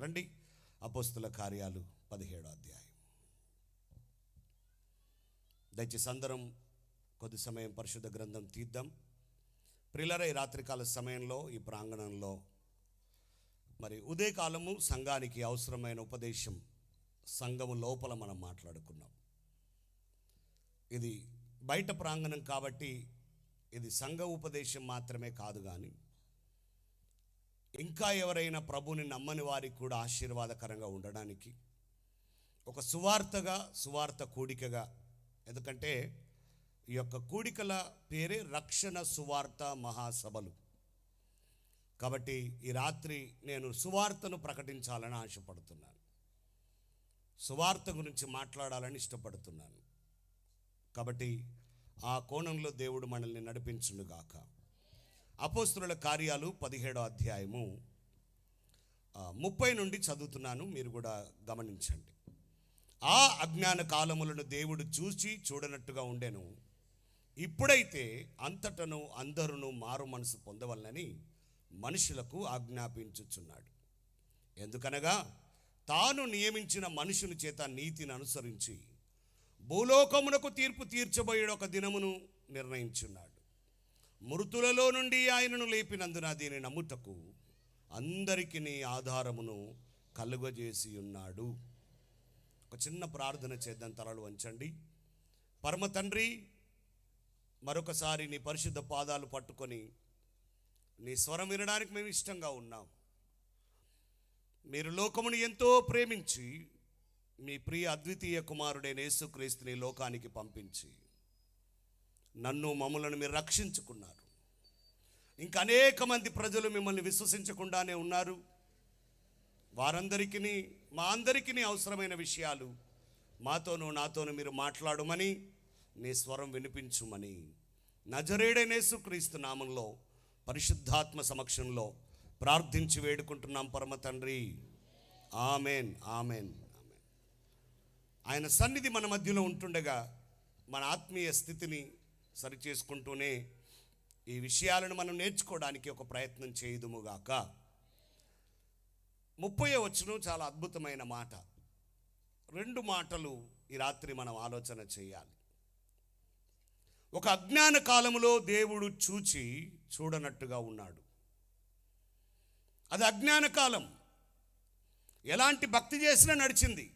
రండి, అపోస్తుల కార్యాలు 17వ అధ్యాయం. దయచేసి అందరం కొద్ది సమయం పరిశుద్ధ గ్రంథం తీద్దాం. ప్రియులారా, ఈ రాత్రికాల సమయంలో ఈ ప్రాంగణంలో మరి ఉదయకాలము సంఘానికి అవసరమైన ఉపదేశం సంఘము లోపల మనం మాట్లాడుకున్నాం. ఇది బయట ప్రాంగణం కాబట్టి ఇది సంఘ ఉపదేశం మాత్రమే కాదు, కానీ ఇంకా ఎవరైనా ప్రభుని నమ్మని వారికి కూడా ఆశీర్వాదకరంగా ఉండడానికి ఒక సువార్త కూడికగా, ఎందుకంటే ఈ యొక్క కూడికల పేరే రక్షణ సువార్త మహాసభలు. కాబట్టి ఈ రాత్రి నేను సువార్తను ప్రకటించాలని ఆశపడుతున్నాను, సువార్త గురించి మాట్లాడాలని ఇష్టపడుతున్నాను. కాబట్టి ఆ కోణంలో దేవుడు మనల్ని నడిపించునుగాక. అపోస్తుల కార్యాలు 17వ అధ్యాయము 30 నుండి చదువుతున్నాను, మీరు కూడా గమనించండి. ఆ అజ్ఞాన కాలములను దేవుడు చూడనట్టుగా ఉండెను. ఇప్పుడైతే అంతటను అందరూ మారు మనసు పొందవలనని మనుషులకు ఆజ్ఞాపించుచున్నాడు. ఎందుకనగా తాను నియమించిన మనుషుని చేత నీతిని అనుసరించి భూలోకమునకు తీర్పు తీర్చబోయే ఒక దినమును నిర్ణయించున్నాడు. మృతులలో నుండి ఆయనను లేపినందున దీని నమ్ముటకు అందరికీ ఆధారమును కలుగజేసి ఉన్నాడు. ఒక చిన్న ప్రార్థన చేద్దాం, తలలు వంచండి. పరమ తండ్రి, మరొకసారి నీ పరిశుద్ధ పాదాలు పట్టుకొని నీ స్వరం వినడానికి మేము ఇష్టంగా ఉన్నాం. మీరు లోకమును ఎంతో ప్రేమించి మీ ప్రియ అద్వితీయ కుమారుడైన యేసుక్రీస్తుని లోకానికి పంపించి నన్ను మమ్మలను మీరు రక్షించుకున్నారు. ఇంకా అనేక మంది ప్రజలు మిమ్మల్ని విశ్వసించకుండానే ఉన్నారు. వారందరికీ, మా అందరికీ అవసరమైన విషయాలు నాతోనూ మీరు మాట్లాడమని, నీ స్వరం వినిపించుమని నజరేయుడైన యేసుక్రీస్తు నామంలో పరిశుద్ధాత్మ సమక్షంలో ప్రార్థించి వేడుకుంటున్నాం పరమ తండ్రి. Amen, amen, amen. ఆయన సన్నిధి మన మధ్యలో ఉంటుండగా మన ఆత్మీయ స్థితిని సరిచేసుకుంటూనే ఈ విషయాలను మనం నేర్చుకోవడానికి ఒక ప్రయత్నం చేయుదుముగాక. 30వ వచనం చాలా అద్భుతమైన మాట. 2 మాటలు ఈ రాత్రి మనం ఆలోచన చేయాలి. ఒక అజ్ఞాన కాలములో దేవుడు చూడనట్టుగా ఉన్నాడు. అది అజ్ఞాన కాలం. ఎలాంటి భక్తి చేసినా నడిచింది,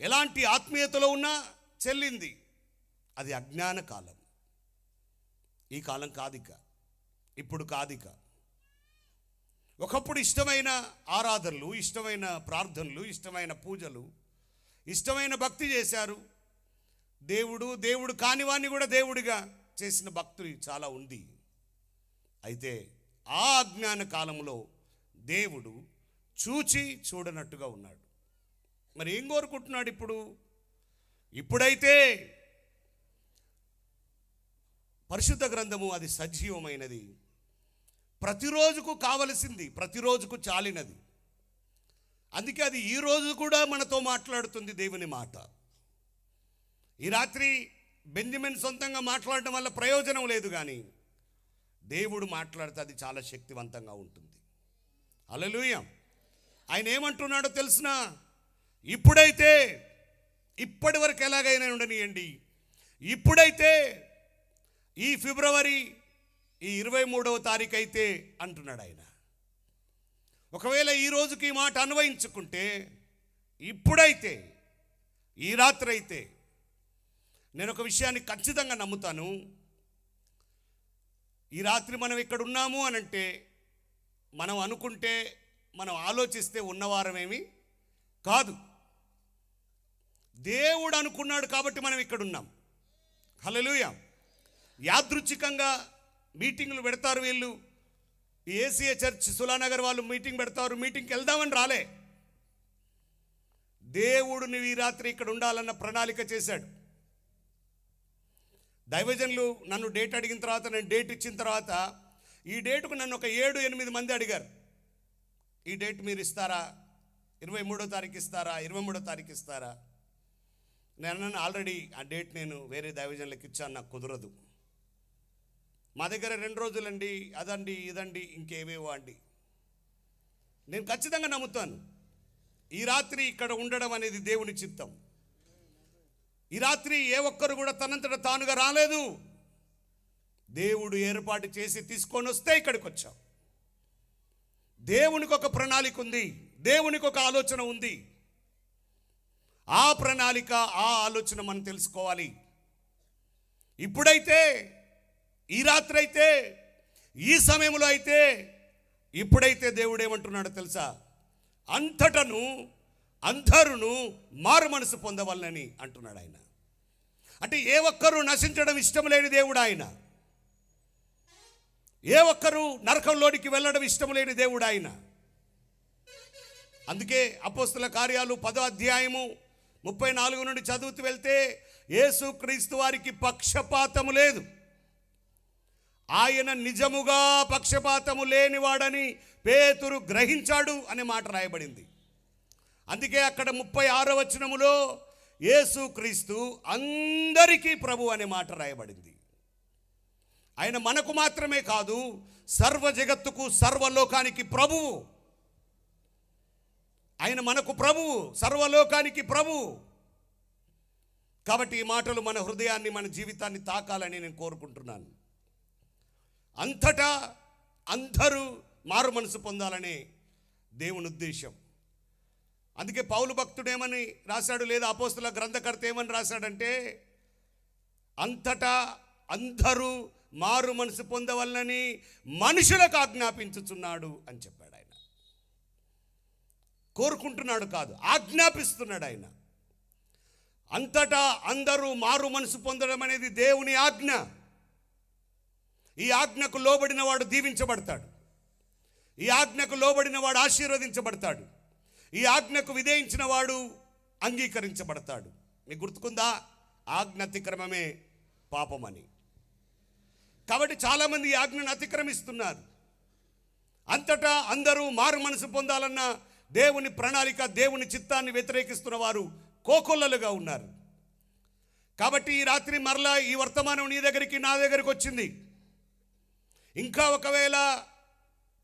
ఎలాంటి ఆత్మీయతలో ఉన్నా చెల్లింది. అది అజ్ఞాన కాలం. ఈ కాలం కాదిక, ఇప్పుడు కాదిక. ఒకప్పుడు ఇష్టమైన ఆరాధనలు, ఇష్టమైన ప్రార్థనలు, ఇష్టమైన పూజలు, ఇష్టమైన భక్తి చేశారు. దేవుడు కానివాన్ని కూడా దేవుడిగా చేసిన భక్తులు చాలా ఉంది. అయితే ఆ అజ్ఞాన కాలంలో దేవుడు చూడనట్టుగా ఉన్నాడు. మరి ఏం కోరుకుంటున్నాడు ఇప్పుడైతే పరిశుద్ధ గ్రంథము అది సజీవమైనది, ప్రతిరోజుకు కావలసింది, ప్రతిరోజుకు చాలినది. అందుకే అది ఈరోజు కూడా మనతో మాట్లాడుతుంది దేవుని మాట. ఈ రాత్రి బెంజమిన్ సొంతంగా మాట్లాడడం వల్ల ప్రయోజనం లేదు, కానీ దేవుడు మాట్లాడితే అది చాలా శక్తివంతంగా ఉంటుంది. హల్లెలూయా. ఆయన ఏమంటున్నాడో తెలుసునా? ఇప్పుడైతే, ఇప్పటి వరకు ఎలాగైనా ఉండనియండి, ఇప్పుడైతే ఈ ఫిబ్రవరి 23వ తారీఖు అయితే అంటున్నాడు ఆయన. ఒకవేళ ఈ రోజుకి ఈ మాట అన్వయించుకుంటే, ఇప్పుడైతే, ఈ రాత్రి అయితే, నేను ఒక విషయాన్ని ఖచ్చితంగా నమ్ముతాను. ఈ రాత్రి మనం ఇక్కడ ఉన్నాము అనంటే, మనం అనుకుంటే, మనం ఆలోచిస్తే ఉన్నవారమేమి కాదు. దేవుడు అనుకున్నాడు కాబట్టి మనం ఇక్కడ ఉన్నాం. హల్లెలూయా. యాదృచ్ఛికంగా మీటింగ్లు పెడతారు వీళ్ళు. ఏసీఏ చర్చ్ సులానగర్ వాళ్ళు మీటింగ్ పెడతారు, మీటింగ్కి వెళ్దామని రాలే. దేవుడు నువ్వు ఈ రాత్రి ఇక్కడ ఉండాలన్న ప్రణాళిక చేశాడు. దైవజనులు నన్ను డేట్ అడిగిన తర్వాత, నేను డేట్ ఇచ్చిన తర్వాత, ఈ డేటుకు నన్ను ఒక 7-8 మంది అడిగారు, ఈ డేట్ మీరు ఇస్తారా, 23వ తారీఖు ఇస్తారా, 23వ తారీఖు ఇస్తారా? నేను ఆల్రెడీ ఆ డేట్ నేను వేరే దైవజనులకు ఇచ్చాను, నాకు కుదరదు. మా దగ్గర 2 రోజులండి, అదండి ఇదండి ఇంకేవేవో అండి. నేను ఖచ్చితంగా నమ్ముతాను. ఈ రాత్రి ఇక్కడ ఉండడం అనేది దేవుని చిత్తం. ఈ రాత్రి ఏ ఒక్కరు కూడా తనంతట తానుగా రాలేదు. దేవుడు ఏర్పాటు చేసి తీసుకొని వస్తే ఇక్కడికి వచ్చాం. దేవునికి ఒక ప్రణాళిక ఉంది, దేవునికి ఒక ఆలోచన ఉంది. ఆ ప్రణాళిక, ఆ ఆలోచన మనం తెలుసుకోవాలి. ఇప్పుడైతే, ఈ రాత్రి అయితే, ఈ సమయంలో అయితే, ఇప్పుడైతే దేవుడు ఏమంటున్నాడో తెలుసా? అంతటను అందరును మారు మనసు పొందవాలని అంటున్నాడు ఆయన. అంటే ఏ ఒక్కరూ నశించడం ఇష్టం లేని దేవుడు ఆయన. ఏ ఒక్కరూ నరకంలోనికి వెళ్ళడం ఇష్టం లేని దేవుడు ఆయన. అందుకే అపోస్తుల కార్యాలు 10వ అధ్యాయము 34 నుండి చదువుతూ వెళ్తే, యేసుక్రీస్తు వారికి పక్షపాతము లేదు, ఆయన నిజముగా పక్షపాతము లేనివాడని పేతురు గ్రహించాడు అనే మాట రాయబడింది. అందుకే అక్కడ 36వ వచనములో యేసుక్రీస్తు అందరికీ ప్రభు అనే మాట రాయబడింది. ఆయన మనకు మాత్రమే కాదు, సర్వ జగత్తుకు, సర్వలోకానికి ప్రభువు. ఆయన మనకు ప్రభువు, సర్వలోకానికి ప్రభువు. కాబట్టి ఈ మాటలు మన హృదయాన్ని, మన జీవితాన్ని తాకాలని నేను కోరుకుంటున్నాను. అంతటా అందరూ మారు మనసు పొందాలనే దేవుని ఉద్దేశం. అందుకే పౌలు భక్తుడు ఏమని రాశాడు, లేదా అపోస్తుల గ్రంథకర్త ఏమని రాశాడంటే, అంతటా అందరూ మారు మనసు పొందవలనని మనుషులకు ఆజ్ఞాపించుచున్నాడు అని చెప్పాడు. ఆయన కోరుకుంటున్నాడు కాదు, ఆజ్ఞాపిస్తున్నాడు ఆయన. అంతటా అందరూ మారు మనసు పొందడం అనేది దేవుని ఆజ్ఞ. ఈ ఆజ్ఞకు లోబడిన వాడు దీవించబడతాడు. ఈ ఆజ్ఞకు లోబడిన వాడు ఆశీర్వదించబడతాడు. ఈ ఆజ్ఞకు విధేయించిన వాడు అంగీకరించబడతాడు. మీకు గుర్తుకుందా? ఆజ్ఞ అతిక్రమమే పాపమని. కాబట్టి చాలామంది ఈ ఆజ్ఞను అతిక్రమిస్తున్నారు. అంతటా అందరూ మారు మనసు పొందాలన్న దేవుని ప్రణాళిక, దేవుని చిత్తాన్ని వ్యతిరేకిస్తున్న వారు కోకొల్లలుగా ఉన్నారు. కాబట్టి ఈ రాత్రి మరలా ఈ వర్తమానం నీ దగ్గరికి, నా దగ్గరికి వచ్చింది. ఇంకా ఒకవేళ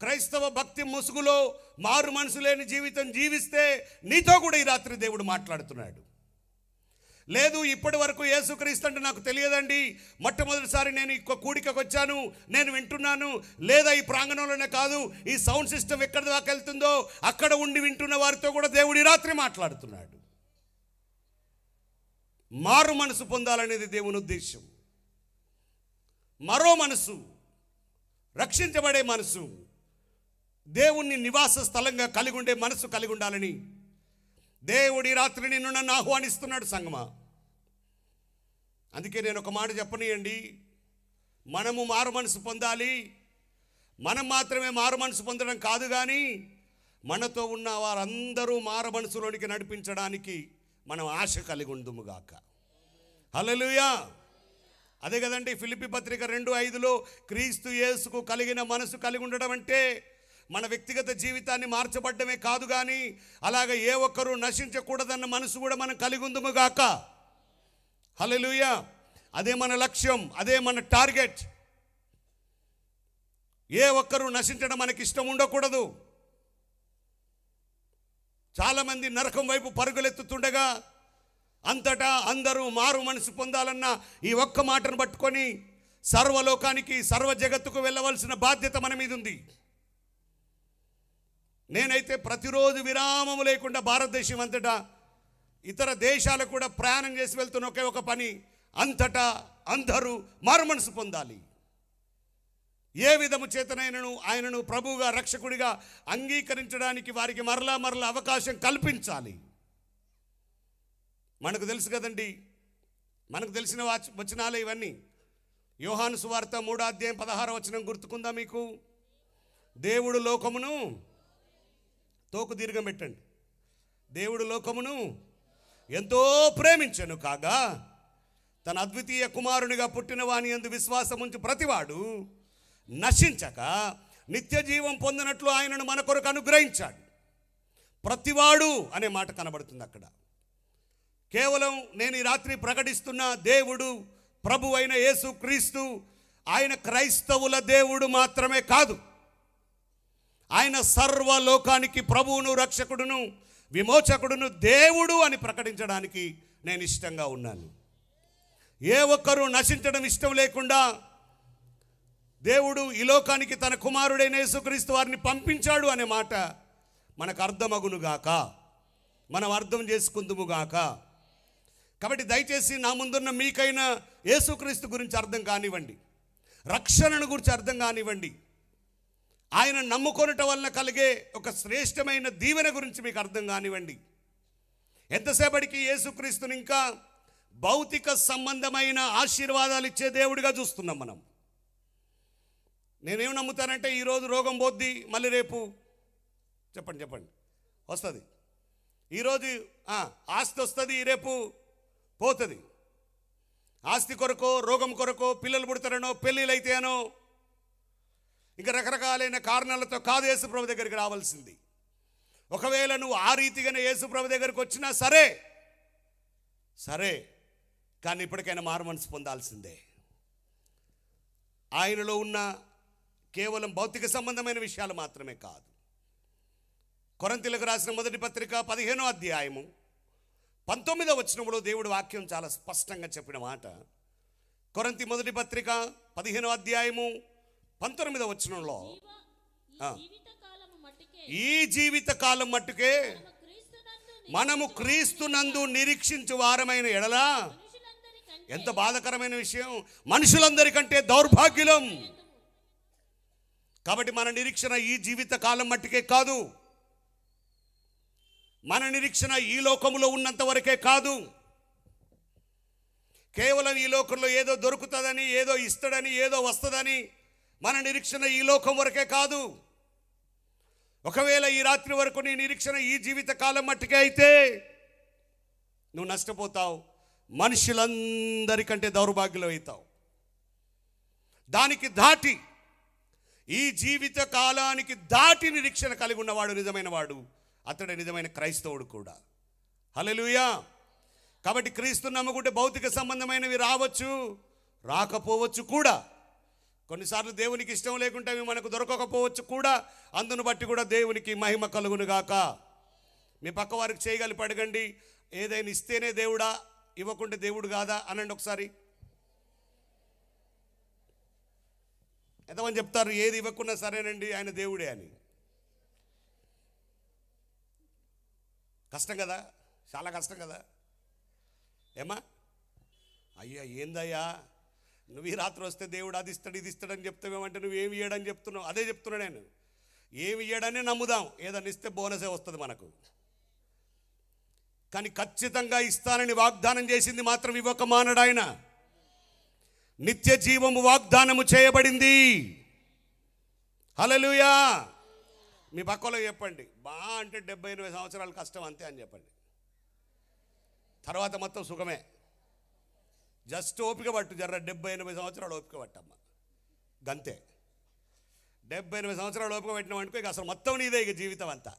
క్రైస్తవ భక్తి ముసుగులో మారు మనసు లేని జీవితం జీవిస్తే నీతో కూడా ఈ రాత్రి దేవుడు మాట్లాడుతున్నాడు. లేదు, ఇప్పటి వరకు యేసుక్రీస్తు అంటే నాకు తెలియదండి, మొట్టమొదటిసారి నేను ఈ కూడికకు వచ్చాను, నేను వింటున్నాను, లేదా ఈ ప్రాంగణంలోనే కాదు, ఈ సౌండ్ సిస్టమ్ ఎక్కడి దాకా వెళ్తుందో అక్కడ ఉండి వింటున్న వారితో కూడా దేవుడు ఈ రాత్రి మాట్లాడుతున్నాడు. మారు మనసు పొందాలనేది దేవుని ఉద్దేశం. మరో మనసు, రక్షించబడే మనసు, దేవుణ్ణి నివాస స్థలంగా కలిగి ఉండే మనసు కలిగి ఉండాలని దేవుడి రాత్రి నిన్ను నన్ను ఆహ్వానిస్తున్నాడు సంగమా. అందుకే నేను ఒక మాట చెప్పనీయండి, మనము మారు మనసు పొందాలి. మనం మాత్రమే మారు మనసు పొందడం కాదు, కానీ మనతో ఉన్న వారందరూ మారు మనసులోనికి నడిపించడానికి మనం ఆశ కలిగి ఉందుముగాక. హల్లెలూయా. అదే కదండి ఫిలిప్పీ పత్రిక 2:5లో క్రీస్తు యేసుకు కలిగిన మనసు కలిగి ఉండడం అంటే మన వ్యక్తిగత జీవితాన్ని మార్చబడ్డమే కాదు, కానీ అలాగే ఏ ఒక్కరూ నశించకూడదన్న మనసు కూడా మనం కలిగి ఉందుముగాక. హల్లెలూయా. అదే మన లక్ష్యం, అదే మన టార్గెట్. ఏ ఒక్కరూ నశించడం మనకి ఇష్టం ఉండకూడదు. చాలామంది నరకం వైపు పరుగులెత్తుతుండగా అంతటా అందరూ మారు మనసు పొందాలన్న ఈ ఒక్క మాటను పట్టుకొని సర్వలోకానికి, సర్వ జగత్తుకు వెళ్ళవలసిన బాధ్యత మన మీద ఉంది. నేనైతే ప్రతిరోజు విరామము లేకుండా భారతదేశం అంతటా, ఇతర దేశాలకు కూడా ప్రయాణం చేసి వెళ్తున్న ఒకే ఒక పని, అంతటా అందరూ మారు మనసు పొందాలి. ఏ విధము చేతనైనను ఆయనను ప్రభువుగా, రక్షకుడిగా అంగీకరించడానికి వారికి మరలా అవకాశం కల్పించాలి. మనకు తెలుసు కదండి, మనకు తెలిసిన వచనాలే ఇవన్నీ. యోహాను సువార్త 3వ అధ్యాయం 16వ వచనం గుర్తుకుందా మీకు? దేవుడు లోకమును, తోకు దీర్ఘం పెట్టండి, దేవుడు లోకమును ఎంతో ప్రేమించెను కాగా తన అద్వితీయ కుమారునిగా పుట్టిన వాని యందు విశ్వాసముంచి ప్రతివాడు నశించక నిత్య జీవం పొందినట్లు ఆయనను మన కొరకు అనుగ్రహించాడు. ప్రతివాడు అనే మాట కనబడుతుంది అక్కడ. కేవలం నేను ఈ రాత్రి ప్రకటిస్తున్న దేవుడు, ప్రభు అయిన యేసుక్రీస్తు ఆయన క్రైస్తవుల దేవుడు మాత్రమే కాదు, ఆయన సర్వలోకానికి ప్రభువును, రక్షకుడును, విమోచకుడును, దేవుడు అని ప్రకటించడానికి నేను ఇష్టంగా ఉన్నాను. ఏ ఒక్కరూ నశించడం ఇష్టం లేకుండా దేవుడు ఈ లోకానికి తన కుమారుడైన యేసుక్రీస్తు వారిని పంపించాడు అనే మాట మనకు అర్థమగునుగాక, మనం అర్థం చేసుకుందుముగాక. కాబట్టి దయచేసి నా ముందున్న మీకైనా యేసుక్రీస్తు గురించి అర్థం కానివ్వండి, రక్షణను గురించి అర్థం కానివ్వండి, ఆయన నమ్ముకొనటం వలన కలిగే ఒక శ్రేష్టమైన దీవెన గురించి మీకు అర్థం కానివ్వండి. ఎంతసేపటికి యేసుక్రీస్తుని ఇంకా భౌతిక సంబంధమైన ఆశీర్వాదాలు ఇచ్చే దేవుడిగా చూస్తున్నాం మనం. నేనేం నమ్ముతానంటే ఈరోజు రోగం పోద్ది, మళ్ళీ రేపు చెప్పండి వస్తుంది. ఈరోజు ఆస్తి వస్తుంది, రేపు పోతుంది. ఆస్తి కొరకో, రోగం కొరకో, పిల్లలు పుడతారనో, పెళ్ళిళ్ళు అయితేనో, ఇంకా రకరకాలైన కారణాలతో కాదు యేసుప్రభు దగ్గరికి రావాల్సింది. ఒకవేళ నువ్వు ఆ రీతిగానే యేసుప్రభు దగ్గరికి వచ్చినా సరే, కానీ ఇప్పటికైనా మారు మనసు పొందాల్సిందే. ఆయనలో ఉన్న కేవలం భౌతిక సంబంధమైన విషయాలు మాత్రమే కాదు. కొరింథీయులకు రాసిన మొదటి పత్రిక 15వ అధ్యాయము 19వ వచనంలో దేవుడి వాక్యం చాలా స్పష్టంగా చెప్పిన మాట. కొరింథీ మొదటి పత్రిక 15వ అధ్యాయము 19వ వచనంలో, ఈ జీవిత కాలం మట్టుకే మనము క్రీస్తునందు నిరీక్షించు వారమైన ఎడలా, ఎంత బాధకరమైన విషయం, మనుషులందరికంటే దౌర్భాగ్యులం. కాబట్టి మన నిరీక్షణ ఈ జీవిత కాలం మట్టుకే కాదు, మన నిరీక్షణ ఈ లోకములో ఉన్నంత వరకే కాదు. కేవలం ఈ లోకంలో ఏదో దొరుకుతుందని, ఏదో ఇస్తాడని, ఏదో వస్తుందని మన నిరీక్షణ ఈ లోకం వరకే కాదు. ఒకవేళ ఈ రాత్రి వరకు నీ నిరీక్షణ ఈ జీవిత కాలం మట్టుకే అయితే నువ్వు నష్టపోతావు, మనుషులందరికంటే దౌర్భాగ్యులు అవుతావు. దానికి దాటి, ఈ జీవిత కాలానికి దాటి నిరీక్షణ కలిగి ఉన్నవాడు నిజమైన వాడు, అతడే నిజమైన క్రైస్తవుడు కూడా. హల్లెలూయా. కాబట్టి క్రీస్తు నమ్ముకుంటే భౌతిక సంబంధమైనవి రావచ్చు, రాకపోవచ్చు కూడా. కొన్నిసార్లు దేవునికి ఇష్టం లేకుంటే అవి మనకు దొరకకపోవచ్చు కూడా. అందును బట్టి కూడా దేవునికి మహిమ కలుగునుగాక. మీ పక్క వారికి చేయగలిపి అడగండి, ఏదైనా ఇస్తేనే దేవుడా, ఇవ్వకుంటే దేవుడు కాదా అనండి ఒకసారి. ఎంతమంది చెప్తారు ఏది ఇవ్వకున్నా సరేనండి ఆయన దేవుడే అని? కష్టం కదా, చాలా కష్టం కదా. ఏమా అయ్యా ఏందయ్యా నువ్వు ఈ రాత్రి వస్తే దేవుడు అది ఇస్తాడు ఇది ఇస్తాడని చెప్తావేమంటే నువ్వేమి ఇయ్యడని చెప్తున్నావు. అదే చెప్తున్నా నేను, ఏమి ఇయ్యడనే నమ్ముదాం, ఏదన్నా ఇస్తే బోనసే వస్తుంది మనకు. కానీ ఖచ్చితంగా ఇస్తానని వాగ్దానం చేసింది మాత్రం ఇవ్వక మానడు ఆయన. నిత్య జీవము వాగ్దానము చేయబడింది. హల్లెలూయా. మీ పక్కలో చెప్పండి, అంటే 70-80 సంవత్సరాలు కష్టం అంతే అని చెప్పండి, తర్వాత మొత్తం సుఖమే. జస్ట్ ఓపిక పట్టు, 70-80 సంవత్సరాలు ఓపిక పట్టమ్మ, గంతే. 70-80 సంవత్సరాలు ఓపిక పెట్టినాం అనుకో, ఇక అసలు మొత్తం నీదే ఇక జీవితం అంతా.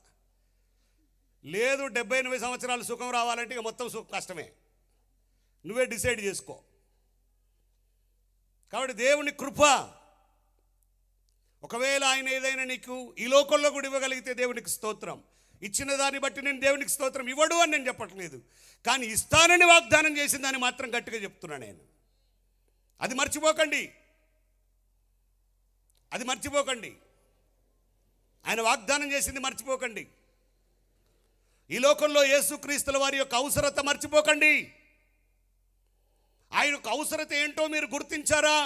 లేదు 70-80 సంవత్సరాలు సుఖం రావాలంటే ఇక మొత్తం కష్టమే, నువ్వే డిసైడ్ చేసుకో. కాబట్టి దేవుని కృప, ఒకవేళ ఆయన ఏదైనా నీకు ఈ లోకంలో కూడా ఇవ్వగలిగితే దేవునికి స్తోత్రం. ఇచ్చిన దాన్ని బట్టి నేను దేవునికి స్తోత్రం ఇవ్వడు అని నేను చెప్పట్లేదు, కానీ ఇస్తానని వాగ్దానం చేసిన దాన్ని మాత్రం గట్టిగా చెప్తున్నా నేను. అది మర్చిపోకండి. ఆయన వాగ్దానం చేసింది మర్చిపోకండి. ఈ లోకంలో యేసుక్రీస్తుల వారి యొక్క అవసరత మర్చిపోకండి. ఆయన యొక్క అవసరత ఏంటో మీరు గుర్తించారా?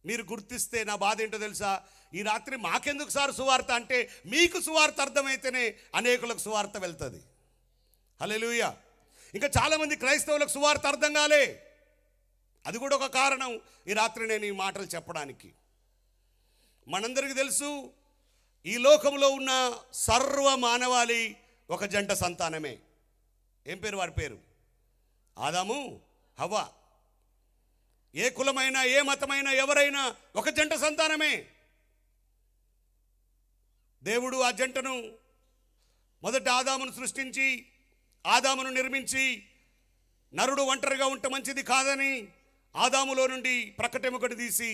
మీరు గుర్తిస్తే నా బాధ ఏంటో తెలుసా? ఈ రాత్రి మాకెందుకు సార్ సువార్త అంటే, మీకు సువార్త అర్థమైతేనే అనేకులకు సువార్త వెళ్తుంది. హల్లెలూయా. ఇంకా చాలామంది క్రైస్తవులకు సువార్త అర్థం కాలే, అది కూడా ఒక కారణం ఈ రాత్రి నేను ఈ మాటలు చెప్పడానికి. మనందరికీ తెలుసు, ఈ లోకంలో ఉన్న సర్వ మానవాళి ఒక జంట సంతానమే. ఏం పేరు వారి పేరు? ఆదాము, హవ్వ. ఏ కులమైనా, ఏ మతమైనా, ఎవరైనా ఒక జంట సంతానమే. దేవుడు ఆ జంటను మొదట ఆదామును సృష్టించి, ఆదామును నిర్మించి, నరుడు ఒంటరిగా ఉంటే మంచిది కాదని ఆదాములో నుండి ప్రక్కటెముకటి తీసి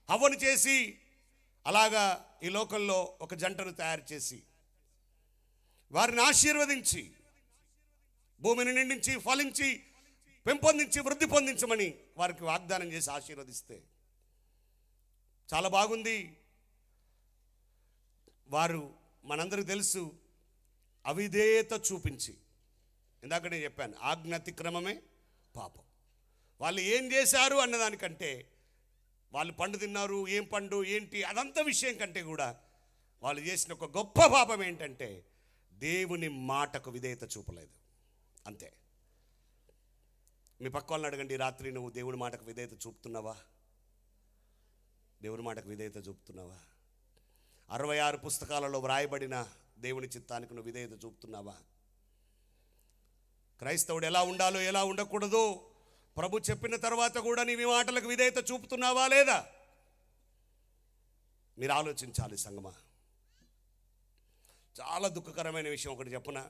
హవ్వను చేసి అలాగా ఈ లోకంలో ఒక జంటను తయారు చేసి వారిని ఆశీర్వదించి భూమిని నిండించి ఫలించి పెంపొందించి వృద్ధి పొందించమని వారికి వాగ్దానం చేసి ఆశీర్వదిస్తే చాలా బాగుంది. వారు మనందరికీ తెలుసు అవిధేయత చూపించి, ఇందాక నేను చెప్పాను ఆజ్ఞ అతిక్రమమే పాపం. వాళ్ళు ఏం చేశారు అన్నదానికంటే, వాళ్ళు పండు తిన్నారు, ఏం పండు ఏంటి అదంతా విషయం కంటే కూడా వాళ్ళు చేసిన ఒక గొప్ప పాపం ఏంటంటే దేవుని మాటకు విధేయత చూపలేదు. అంతే. మీ పక్క వాళ్ళని అడగండి, రాత్రి నువ్వు దేవుని మాటకు విధేయత చూపుతున్నావా? దేవుని మాటకు విధేయత చూపుతున్నావా? 66 పుస్తకాలలో వ్రాయబడిన దేవుని చిత్తానికి నువ్వు విధేయత చూపుతున్నావా? క్రైస్తవుడు ఎలా ఉండాలో ఎలా ఉండకూడదో ప్రభు చెప్పిన తర్వాత కూడా నీవి మాటలకు విధేయత చూపుతున్నావా లేదా? మీరు ఆలోచించాలి సంగమా. చాలా దుఃఖకరమైన విషయం ఒకటి చెప్పునా.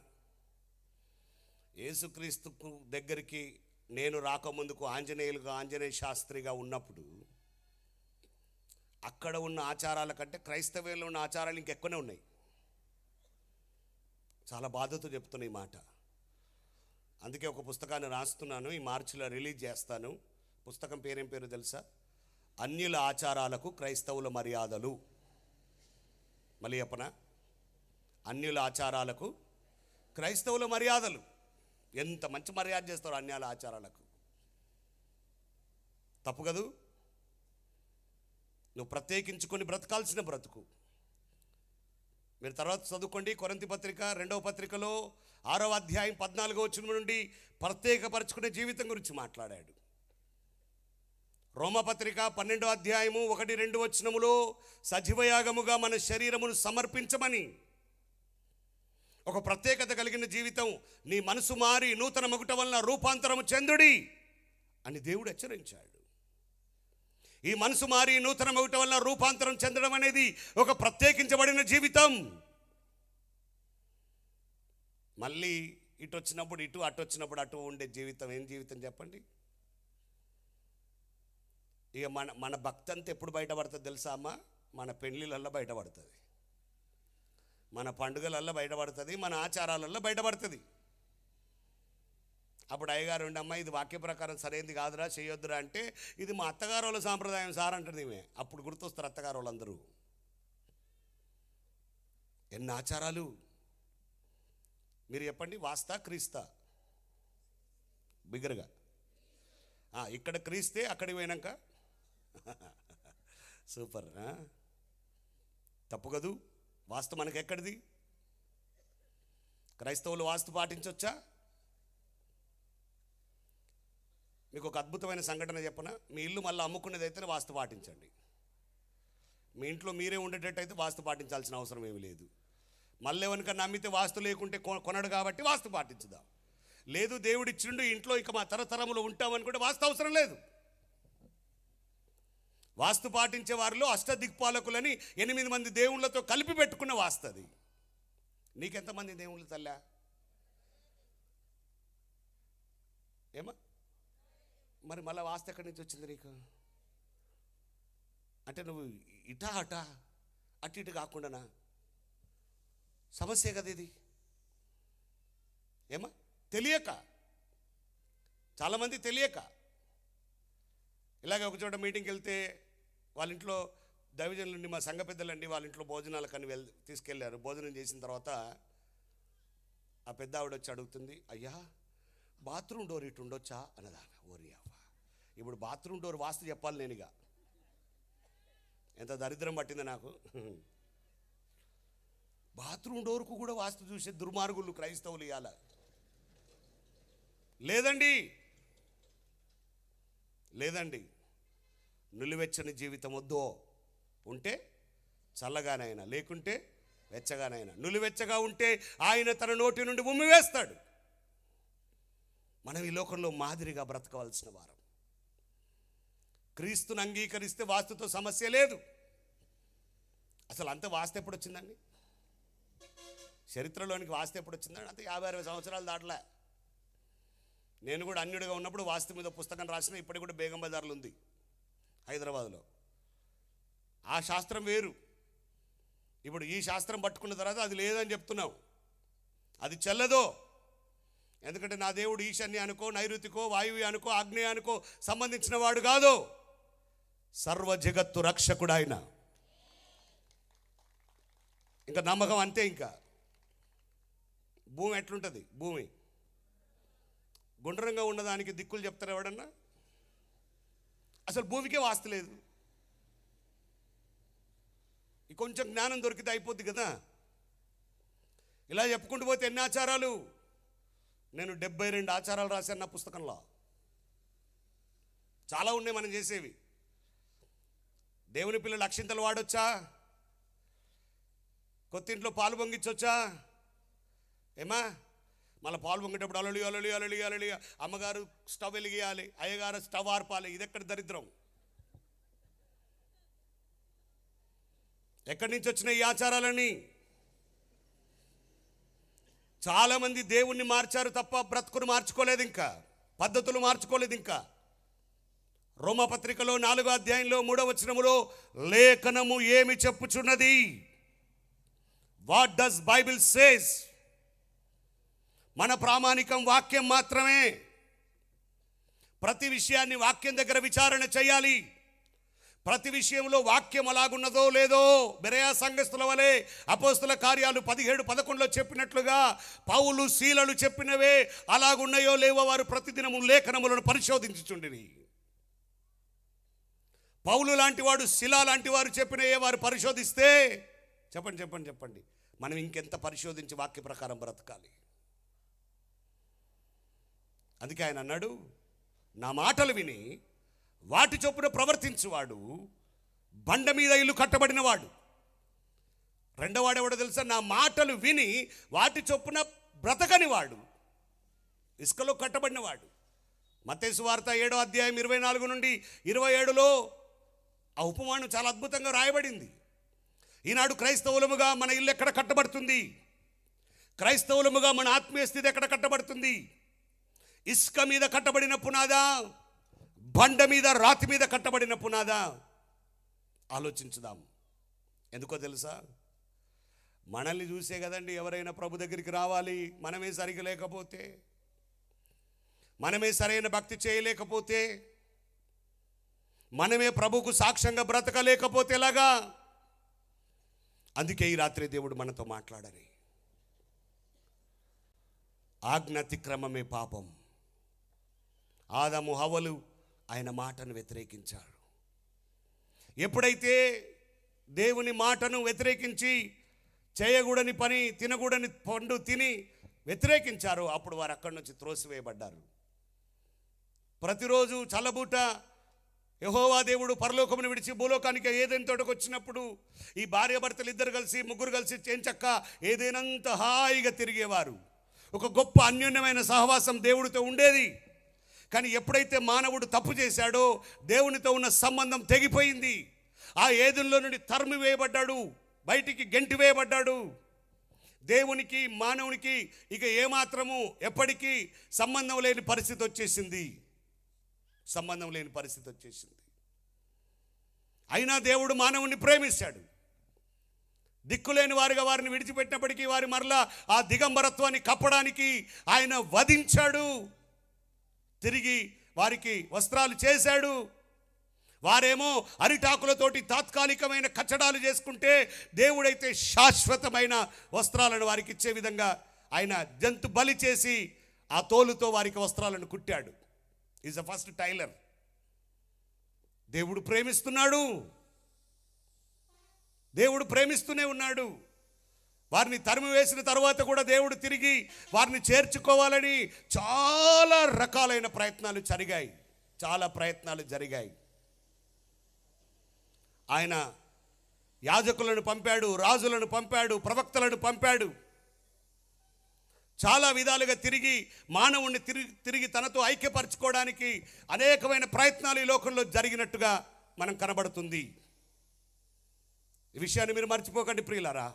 యేసుక్రీస్తుకు దగ్గరికి నేను రాకముందుకు ఆంజనేయ శాస్త్రిగా ఉన్నప్పుడు అక్కడ ఉన్న ఆచారాల కంటే క్రైస్తవ్యంలో ఉన్న ఆచారాలు ఇంకెక్కువనే ఉన్నాయి. చాలా బాధతో చెప్తున్నా ఈ మాట. అందుకే ఒక పుస్తకాన్ని రాస్తున్నాను, ఈ మార్చిలో రిలీజ్ చేస్తాను. పుస్తకం పేరేం పేరు తెలుసా? అన్యుల ఆచారాలకు క్రైస్తవుల మర్యాదలు. మళ్ళీ చెప్పనా? అన్యుల ఆచారాలకు క్రైస్తవుల మర్యాదలు. ఎంత మంచి మర్యాద చేస్తారు అన్యాల ఆచారాలకు. తప్పు కదూ? నువ్వు ప్రత్యేకించుకొని బ్రతకాల్సిన బ్రతుకు. మీరు తర్వాత చదువుకోండి. కొరింథీ పత్రిక 2వ పత్రికలో 6వ అధ్యాయం 14వ వచనం నుండి ప్రత్యేకపరచుకునే జీవితం గురించి మాట్లాడాడు. రోమపత్రిక 12వ అధ్యాయము 1-2 వచనములో సజీవయాగముగా మన శరీరమును సమర్పించమని, ఒక ప్రత్యేకత కలిగిన జీవితం, నీ మనసు మారి నూతన మగుట వలన రూపాంతరము చెందుడి అని దేవుడు హెచ్చరించాడు. ఈ మనసు మారి నూతన మగుట వలన రూపాంతరం చెందడం అనేది ఒక ప్రత్యేకించబడిన జీవితం. మళ్ళీ ఇటు వచ్చినప్పుడు ఇటు, అటు వచ్చినప్పుడు అటు ఉండే జీవితం ఏం జీవితం చెప్పండి? ఇక మన భక్తి అంతా ఎప్పుడు బయటపడుతుంది తెలుసా అమ్మ? మన పెళ్ళిళ్ళల్లో బయటపడుతుంది, మన పండుగలల్లో బయటపడుతుంది, మన ఆచారాలలో బయటపడుతుంది. అప్పుడు అయ్యగారు ఉండమ్మా ఇది వాక్య ప్రకారం సరైనది కాదురా, చేయొద్దురా అంటే, ఇది మా అత్తగారు వాళ్ళ సాంప్రదాయం సార్ అంటుంది ఈమె. అప్పుడు గుర్తొస్తారు అత్తగారు వాళ్ళందరూ. ఎన్ని ఆచారాలు! మీరు చెప్పండి, వాస్తా క్రీస్తా? బిగ్గరగా. ఇక్కడ క్రీస్తే అక్కడికి పోయినాక సూపర్. తప్పు కదూ? వాస్తు మనకి ఎక్కడిది? క్రైస్తవులు వాస్తు పాటించవచ్చా? మీకు ఒక అద్భుతమైన సంఘటన చెప్పనా? మీ ఇల్లు మళ్ళీ అమ్ముకునేది అయితే వాస్తు పాటించండి. మీ ఇంట్లో మీరే ఉండేటట్టయితే వాస్తు పాటించాల్సిన అవసరం ఏమీ లేదు. మళ్ళీ ఎవరికన్నా అమ్మితే వాస్తు లేకుంటే కొనడు కాబట్టి వాస్తు పాటించుదాం. లేదు దేవుడు ఇచ్చిండు ఇంట్లో ఇక మా తరతరములు ఉంటామనుకుంటే వాస్తు అవసరం లేదు. వాస్తు పాటించే వారిలో అష్టదిక్పాలకులని 8 మంది దేవుళ్ళతో కలిపి పెట్టుకున్న వాస్తది. నీకెంతమంది దేవుళ్ళు తల్లా? ఏమా మరి మళ్ళీ వాస్తు ఎక్కడి నుంచి వచ్చింది నీకు? అంటే నువ్వు ఇటా అటా అటు ఇటు కాకుండానా? సమస్య కదా ఇది. ఏమా తెలియక, చాలామంది తెలియక. ఇలాగే ఒక చోట మీటింగ్కి వెళ్తే వాళ్ళ ఇంట్లో దైవజనులండి, మా సంఘ పెద్దలండి, వాళ్ళ ఇంట్లో భోజనాలకని తీసుకెళ్ళారు. భోజనం చేసిన తర్వాత ఆ పెద్ద ఆవిడ వచ్చి అడుగుతుంది, అయ్యా బాత్రూమ్ డోర్ ఇటు ఉండొచ్చా అన్నదా. ఓరి అవ్వ, ఇప్పుడు బాత్రూమ్ డోర్ వాస్తు చెప్పాలి నేనుగా. ఎంత దరిద్రం పట్టింది నాకు. బాత్రూమ్ డోర్కు కూడా వాస్తు చూసే దుర్మార్గులు క్రైస్తవులు ఇవాళ. లేదండి, లేదండి, నులివెచ్చని జీవితం వద్దో. ఉంటే చల్లగానైనా, లేకుంటే వెచ్చగానైనా. నులివెచ్చగా ఉంటే ఆయన తన నోటి నుండి ఉమ్మివేస్తాడు. మనం ఈ లోకంలో మాదిరిగా బ్రతకవలసిన వారం. క్రీస్తుని అంగీకరిస్తే వాస్తుతో సమస్య లేదు. అసలు అంత వాస్తు ఎప్పుడు వచ్చిందండి? చరిత్రలోనికి వాస్తు ఎప్పుడు వచ్చిందండి? అంత 50-60 సంవత్సరాలు దాటలే. నేను కూడా అన్యుడిగా ఉన్నప్పుడు వాస్తు మీద పుస్తకం రాసిన, ఇప్పటికి కూడా బేగం బజార్లో ఉంది హైదరాబాద్లో. ఆ శాస్త్రం వేరు. ఇప్పుడు ఈ శాస్త్రం పట్టుకున్న తర్వాత అది లేదని చెప్తున్నావు, అది చెల్లదు. ఎందుకంటే నా దేవుడు ఈశాన్యానికో నైరుతికో వాయువ్యానికో ఆగ్నేయానికో సంబంధించిన వాడు కాదు, సర్వ జగత్తు రక్షకుడు ఆయన. ఇంకా నమ్మకం అంతే. ఇంకా భూమి ఎట్లుంటుంది? భూమి గుండ్రంగా ఉన్నదానికి దిక్కులు చెప్తారు ఎవడన్నా? అసలు భూమికే వాస్తు లేదు. కొంచెం జ్ఞానం దొరికితే అయిపోద్ది కదా. ఇలా చెప్పుకుంటూ పోతే ఎన్ని ఆచారాలు? నేను 72 ఆచారాలు రాశాను నా పుస్తకంలో. చాలా ఉన్నాయి మనం చేసేవి. దేవుని పిల్లలు అక్షింతలు వాడొచ్చా? కొత్త ఇంట్లో పాలు పొంగిచ్చొచ్చా? ఏమా మళ్ళీ పాలు పొంగేటప్పుడు అలలి అలలి అలలి అలలి, అమ్మగారు స్టవ్ వెలిగియాలి, అయ్యగారు స్టవ్ ఆర్పాలి. ఇది ఎక్కడ దరిద్రం? ఎక్కడి నుంచి వచ్చిన ఈ ఆచారాలని? చాలామంది దేవుణ్ణి మార్చారు తప్ప బ్రతుకును మార్చుకోలేదు, ఇంకా పద్ధతులు మార్చుకోలేదు. ఇంకా రోమపత్రికలో 4వ అధ్యాయంలో 3వ వచనములో లేఖనము ఏమి చెప్పుచున్నది? What does Bible says? మన ప్రామాణికం వాక్యం మాత్రమే. ప్రతి విషయాన్ని వాక్యం దగ్గర విచారణ చేయాలి. ప్రతి విషయంలో వాక్యం అలాగున్నదో లేదో. బెరయా సంఘస్థుల వలె అపోస్తుల కార్యాలు 17-11లో చెప్పినట్లుగా పౌలు శీలలు చెప్పినవే అలాగున్నాయో లేవో వారు ప్రతిదినము లేఖనములను పరిశోధించుచుండిరి. పౌలు లాంటి వాడు, శిలా లాంటి వారు చెప్పినవే వారు పరిశోధిస్తే చెప్పండి మనం ఇంకెంత పరిశోధించి వాక్య ప్రకారం బ్రతకాలి? అందుకే ఆయన అన్నాడు, నా మాటలు విని వాటి చొప్పున ప్రవర్తించువాడు బండ మీద ఇల్లు కట్టబడినవాడు. రెండోవాడు ఎవడో తెలుసా? నా మాటలు విని వాటి చొప్పున బ్రతకనివాడు, ఇసుకలో కట్టబడినవాడు. మత్తయి సువార్త 7వ అధ్యాయం 24 నుండి 27లో ఆ ఉపమానం చాలా అద్భుతంగా రాయబడింది. ఈనాడు క్రైస్తవులముగా మన ఇల్లు ఎక్కడ కట్టబడుతుంది? క్రైస్తవులముగా మన ఆత్మీయ స్థితి ఎక్కడ కట్టబడుతుంది? ఇసుక మీద కట్టబడిన పునాదా, బండ మీద రాతి మీద కట్టబడిన పునాదా? ఆలోచించుదాం. ఎందుకో తెలుసా? మనల్ని చూసే కదండి ఎవరైనా ప్రభు దగ్గరికి రావాలి. మనమే సరిగా లేకపోతే, మనమే సరైన భక్తి చేయలేకపోతే, మనమే ప్రభుకు సాక్ష్యంగా బ్రతకలేకపోతే ఎలాగా? అందుకే ఈ రాత్రి దేవుడు మనతో మాట్లాడాలి. ఆజ్ఞాతిక్రమమే పాపం. ఆదాము హవ్వలు ఆయన మాటను వ్యతిరేకించారు. ఎప్పుడైతే దేవుని మాటను వ్యతిరేకించి చేయకూడని పని, తినకూడని పండు తిని వ్యతిరేకించారో అప్పుడు వారు అక్కడి నుంచి త్రోసివేయబడ్డారు. ప్రతిరోజు చల్లబూట యెహోవా దేవుడు పరలోకమును విడిచి భూలోకానికి ఏదైనా తోటకు వచ్చినప్పుడు ఈ భార్యాభర్తలు ఇద్దరు కలిసి, ముగ్గురు కలిసి ఎంచక్క ఏదైనంత హాయిగా తిరిగేవారు. ఒక గొప్ప అన్యోన్యమైన సహవాసం దేవుడితో ఉండేది. కానీ ఎప్పుడైతే మానవుడు తప్పు చేశాడో దేవునితో ఉన్న సంబంధం తెగిపోయింది. ఆ ఏదెన్లో నుండి తరిమి వేయబడ్డాడు, బయటికి గెంటి వేయబడ్డాడు. దేవునికి మానవునికి ఇక ఏమాత్రము ఎప్పటికీ సంబంధం లేని పరిస్థితి వచ్చేసింది. అయినా దేవుడు మానవుని ప్రేమిస్తాడు. దిక్కులేని వారిగా వారిని విడిచిపెట్టినప్పటికీ వారి మరలా ఆ దిగంబరత్వాన్ని కప్పడానికి ఆయన వధించాడు. తిరిగి వారికి వస్త్రాలు చేశాడు. వారేమో అరిటాకులతోటి తాత్కాలికమైన కచ్చడాలు చేసుకుంటే దేవుడైతే శాశ్వతమైన వస్త్రాలను వారికి ఇచ్చే విధంగా ఆయన జంతు బలి చేసి ఆ తోలుతో వారికి వస్త్రాలను కుట్టాడు. Is the first tailor. దేవుడు ప్రేమిస్తున్నాడు. దేవుడు ప్రేమిస్తూనే ఉన్నాడు. వారిని తరిమి వేసిన తర్వాత కూడా దేవుడు తిరిగి వారిని చేర్చుకోవాలని చాలా రకాలైన ప్రయత్నాలు జరిగాయి. ఆయన యాజకులను పంపాడు, రాజులను పంపాడు, ప్రవక్తలను పంపాడు. చాలా విధాలుగా తిరిగి మానవుణ్ణి తిరిగి తనతో ఐక్యపరచుకోవడానికి అనేకమైన ప్రయత్నాలు ఈ లోకంలో జరిగినట్టుగా మనం కనబడుతుంది. ఈ విషయాన్ని మీరు మర్చిపోకండి ప్రియులారా.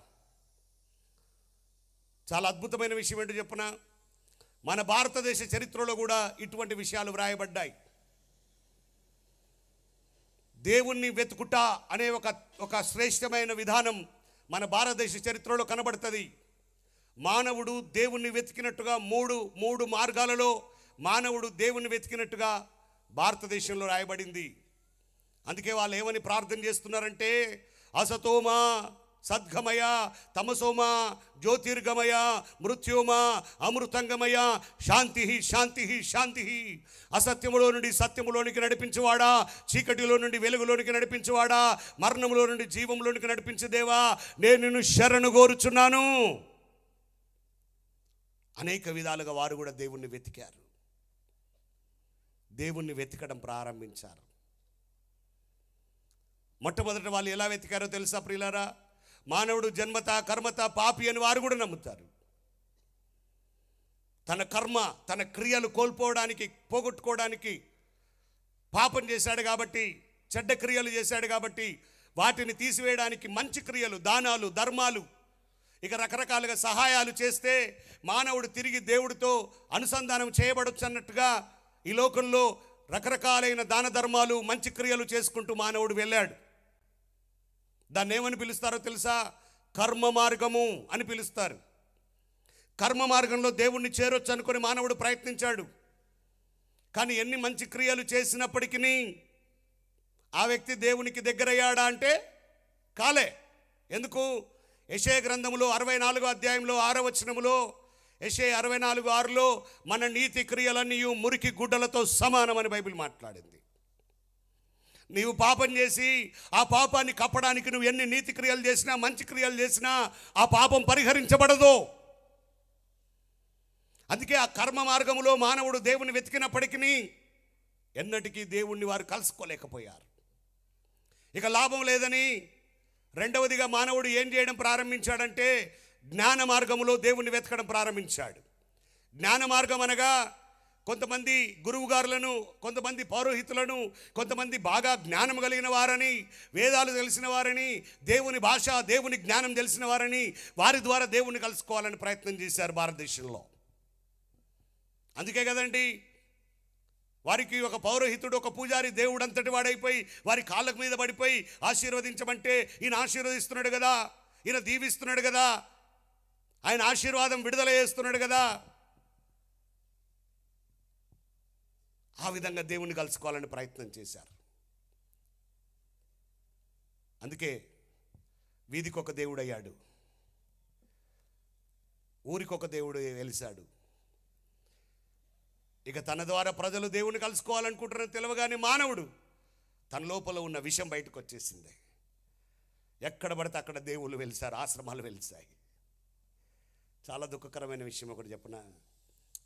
చాలా అద్భుతమైన విషయం ఏంటో చెప్పిన, మన భారతదేశ చరిత్రలో కూడా ఇటువంటి విషయాలు వ్రాయబడ్డాయి. దేవుణ్ణి వెతుకుట అనే ఒక శ్రేష్టమైన విధానం మన భారతదేశ చరిత్రలో కనబడుతుంది. మానవుడు దేవుణ్ణి వెతికినట్టుగా మూడు మార్గాలలో మానవుడు దేవుణ్ణి వెతికినట్టుగా భారతదేశంలో రాయబడింది. అందుకే వాళ్ళు ఏమని ప్రార్థన చేస్తున్నారంటే, అసతోమా సద్గమయ, తమసోమా జ్యోతిర్గమయ, మృత్యోమా అమృతంగమయ, శాంతి శాంతి శాంతి. అసత్యములో నుండి సత్యములోనికి నడిపించువాడా, చీకటిలో నుండి వెలుగులోనికి నడిపించువాడా, మరణములో నుండి జీవంలోనికి నడిపించే దేవా, నేను నిన్ను శరణు కోరుచున్నాను. అనేక విధాలుగా వారు కూడా దేవుణ్ణి వెతికారు, దేవుణ్ణి వెతకడం ప్రారంభించారు. మొట్టమొదట వాళ్ళు ఎలా వెతికారో తెలుసా ప్రియులారా? మానవుడు జన్మత కర్మత పాపి అని వారు కూడా నమ్ముతారు. తన కర్మ, తన క్రియలు కోల్పోవడానికి, పోగొట్టుకోవడానికి పాపం చేశాడు కాబట్టి, చెడ్డ క్రియలు చేశాడు కాబట్టి వాటిని తీసివేయడానికి మంచి క్రియలు, దానాలు, ధర్మాలు, ఇక రకరకాలుగా సహాయాలు చేస్తే మానవుడు తిరిగి దేవుడితో అనుసంధానం చేయబడొచ్చు అన్నట్టుగా ఈ లోకంలో రకరకాలైన దాన ధర్మాలు, మంచి క్రియలు చేసుకుంటూ మానవుడు వెళ్ళాడు. దాన్ని ఏమని పిలుస్తారో తెలుసా? కర్మ మార్గము అని పిలుస్తారు. కర్మ మార్గంలో దేవుణ్ణి చేరొచ్చు అనుకుని మానవుడు ప్రయత్నించాడు. కానీ ఎన్ని మంచి క్రియలు చేసినప్పటికీ ఆ వ్యక్తి దేవునికి దగ్గరయ్యాడా అంటే కాలే. ఎందుకు? యెషయా గ్రంథములో 64వ అధ్యాయంలో 6వ వచనములో, యెషయా 64:6లో మన నీతి క్రియలన్నీ మురికి గుడ్డలతో సమానమని బైబిల్ మాట్లాడింది. నీవు పాపం చేసి ఆ పాపాన్ని కప్పడానికి నువ్వు ఎన్ని నీతి క్రియలు చేసినా, మంచి క్రియలు చేసినా ఆ పాపం పరిహరించబడదు. అందుకే ఆ కర్మ మార్గములో మానవుడు దేవుని వెతికినప్పటికీ ఎన్నటికీ దేవుణ్ణి వారు కలుసుకోలేకపోయారు. ఇక లాభం లేదని రెండవదిగా మానవుడు ఏం చేయడం ప్రారంభించాడంటే, జ్ఞాన మార్గములో దేవుణ్ణి వెతకడం ప్రారంభించాడు. జ్ఞాన మార్గం అనగా కొంతమంది గురువుగారులను, కొంతమంది పౌరోహితులను, కొంతమంది బాగా జ్ఞానం కలిగిన వారని, వేదాలు తెలిసిన వారని, దేవుని భాష, దేవుని జ్ఞానం తెలిసిన వారని, వారి ద్వారా దేవుణ్ణి కలుసుకోవాలని ప్రయత్నం చేశారు భారతదేశంలో. అందుకే కదండి వారికి ఒక పౌరోహితుడు, ఒక పూజారి దేవుడు అంతటి వాడైపోయి వారి కాళ్ళకు మీద పడిపోయి ఆశీర్వదించమంటే ఈయన ఆశీర్వదిస్తున్నాడు కదా, ఈయన దీవిస్తున్నాడు కదా, ఆయన ఆశీర్వాదం విడుదల చేస్తున్నాడు కదా. ఆ విధంగా దేవుణ్ణి కలుసుకోవాలని ప్రయత్నం చేశారు. అందుకే వీధికొక దేవుడు అయ్యాడు, ఊరికొక దేవుడు వెలిశాడు. ఇక తన ద్వారా ప్రజలు దేవుణ్ణి కలుసుకోవాలనుకుంటున్న తెలవగానే మానవుడు తన లోపల ఉన్న విషయం బయటకు వచ్చేసింది. ఎక్కడ పడితే అక్కడ దేవుళ్ళు వెలిశారు, ఆశ్రమాలు వెలిశాయి. చాలా దుఃఖకరమైన విషయం ఒకటి చెప్పిన,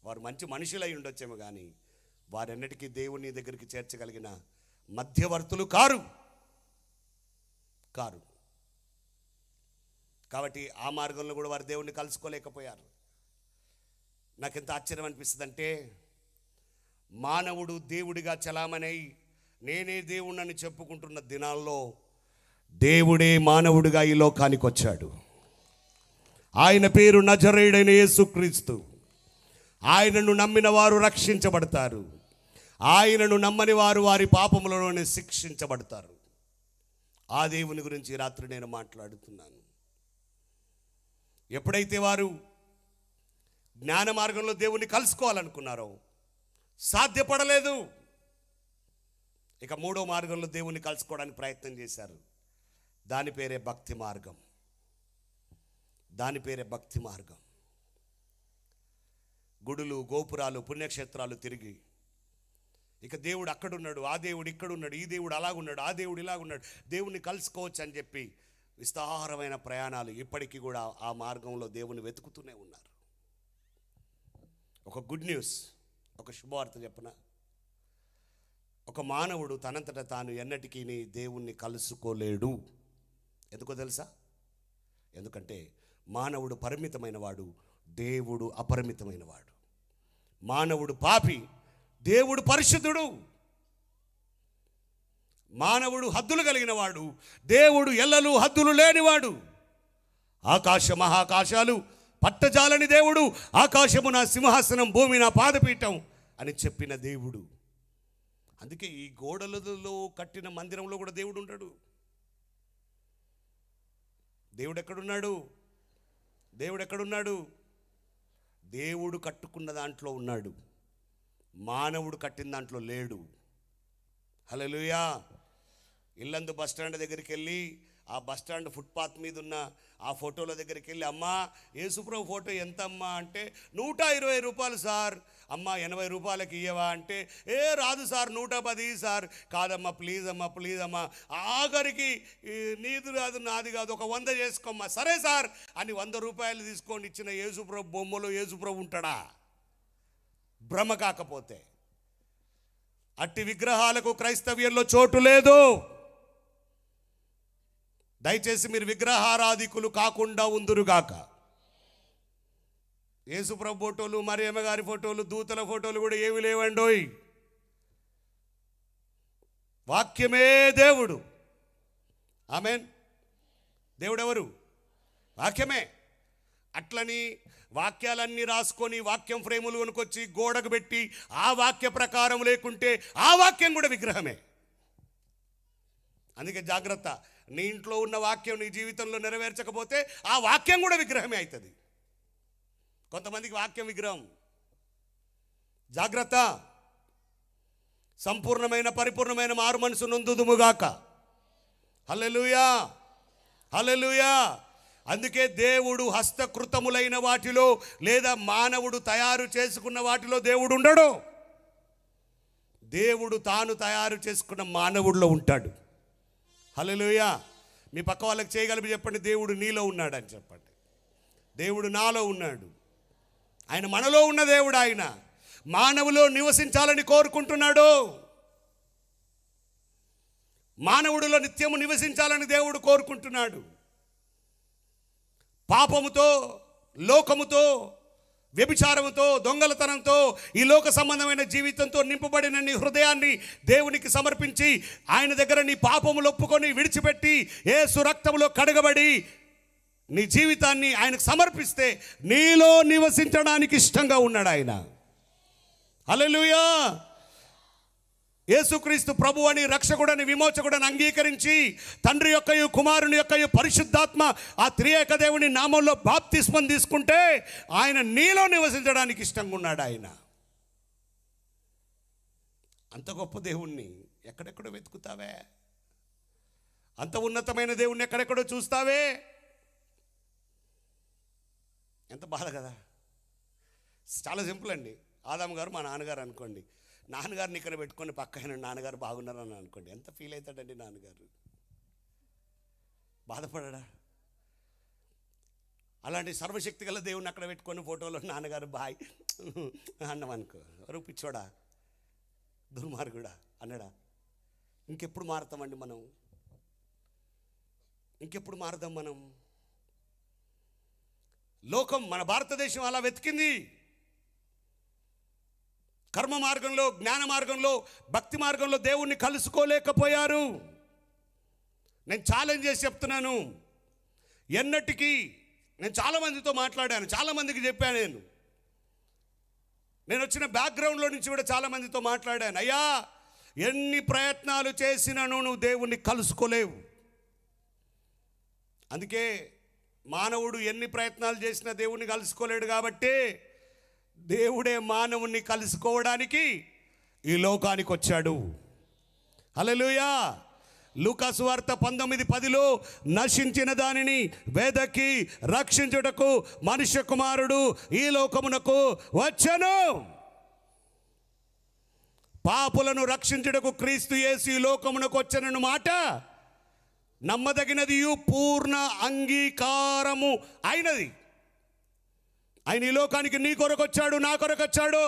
వారు మంచి మనుషులై ఉండొచ్చేమో కానీ వారెన్నటికీ దేవుని దగ్గరికి చేర్చగలిగిన మధ్యవర్తులు కారు. కాబట్టి ఆ మార్గంలో కూడా వారు దేవుణ్ణి కలుసుకోలేకపోయారు. నాకు ఎంత ఆశ్చర్యం అనిపిస్తుంది అంటే, మానవుడు దేవుడిగా చలామణై నేనే దేవుణ్ణని చెప్పుకుంటున్న దినాల్లో దేవుడే మానవుడిగా ఈ లోకానికి వచ్చాడు. ఆయన పేరు నజరేయుడైన యేసుక్రీస్తు. ఆయనను నమ్మిన వారు రక్షించబడతారు, ఆయనను నమ్మని వారు వారి పాపములలోనే శిక్షించబడతారు. ఆ దేవుని గురించి రాత్రి నేను మాట్లాడుతున్నాను. ఎప్పుడైతే వారు జ్ఞాన మార్గంలో దేవుణ్ణి కలుసుకోవాలనుకున్నారో సాధ్యపడలేదు. ఇక మూడో మార్గంలో దేవుణ్ణి కలుసుకోవడానికి ప్రయత్నం చేశారు. దాని పేరే భక్తి మార్గం. గుడులు, గోపురాలు, పుణ్యక్షేత్రాలు తిరిగి ఇక దేవుడు అక్కడున్నాడు, ఆ దేవుడు ఇక్కడున్నాడు, ఈ దేవుడు అలాగున్నాడు, ఆ దేవుడు ఇలాగున్నాడు, దేవుణ్ణి కలుసుకోవచ్చు అని చెప్పి విస్తారమైన ప్రయాణాలు ఇప్పటికీ కూడా ఆ మార్గంలో దేవుని వెతుకుతూనే ఉన్నారు. ఒక గుడ్ న్యూస్, ఒక శుభవార్త చెప్పన, ఒక మానవుడు తనంతట తాను ఎన్నటికీ దేవుణ్ణి కలుసుకోలేడు. ఎందుకో తెలుసా? ఎందుకంటే మానవుడు పరిమితమైన వాడు, దేవుడు అపరిమితమైన వాడు. మానవుడు పాపి, దేవుడు పరిశుద్ధుడు. మానవుడు హద్దులు కలిగిన వాడు, దేవుడు ఎల్లలు హద్దులు లేనివాడు. ఆకాశ మహాకాశాలు పట్టజాలని దేవుడు, ఆకాశము నా సింహాసనం, భూమి నా పాదపీఠం అని చెప్పిన దేవుడు. అందుకే ఈ గోడలలో కట్టిన మందిరంలో కూడా దేవుడు ఉంటాడు. దేవుడు ఎక్కడున్నాడు? దేవుడు ఎక్కడున్నాడు? దేవుడు కట్టుకున్న దాంట్లో ఉన్నాడు, మానవుడు కట్టిన దాంట్లో లేడు. హల్లెలూయా. ఇల్లందు బస్టాండ్ దగ్గరికి వెళ్ళి ఆ బస్టాండ్ ఫుట్పాత్ మీద ఉన్న ఆ ఫోటోల దగ్గరికి వెళ్ళి, అమ్మా యేసుప్రభు ఫోటో ఎంత అమ్మా అంటే, 120 రూపాయలు సార్. అమ్మ 80 రూపాయలకి ఇయ్యవా అంటే, రాదు సార్ 110 సార్. కాదమ్మా ప్లీజ్ అమ్మా ప్లీజ్ అమ్మా, ఆఖరికి నీది కాదు నాది కాదు, ఒక 100 చేసుకోమ్మా. సరే సార్ అని 100 రూపాయలు తీసుకొని ఇచ్చిన యేసుప్రభు బొమ్మలో యేసుప్రభు ఉంటాడా? భ్రమ కాకపోతే. అట్టి విగ్రహాలకు క్రైస్తవ్యంలో చోటు లేదు. దయచేసి మీరు విగ్రహారాధికులు కాకుండా ఉందురుగాక. యేసుప్రభు ఫోటోలు, మరియమ్మ గారి ఫోటోలు, దూతల ఫోటోలు కూడా ఏమి లేవండోయ్. వాక్యమే దేవుడు. ఆమేన్. దేవుడు ఎవరు? వాక్యమే. అట్లని వాక్యాలన్నీ రాసుకొని వాక్యం ఫ్రేములు కొనుకొచ్చి గోడకు పెట్టి ఆ వాక్య ప్రకారం లేకుంటే ఆ వాక్యం కూడా విగ్రహమే. అందుకే జాగ్రత్త. నీ ఇంట్లో ఉన్న వాక్యం నీ జీవితంలో నెరవేర్చకపోతే ఆ వాక్యం కూడా విగ్రహమే అవుతుంది. కొంతమందికి వాక్యం విగ్రహం. జాగ్రత్త. సంపూర్ణమైన పరిపూర్ణమైన మారు మనసు నొందుదుముగాక. హల్లెలూయా, హల్లెలూయా. అందుకే దేవుడు హస్తకృతములైన వాటిలో లేదా మానవుడు తయారు చేసుకున్న వాటిలో దేవుడు ఉండడు. దేవుడు తాను తయారు చేసుకున్న మానవుడిలో ఉంటాడు. హల్లెలూయా. మీ పక్క వాళ్ళకి చేయగలిపి చెప్పండి, దేవుడు నీలో ఉన్నాడని చెప్పండి. దేవుడు నాలో ఉన్నాడు. ఆయన మనలో ఉన్న దేవుడు. ఆయన మానవులో నివసించాలని కోరుకుంటున్నాడు. మానవుడిలో నిత్యము నివసించాలని దేవుడు కోరుకుంటున్నాడు. పాపముతో, లోకముతో, వ్యభిచారముతో, దొంగలతనంతో, ఈ లోక సంబంధమైన జీవితంతో నింపబడిన నీ హృదయాన్ని దేవునికి సమర్పించి ఆయన దగ్గర నీ పాపములు ఒప్పుకొని విడిచిపెట్టి యేసు రక్తములో కడగబడి నీ జీవితాన్ని ఆయనకు సమర్పిస్తే నీలో నివసించడానికి ఇష్టంగా ఉన్నాడు ఆయన. హల్లెలూయా. యేసుక్రీస్తు ప్రభు అని, రక్షకుడని, విమోచకుడని అంగీకరించి తండ్రి యొక్కయు కుమారుని యొక్కయు పరిశుద్ధాత్మ ఆ త్రియేక దేవుని నామంలో బాప్తిస్మం తీసుకుంటే ఆయన నీలో నివసించడానికి ఇష్టంగా ఉన్నాడు. ఆయన అంత గొప్ప దేవుణ్ణి ఎక్కడెక్కడో వెతుకుతావే? అంత ఉన్నతమైన దేవుణ్ణి ఎక్కడెక్కడో చూస్తావే? ఎంత బాధ కదా. చాలా సింపుల్ అండి. ఆదాము గారు మా నాన్నగారు అనుకోండి. నాన్నగారిని ఇక్కడ పెట్టుకొని పక్కన నాన్నగారు బాగున్నారని అనుకోండి, ఎంత ఫీల్ అవుతాడండి నాన్నగారు? బాధపడడా? అలాంటి సర్వశక్తి గల దేవుని అక్కడ పెట్టుకొని ఫోటోలో నాన్నగారు బాయ్ అన్నాం అనుకో, రూపిచ్చోడా దుర్మార్గుడా అన్నాడా? ఇంకెప్పుడు మారుతామండి మనం? ఇంకెప్పుడు మారుదాం మనం? లోకం, మన భారతదేశం అలా వెతికింది. కర్మ మార్గంలో, జ్ఞాన మార్గంలో, భక్తి మార్గంలో దేవుణ్ణి కలుసుకోలేకపోయారు. నేను ఛాలెంజ్ చేసి చెప్తున్నాను. ఎన్నటికీ నేను చాలామందితో మాట్లాడాను, చాలామందికి చెప్పాను. నేను వచ్చిన బ్యాక్గ్రౌండ్లో నుంచి కూడా చాలామందితో మాట్లాడాను. అయ్యా, ఎన్ని ప్రయత్నాలు చేసినాను నువ్వు దేవుణ్ణి కలుసుకోలేవు. అందుకే మానవుడు ఎన్ని ప్రయత్నాలు చేసినా దేవుణ్ణి కలుసుకోలేడు. కాబట్టి దేవుడే మానవుణ్ణి కలుసుకోవడానికి ఈ లోకానికి వచ్చాడు. హల్లెలూయా. లూకా సువార్త 19:10లో నశించిన దానిని వెదకి రక్షించుటకు మనుష్య కుమారుడు ఈ లోకమునకు వచ్చెను. పాపులను రక్షించుటకు క్రీస్తు యేసు ఈ లోకమునకు వచ్చెనను మాట నమ్మదగినది, పూర్ణ అంగీకారము అయినది. ఆయన ఈ లోకానికి నీ కొరకు వచ్చాడు, నా కొరకు వచ్చాడు,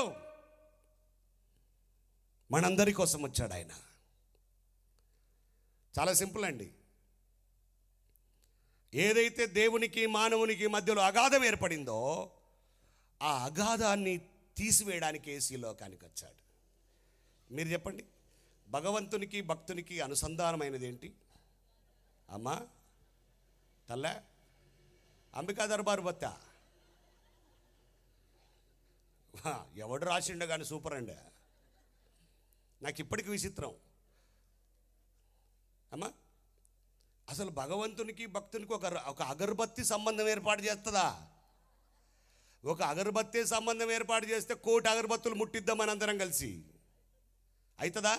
మనందరి కోసం వచ్చాడు ఆయన. చాలా సింపుల్ అండి. ఏదైతే దేవునికి మానవునికి మధ్యలో అగాధం ఏర్పడిందో ఆ అగాధాన్ని తీసివేయడానికి యేసు ఈ లోకానికి వచ్చాడు. మీరు చెప్పండి, భగవంతునికి భక్తునికి అనుసంధానమైనది ఏంటి? అమ్మా తల్ల అంబికా దర్బారు బత్త ఎవడు రాసిండో కానీ సూపర్ అండి. నాకు ఇప్పటికి విచిత్రం. అమ్మా అసలు భగవంతునికి భక్తునికి ఒక అగరబత్తి సంబంధం ఏర్పాటు చేస్తుందా? ఒక అగరబత్తి సంబంధం ఏర్పాటు చేస్తే 1,000,000 అగరబత్తులు ముట్టిద్దామని అందరం కలిసి అవుతుందా?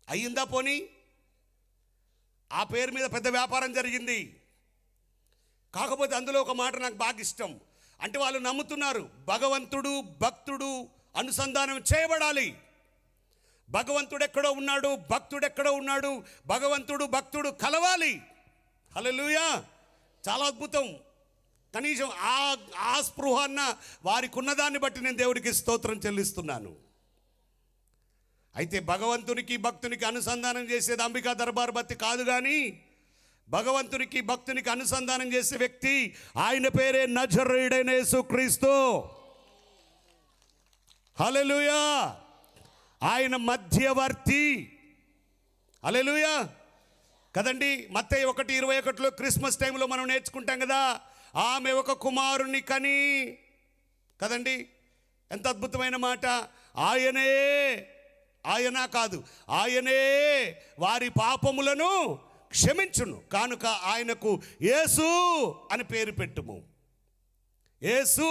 అయ్యిందా? పోనీ ఆ పేరు మీద పెద్ద వ్యాపారం జరిగింది. కాకపోతే అందులో ఒక మాట నాకు బాగా ఇష్టం. అంటే వాళ్ళు నమ్ముతున్నారు భగవంతుడు భక్తుడు అనుసంధానం చేయబడాలి. భగవంతుడు ఎక్కడో ఉన్నాడు, భక్తుడు ఎక్కడో ఉన్నాడు, భగవంతుడు భక్తుడు కలవాలి. హల్లెలూయా! చాలా అద్భుతం. కనీసం ఆ స్పృహ అన్న వారికి ఉన్నదాన్ని బట్టి నేను దేవుడికి స్తోత్రం చెల్లిస్తున్నాను. అయితే భగవంతునికి భక్తునికి అనుసంధానం చేసేది అంబికా దర్బార్ బత్తి కాదు, కానీ భగవంతునికి భక్తునికి అనుసంధానం చేసే వ్యక్తి ఆయన పేరే నజరేయుడైన యేసుక్రీస్తు. హల్లెలూయా! ఆయన మధ్యవర్తి. హల్లెలూయా కదండి. మత్తయి 1:21 క్రిస్మస్ టైంలో మనం నేర్చుకుంటాం కదా, ఆమె ఒక కుమారుని కని. కదండి, ఎంత అద్భుతమైన మాట. ఆయనే వారి పాపములను క్షమించును కానుక ఆయనకు యేసు అని పేరు పెట్టుము. యేసు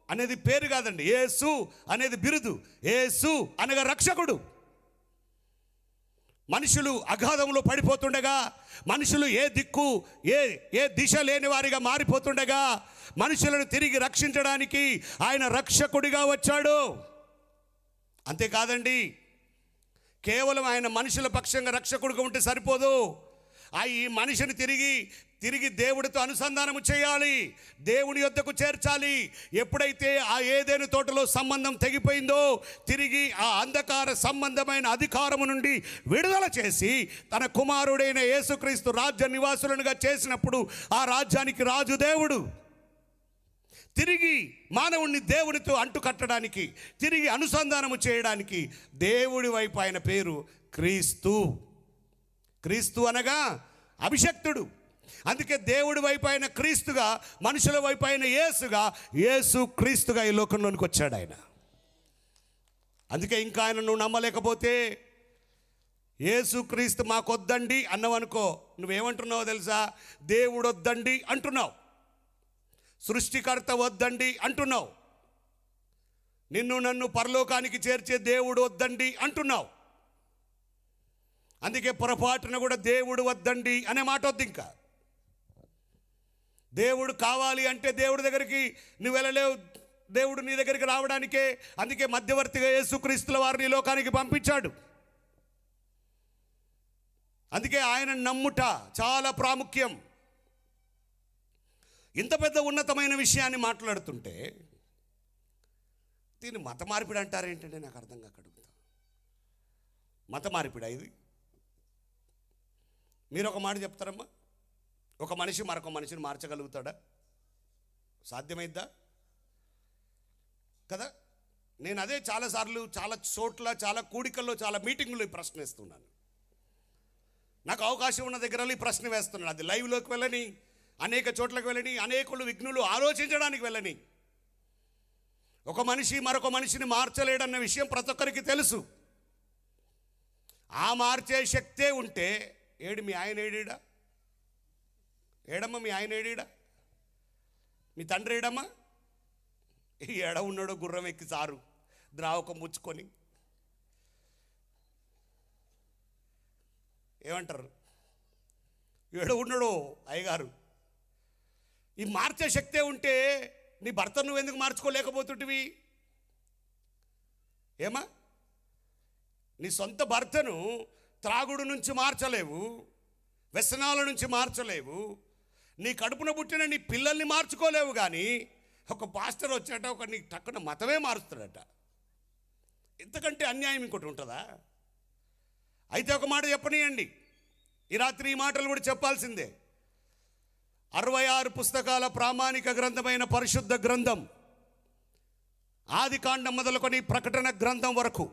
అనేది పేరు కాదండి, యేసు అనేది బిరుదు. యేసు అనగా రక్షకుడు. మనుషులు అగాధంలో పడిపోతుండగా, మనుషులు ఏ దిక్కు ఏ దిశ లేని వారిగా మారిపోతుండగా, మనుషులను తిరిగి రక్షించడానికి ఆయన రక్షకుడిగా వచ్చాడు. అంతేకాదండి, కేవలం ఆయన మనుషుల పక్షంగా రక్షకుడిగా ఉంటే సరిపోదు. ఈ మనిషిని తిరిగి దేవుడితో అనుసంధానము చేయాలి, దేవుని యొద్దకు చేర్చాలి. ఎప్పుడైతే ఆ ఏదైనా తోటలో సంబంధం తెగిపోయిందో, తిరిగి ఆ అంధకార సంబంధమైన అధికారము నుండి విడుదల చేసి తన కుమారుడైన యేసుక్రీస్తు రాజ్య నివాసులనుగా చేసినప్పుడు ఆ రాజ్యానికి రాజు దేవుడు. తిరిగి మానవుణ్ణి దేవునితో అంటుకట్టడానికి, తిరిగి అనుసంధానము చేయడానికి దేవుడి వైపు ఆయన పేరు క్రీస్తు. క్రీస్తు అనగా అభిషక్తుడు. అందుకే దేవుడి వైపు ఆయన క్రీస్తుగా, మనుషుల వైపు ఆయన యేసుగా, యేసు క్రీస్తుగా ఈ లోకంలోనికి వచ్చాడు ఆయన. అందుకే ఇంకా ఆయన నువ్వు నమ్మలేకపోతే, యేసు క్రీస్తు మాకొద్దండి అన్నవనుకో, నువ్వేమంటున్నావో తెలుసా? దేవుడు వద్దండి అంటున్నావు, సృష్టికర్త వద్దండి అంటున్నావు, నిన్ను నన్ను పరలోకానికి చేర్చే దేవుడు వద్దండి అంటున్నావు. అందుకే పొరపాటున కూడా దేవుడు వద్దండి అనే మాట వద్దు. ఇంకా దేవుడు కావాలి అంటే దేవుడి దగ్గరికి నువ్వు వెళ్ళలేవు, దేవుడు నీ దగ్గరికి రావడానికే. అందుకే మధ్యవర్తిగా యేసుక్రీస్తుల వారిని లోకానికి పంపించాడు. అందుకే ఆయన నమ్ముట చాలా ప్రాముఖ్యం. ఇంత పెద్ద ఉన్నతమైన విషయాన్ని మాట్లాడుతుంటే దీన్ని మత మార్పిడి అంటారేంటంటే నాకు అర్థం కాక అడుగుతా. మత మార్పిడా ఇది? మీరు ఒక మాట చెప్తారమ్మా, ఒక మనిషి మరొక మనిషిని మార్చగలుగుతాడా? సాధ్యమైద్దా? కదా. నేను అదే చాలాసార్లు, చాలా చోట్ల, చాలా కూడికల్లో, చాలా మీటింగుల్లో ఈ ప్రశ్న వేస్తున్నాను. నాకు అవకాశం ఉన్న దగ్గర ఈ ప్రశ్న వేస్తున్నాను. అది లైవ్లోకి వెళ్ళని, అనేక చోట్లకు వెళ్ళని, అనేకులు విఘ్నులు ఆలోచించడానికి వెళ్ళని. ఒక మనిషి మరొక మనిషిని మార్చలేడన్న విషయం ప్రతి ఒక్కరికి తెలుసు. ఆ మార్చే శక్తే ఉంటే ఏడు మీ ఆయన ఏడీడా? ఏడమ్మా మీ ఆయన ఏడీడా? మీ తండ్రి ఏడమ్మా? ఏడ ఉన్నాడో గుర్రం ఎక్కి సారు ద్రావకం ముచ్చుకొని ఏమంటారు, ఏడ ఉన్నాడో అయ్యగారు. ఈ మార్చే శక్తే ఉంటే నీ భర్త నువ్వెందుకు మార్చుకోలేకపోతుంటివి? ఏమా, నీ సొంత భర్తను త్రాగుడు నుంచి మార్చలేవు, వ్యసనాల నుంచి మార్చలేవు, నీ కడుపున పుట్టిన నీ పిల్లల్ని మార్చుకోలేవు. కానీ ఒక పాస్టర్ వచ్చాట, ఒక నీ టక్కున మతమే మారుస్తాడట. ఇంతకంటే అన్యాయం ఇంకోటి ఉంటుందా? అయితే ఒక మాట చెప్పనీయండి, ఈ రాత్రి ఈ మాటలు కూడా చెప్పాల్సిందే. 66 పుస్తకాల ప్రామాణిక గ్రంథమైన పరిశుద్ధ గ్రంథం, ఆదికాండం మొదలుకొని ప్రకటన గ్రంథం వరకు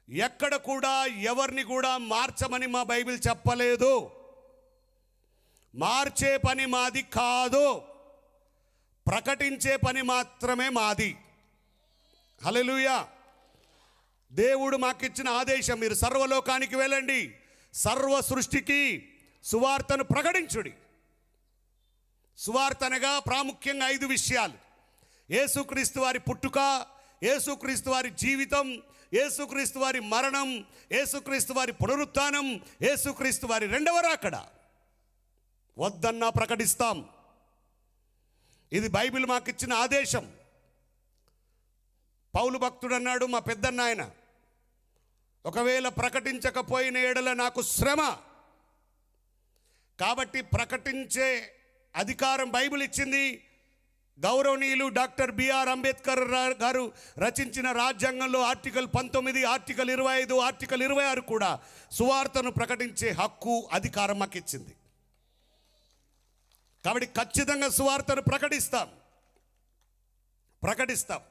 ఎక్కడ కూడా ఎవరిని కూడా మార్చమని మా బైబిల్ చెప్పలేదు. మార్చే పని మాది కాదు, ప్రకటించే పని మాత్రమే మాది. హల్లెలూయా. దేవుడు మాకిచ్చిన ఆదేశం, మీరు సర్వలోకానికి వెళ్ళండి, సర్వ సృష్టికి సువార్తను ప్రకటించుడి. సువార్త అనగా ప్రాముఖ్యంగా 5 విషయాలు: యేసుక్రీస్తు వారి పుట్టుక, యేసుక్రీస్తు వారి జీవితం, యేసుక్రీస్తు వారి మరణం, యేసుక్రీస్తు వారి పునరుత్థానం, యేసుక్రీస్తు వారి రెండవ రాకడ. వద్దన్నా ప్రకటిస్తాం. ఇది బైబిల్ మాకిచ్చిన ఆదేశం. పౌలు భక్తుడు అన్నాడు, మా పెద్దన్న ఆయన, ఒకవేళ ప్రకటించకపోయిన ఎడల నాకు శ్రమ. కాబట్టి ప్రకటించే అధికారం బైబిల్ ఇచ్చింది. గౌరవనీయులు డాక్టర్ బిఆర్ అంబేద్కర్ గారు రచించిన రాజ్యాంగంలో ఆర్టికల్ 19, ఆర్టికల్ 25, ఆర్టికల్ 26 కూడా సువార్తను ప్రకటించే హక్కు, అధికారం మాకు ఇచ్చింది. కాబట్టి ఖచ్చితంగా సువార్తను ప్రకటిస్తాం.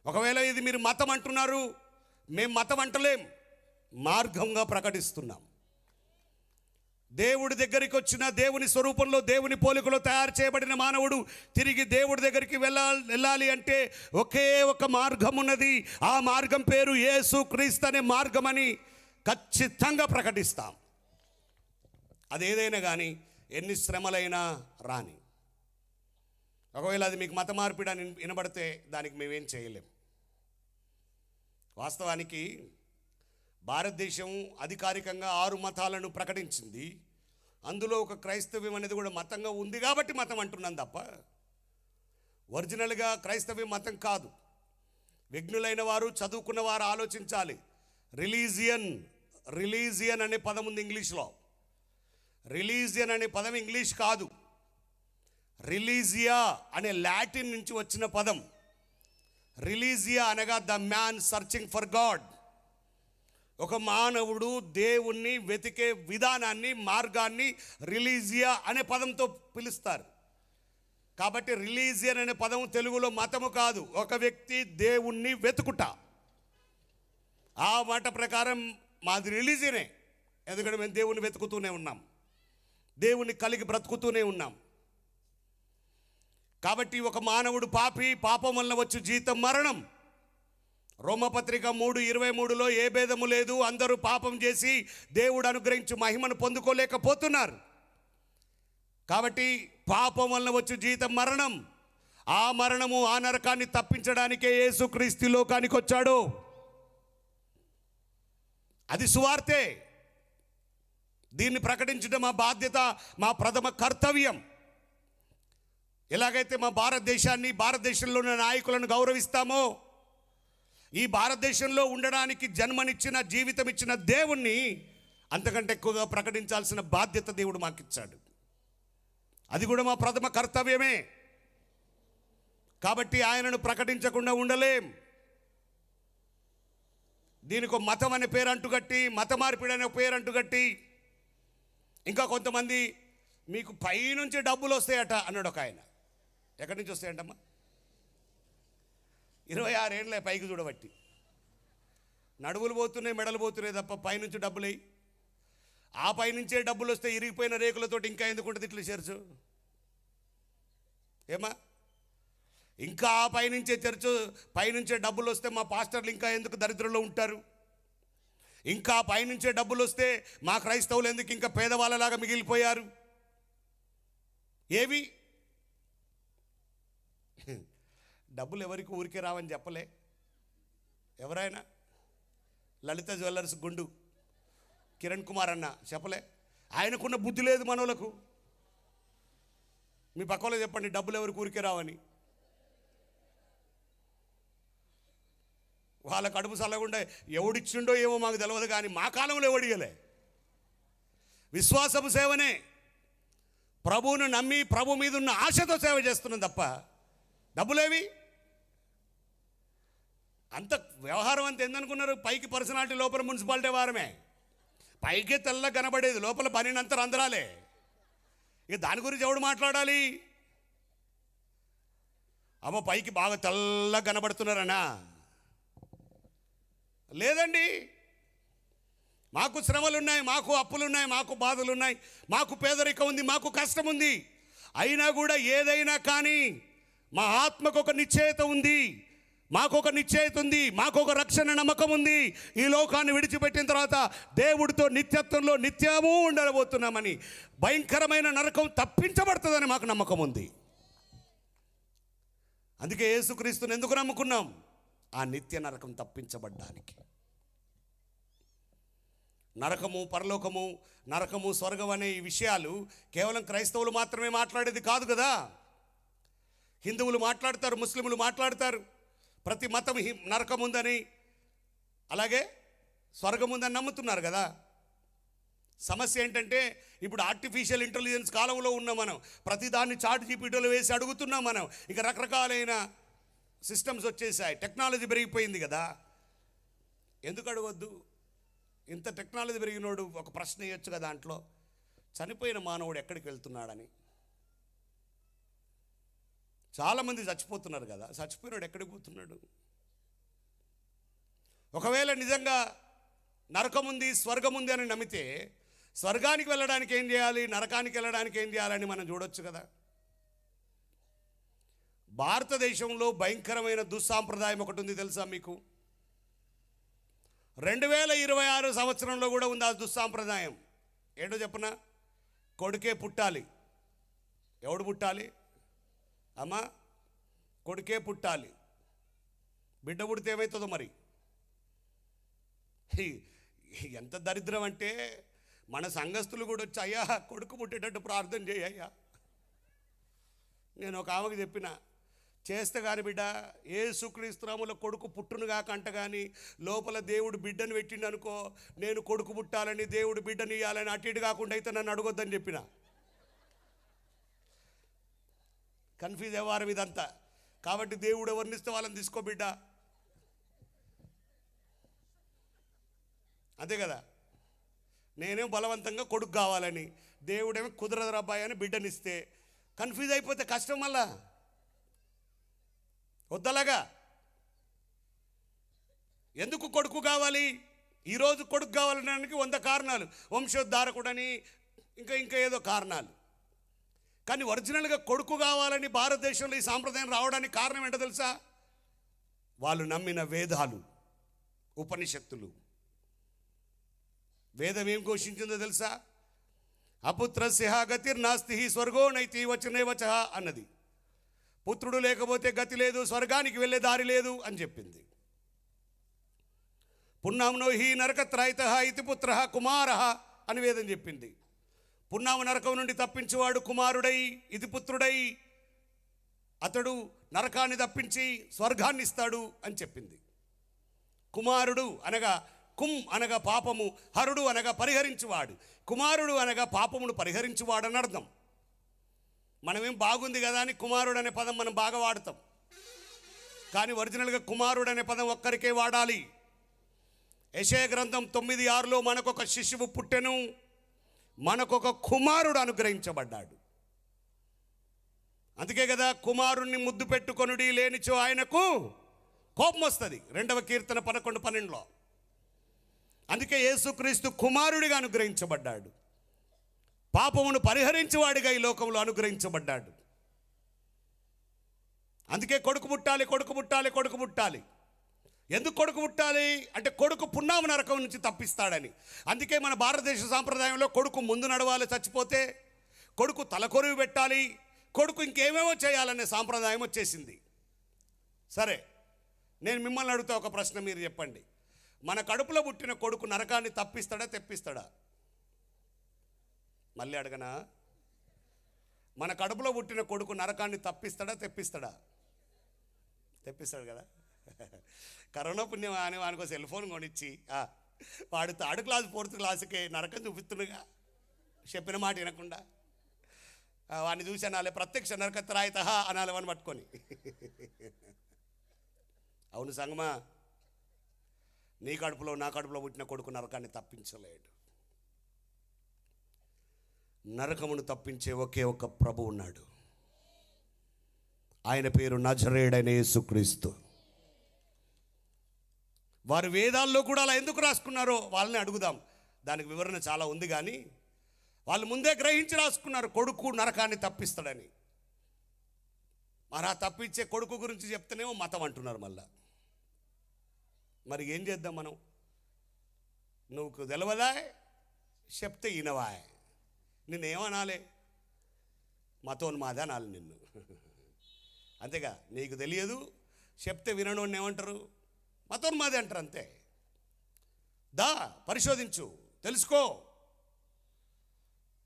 ఒకవేళ ఇది మీరు మతం అంటున్నారు, మేము మతం అంటలేం, మార్గంగా ప్రకటిస్తున్నాం. దేవుడి దగ్గరికి వచ్చిన, దేవుని స్వరూపంలో దేవుని పోలికలో తయారు చేయబడిన మానవుడు తిరిగి దేవుడి దగ్గరికి వెళ్ళాలి అంటే ఒకే ఒక మార్గం ఉన్నది. ఆ మార్గం పేరు యేసుక్రీస్తు అనే మార్గం అని ఖచ్చితంగా ప్రకటిస్తాం. అదేదైనా కానీ, ఎన్ని శ్రమలైనా రాని. ఒకవేళ అది మీకు మత మార్పిడి అని వినబడితే దానికి మేమేం చేయలేం. వాస్తవానికి భారతదేశం అధికారికంగా 6 మతాలను ప్రకటించింది. అందులో ఒక క్రైస్తవ్యం అనేది కూడా మతంగా ఉంది కాబట్టి మతం అంటున్నాం తప్ప ఒరిజినల్గా క్రైస్తవ్యం మతం కాదు. విఘ్నులైన వారు, చదువుకున్న వారు ఆలోచించాలి. రిలీజియన్ అనే పదం ఉంది ఇంగ్లీష్లో. రిలీజియన్ అనే పదం ఇంగ్లీష్ కాదు, రిలీజియా అనే లాటిన్ నుంచి వచ్చిన పదం. రిలీజియా అనగా the man searching for God. ఒక మానవుడు దేవుణ్ణి వెతికే విధానాన్ని, మార్గాన్ని రిలీజియా అనే పదంతో పిలుస్తారు. కాబట్టి రిలీజియన్ అనే పదం తెలుగులో మతము కాదు, ఒక వ్యక్తి దేవుణ్ణి వెతుకుట. ఆ మాట ప్రకారం మాది రిలీజియనే. ఎందుకంటే మేము దేవుణ్ణి వెతుకుతూనే ఉన్నాం, దేవుణ్ణి కలిగి బ్రతుకుతూనే ఉన్నాం. కాబట్టి ఒక మానవుడు పాపి, పాపం వలన వచ్చు జీతం మరణం. రోమపత్రిక 3:23లో ఏ భేదము లేదు, అందరూ పాపం చేసి దేవుడు అనుగ్రహించు మహిమను పొందుకోలేకపోతున్నారు. కాబట్టి పాపం వలన వచ్చు జీతం మరణం. ఆ మరణము, ఆ నరకాన్ని తప్పించడానికే యేసుక్రీస్తు లోకానికి వచ్చాడు. అది సువార్తే. దీన్ని ప్రకటించడం మా బాధ్యత, మా ప్రథమ కర్తవ్యం. ఎలాగైతే మా భారతదేశాన్ని, భారతదేశంలో ఉన్న నాయకులను గౌరవిస్తామో, ఈ భారతదేశంలో ఉండడానికి జన్మనిచ్చిన, జీవితం ఇచ్చిన దేవుణ్ణి అంతకంటే ఎక్కువగా ప్రకటించాల్సిన బాధ్యత దేవుడు మాకిచ్చాడు. అది కూడా మా ప్రథమ కర్తవ్యమే. కాబట్టి ఆయనను ప్రకటించకుండా ఉండలేం. దీనికి ఒక మతం అనే పేరు అంటుగట్టి, మత మార్పిడి అనే పేరు అంటుగట్టి, ఇంకా కొంతమంది మీకు పైనుంచి డబ్బులు వస్తాయట అన్నాడు ఒక ఆయన. ఎక్కడి నుంచి వస్తాయంటమ్మా? 26 ఏళ్ళే పైకి చూడబట్టి. నడువులు పోతున్నాయి, మెడలు పోతున్నాయి తప్ప పైనుంచి డబ్బులు. ఆ పైనుంచే డబ్బులు వస్తే ఇరిగిపోయిన రేకులతోటి ఇంకా ఎందుకు ఉంటుంది ఇట్లా చర్చు? ఏమా, ఇంకా ఆ పైనుంచే చర్చు, పైనుంచే డబ్బులు వస్తే మా పాస్టర్లు ఇంకా ఎందుకు దరిద్రంలో ఉంటారు? ఇంకా పైనుంచే డబ్బులు వస్తే మా క్రైస్తవులు ఎందుకు ఇంకా పేదవాళ్ళలాగా మిగిలిపోయారు? ఏవి డబ్బులు ఎవరికి ఊరికే రావని చెప్పలే ఎవరైనా. లలిత జ్యువెలర్స్ గుండు కిరణ్ కుమార్ అన్న చెప్పలే. ఆయనకున్న బుద్ధి లేదు మనోళ్ళకు. మీ పక్కలో చెప్పండి, డబ్బులు ఎవరికి ఊరికే రావని. వాళ్ళ కడుపు చల్లకుండా ఎవడిచ్చిండో ఏమో మాకు తెలియదు, కానీ మా కాలంలో ఎవడియలే. విశ్వాసపు సేవనే, ప్రభువును నమ్మి ప్రభు మీద ఉన్న ఆశతో సేవ చేస్తున్నాం తప్ప డబ్బులేవి. అంత వ్యవహారం అంత ఏందనుకున్నారు? పైకి పర్సనాలిటీ, లోపల మున్సిపాలిటీ వారమే. పైకే తెల్ల కనబడేది, లోపల పనినంతా రంధ్రాలే. ఇక దాని గురించి ఎవడు మాట్లాడాలి? అమ్మ పైకి బాగా తెల్లగా కనబడుతున్నారనా? లేదండి. మాకు శ్రమలున్నాయి, మాకు అప్పులున్నాయి, మాకు బాధలున్నాయి, మాకు పేదరికం ఉంది, మాకు కష్టం ఉంది. అయినా కూడా ఏదైనా కానీ మా ఆత్మకు ఒక నిశ్చయత ఉంది. మాకొక నిశ్చయిత ఉంది, మాకొక రక్షణ నమ్మకం ఉంది. ఈ లోకాన్ని విడిచిపెట్టిన తర్వాత దేవుడితో నిత్యత్వంలో నిత్యము ఉండబోతున్నామని, భయంకరమైన నరకం తప్పించబడుతుందని మాకు నమ్మకం ఉంది. అందుకే యేసుక్రీస్తుని ఎందుకు నమ్ముకున్నాం? ఆ నిత్య నరకం తప్పించబడ్డానికి. నరకము, పరలోకము, నరకము, స్వర్గం అనే ఈ విషయాలు కేవలం క్రైస్తవులు మాత్రమే మాట్లాడేది కాదు కదా. హిందువులు మాట్లాడతారు, ముస్లింలు మాట్లాడతారు. ప్రతి మతం నరకం ఉందని, అలాగే స్వర్గం ఉందని నమ్ముతున్నారు కదా. సమస్య ఏంటంటే ఇప్పుడు ఆర్టిఫిషియల్ ఇంటెలిజెన్స్ కాలంలో ఉన్నాం మనం. ప్రతిదాన్ని చాట్ జీపీటీలో వేసి అడుగుతున్నాం మనం. ఇక రకరకాలైన సిస్టమ్స్ వచ్చేసాయి, టెక్నాలజీ పెరిగిపోయింది కదా. ఎందుకు అడగొద్దు? ఇంత టెక్నాలజీ పెరిగినోడు ఒక ప్రశ్న వేయొచ్చు కదా దాంట్లో, చనిపోయిన మానవుడు ఎక్కడికి వెళ్తున్నాడని. చాలామంది చచ్చిపోతున్నారు కదా, చచ్చిపోయినాడు ఎక్కడికి పోతున్నాడు? ఒకవేళ నిజంగా నరకం ఉంది, స్వర్గం ఉంది అని నమ్మితే స్వర్గానికి వెళ్ళడానికి ఏం చేయాలి, నరకానికి వెళ్ళడానికి ఏం చేయాలని మనం చూడొచ్చు కదా. భారతదేశంలో భయంకరమైన దుస్సాంప్రదాయం ఒకటి ఉంది, తెలుసా మీకు? 2026 సంవత్సరంలో కూడా ఉంది ఆ దుస్సాంప్రదాయం. ఏంటో చెప్పనా? కొడుకే పుట్టాలి. ఎవడు పుట్టాలి అమ్మా? కొడుకే పుట్టాలి. బిడ్డ పుడితే ఏమవుతుందో మరి. ఎంత దరిద్రం అంటే మన సంఘస్థులు కూడా వచ్చి, అయ్యా కొడుకు పుట్టేటట్టు ప్రార్థన చేయ్యా. నేను ఒక ఆమెకు చెప్పిన, చేస్తే కానీ బిడ్డ యేసుక్రీస్తునామములో కొడుకు పుట్టునుగా కంట కానీ లోపల దేవుడు బిడ్డను పెట్టిండు అనుకో, నేను కొడుకు పుట్టాలని దేవుడు బిడ్డని ఇవ్వాలని అటు ఇటు కాకుండా అయితే నన్ను అడగొద్దని చెప్పిన. కన్ఫ్యూజ్ అవ్వారు ఇదంతా. కాబట్టి దేవుడు ఎవరినిస్తే వాళ్ళని తీసుకో బిడ్డ, అంతే కదా. నేనేం బలవంతంగా కొడుకు కావాలని, దేవుడేమో కుదరదు అబ్బాయి అని బిడ్డనిస్తే కన్ఫ్యూజ్ అయిపోతే కష్టం. మళ్ళా వద్దలాగా. ఎందుకు కొడుకు కావాలి? ఈరోజు కొడుకు కావాలనడానికి 100 కారణాలు, వంశోద్ధారకుడని ఇంకా ఏదో కారణాలు. కానీ ఒరిజినల్గా కొడుకు కావాలని భారతదేశంలో ఈ సాంప్రదాయం రావడానికి కారణం ఏంటో తెలుసా? వాళ్ళు నమ్మిన వేదాలు, ఉపనిషత్తులు. వేదం ఏం ఘోషించిందో తెలుసా? అపుత్రస్య గతిర్నాస్తి స్వర్గో నైతి వచనే వచ అన్నది. పుత్రుడు లేకపోతే గతి లేదు, స్వర్గానికి వెళ్ళే దారి లేదు అని చెప్పింది. పున్నాంనో హి నరకత్రాయిత ఇతి పుత్ర కుమార అని వేదం చెప్పింది. పున్నాము నరకం నుండి తప్పించేవాడు కుమారుడై, ఇది పుత్రుడై అతడు నరకాన్ని తప్పించి స్వర్గాన్ని ఇస్తాడు అని చెప్పింది. కుమారుడు అనగా కుం అనగా పాపము, హరుడు అనగా పరిహరించువాడు. కుమారుడు అనగా పాపమును పరిహరించువాడు అని అర్థం. మనమేం బాగుంది కదా అని కుమారుడు అనే పదం మనం బాగా వాడతాం. కానీ ఒరిజినల్గా కుమారుడు అనే పదం ఒక్కరికే వాడాలి. యెషయా గ్రంథం 9:6లో మనకొక శిశువు పుట్టెను, మనకొక కుమారుడు అనుగ్రహించబడ్డాడు. అందుకే కదా కుమారుణ్ణి ముద్దు పెట్టుకొనుడి లేనిచో ఆయనకు కోపం వస్తుంది, 2వ కీర్తన 11:12లో. అందుకే యేసుక్రీస్తు కుమారుడిగా అనుగ్రహించబడ్డాడు, పాపమును పరిహరించేవాడిగా ఈ లోకంలో అనుగ్రహించబడ్డాడు. అందుకే కొడుకు పుట్టాలి, కొడుకు పుట్టాలి, కొడుకు పుట్టాలి. ఎందుకు కొడుకు పుట్టాలి అంటే కొడుకు పున్నామ నరకం నుంచి తప్పిస్తాడని. అందుకే మన భారతదేశ సాంప్రదాయంలో కొడుకు ముందు నడవాలి, చచ్చిపోతే కొడుకు తలకొరువు పెట్టాలి, కొడుకు ఇంకేమేమో చేయాలనే సాంప్రదాయం వచ్చేసింది. సరే, నేను మిమ్మల్ని అడుగుతా ఒక ప్రశ్న, మీరు చెప్పండి. మన కడుపులో పుట్టిన కొడుకు నరకాన్ని తప్పిస్తాడా తెప్పిస్తాడా? మళ్ళీ అడగనా? మన కడుపులో పుట్టిన కొడుకు నరకాన్ని తప్పిస్తాడా తెప్పిస్తాడా? తెప్పిస్తాడు కదా. కరోనా పుణ్యం అని వానికి సెల్ ఫోన్ కొనిచ్చి వాడు 3rd క్లాస్ 4th క్లాస్కే నరకం చూపిస్తుండగా, చెప్పిన మాట వినకుండా. వాడిని చూసి అనాలి ప్రత్యక్ష నరకత్రాయిత అనాలి వాడిని పట్టుకొని. అవును సంగమా, నీ కడుపులో నా కడుపులో పుట్టిన కొడుకు నరకాన్ని తప్పించలేడు. నరకమును తప్పించే ఒకే ఒక ప్రభు ఉన్నాడు, ఆయన పేరు నజరేయుడైన యేసుక్రీస్తు. వారు వేదాల్లో కూడా అలా ఎందుకు రాసుకున్నారో వాళ్ళని అడుగుదాం. దానికి వివరణ చాలా ఉంది, కానీ వాళ్ళు ముందే గ్రహించి రాసుకున్నారు కొడుకు నరకాన్ని తప్పిస్తాడని. మరి ఆ తప్పించే కొడుకు గురించి చెప్తేనేమో మతం అంటున్నారు మళ్ళా. మరి ఏం చేద్దాం మనం? నువ్వు తెలవదా, చెప్తే ఈనవా, నిన్నేమనాలి? మతోన్మాద అనాలి నిన్ను. అంతేగా, నీకు తెలియదు చెప్తే వినడం ఏమంటారు? మతోన్మాది అంటారు. అంతే. దా పరిశోధించు, తెలుసుకో.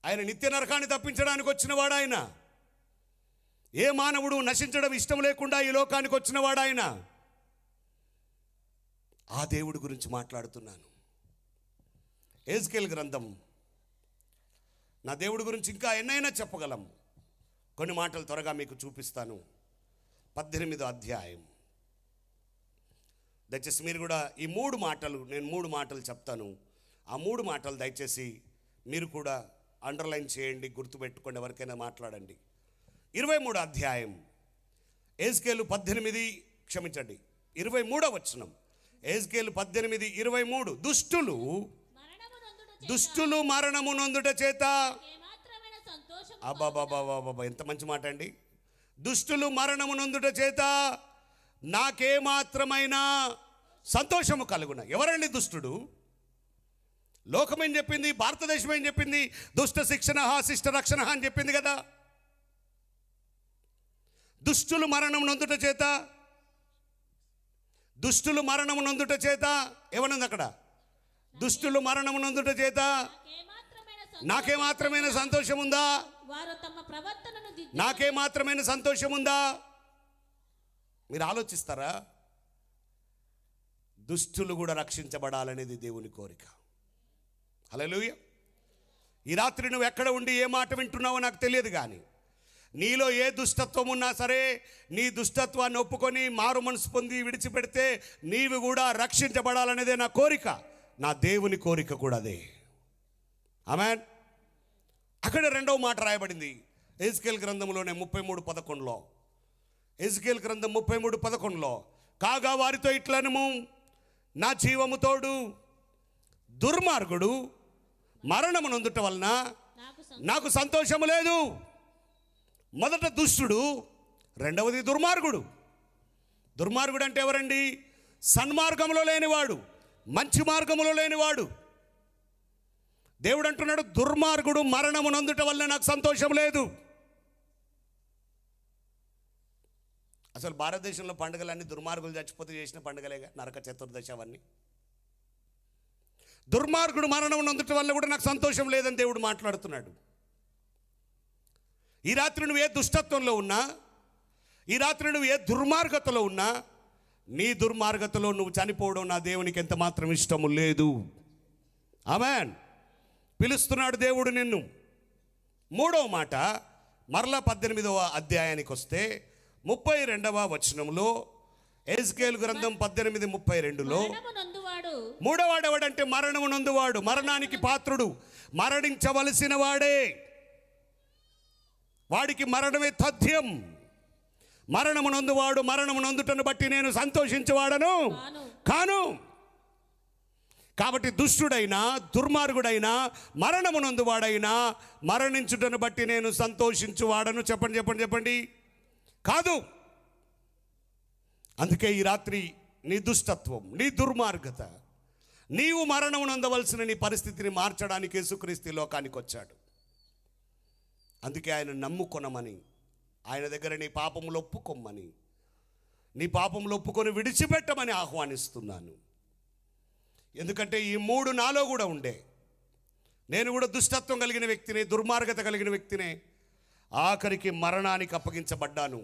ఆయన నిత్య నరకాన్ని తప్పించడానికి వచ్చినవాడు ఆయన. ఏ మానవుడు నశించడం ఇష్టం లేకుండా ఈ లోకానికి వచ్చినవాడు ఆయన. ఆ దేవుడి గురించి మాట్లాడుతున్నాను. యెహెజ్కేలు గ్రంథం. నా దేవుడి గురించి ఇంకా ఎన్నైనా చెప్పగలం. కొన్ని మాటలు త్వరగా మీకు చూపిస్తాను. 18వ అధ్యాయం. దయచేసి మీరు కూడా ఈ నేను మూడు మాటలు చెప్తాను. ఆ 3 మాటలు దయచేసి మీరు కూడా అండర్లైన్ చేయండి, గుర్తుపెట్టుకోండి, ఎవరికైనా మాట్లాడండి. 23వ అధ్యాయం. యెహెజ్కేలు 23వ వచనం. యెహెజ్కేలు 18:23. దుష్టులు మరణము నొందుట చేత. అబ్బాబాబాబా, ఎంత మంచి మాట అండి. దుష్టులు మరణము నొందుట చేత నాకేమాత్రమైన సంతోషము కలుగున. ఎవరండి దుష్టుడు? లోకం ఏం చెప్పింది? భారతదేశం ఏం చెప్పింది? దుష్ట శిక్షణ శిష్ట రక్షణ అని చెప్పింది కదా. దుష్టులు మరణం నొందుట చేత, దుష్టులు మరణము నొందుట చేత. ఏమనుంది అక్కడ? దుష్టులు మరణము నొందుట చేత నాకేమాత్రమైన సంతోషం ఉందా? నాకేమాత్రమైన సంతోషం ఉందా? మీరు ఆలోచిస్తారా? దుష్టులు కూడా రక్షించబడాలనేది దేవుని కోరిక. హల్లెలూయా. ఈ రాత్రి నువ్వు ఎక్కడ ఉండి ఏ మాట వింటున్నావో నాకు తెలియదు, కానీ నీలో ఏ దుష్టత్వం ఉన్నా సరే, నీ దుష్టత్వాన్ని ఒప్పుకొని మారు మనసు పొంది విడిచిపెడితే నీవు కూడా రక్షించబడాలనేదే నా కోరిక. నా దేవుని కోరిక కూడా అదే. ఆమేన్. అక్కడ 2వ మాట రాయబడింది యెహెజ్కేలు గ్రంథంలోనే 33:11. యెహెజ్కేలు గ్రంథం 33:11. కాగా వారితో ఇట్లనము, నా జీవము తోడు దుర్మార్గుడు మరణము నొందుట వలన నాకు సంతోషము లేదు. మొదట దుష్టుడు, రెండవది దుర్మార్గుడు. దుర్మార్గుడు అంటే ఎవరండి? సన్మార్గంలో లేనివాడు, మంచి మార్గంలో లేనివాడు. దేవుడు అంటున్నాడు, దుర్మార్గుడు మరణము నొందుట వల్ల నాకు సంతోషం లేదు. అసలు భారతదేశంలో పండుగలన్నీ దుర్మార్గులు చచ్చిపోతే చేసిన పండుగలేగా, నరక చతుర్దశి అవన్నీ. దుర్మార్గుడు మరణం నొందుట వల్ల కూడా నాకు సంతోషం లేదని దేవుడు మాట్లాడుతున్నాడు. ఈ రాత్రి నువ్వు ఏ దుష్టత్వంలో ఉన్నా, ఈ రాత్రి నువ్వు ఏ దుర్మార్గతలో ఉన్నా, నీ దుర్మార్గతలో నువ్వు చనిపోవడం నా దేవునికి ఎంత మాత్రం ఇష్టము లేదు. ఆమేన్. పిలుస్తున్నాడు దేవుడు నిన్ను. 3వ మాట మరలా 18వ అధ్యాయానికి వస్తే 32వ వచనంలో, యెహెజ్కేలు గ్రంథం 18:32లో, మూడవాడు ఎవడంటే మరణము నొందువాడు, మరణానికి పాత్రుడు, మరణించవలసిన వాడే. వాడికి మరణమే తథ్యం. మరణము నొందువాడు మరణము నొందుటను బట్టి నేను సంతోషించేవాడను కాను. కాబట్టి దుష్టుడైనా దుర్మార్గుడైనా మరణము నొందువాడైనా మరణించుటను బట్టి నేను సంతోషించువాడను. చెప్పండి కాదు. అందుకే ఈ రాత్రి నీ దుష్టత్వం, నీ దుర్మార్గత, నీవు మరణము నొందవలసిన నీ పరిస్థితిని మార్చడానికి యేసుక్రీస్తు లోకానికి వచ్చాడు. అందుకే ఆయన నమ్ముకొనమని, ఆయన దగ్గర నీ పాపములు ఒప్పుకొమ్మని, నీ పాపములు ఒప్పుకొని విడిచిపెట్టమని ఆహ్వానిస్తున్నాను. ఎందుకంటే ఈ 3 నాలో కూడా ఉండే. నేను కూడా దుష్టత్వం కలిగిన వ్యక్తినే, దుర్మార్గత కలిగిన వ్యక్తినే. ఆఖరికి మరణానికి అప్పగించబడ్డాను.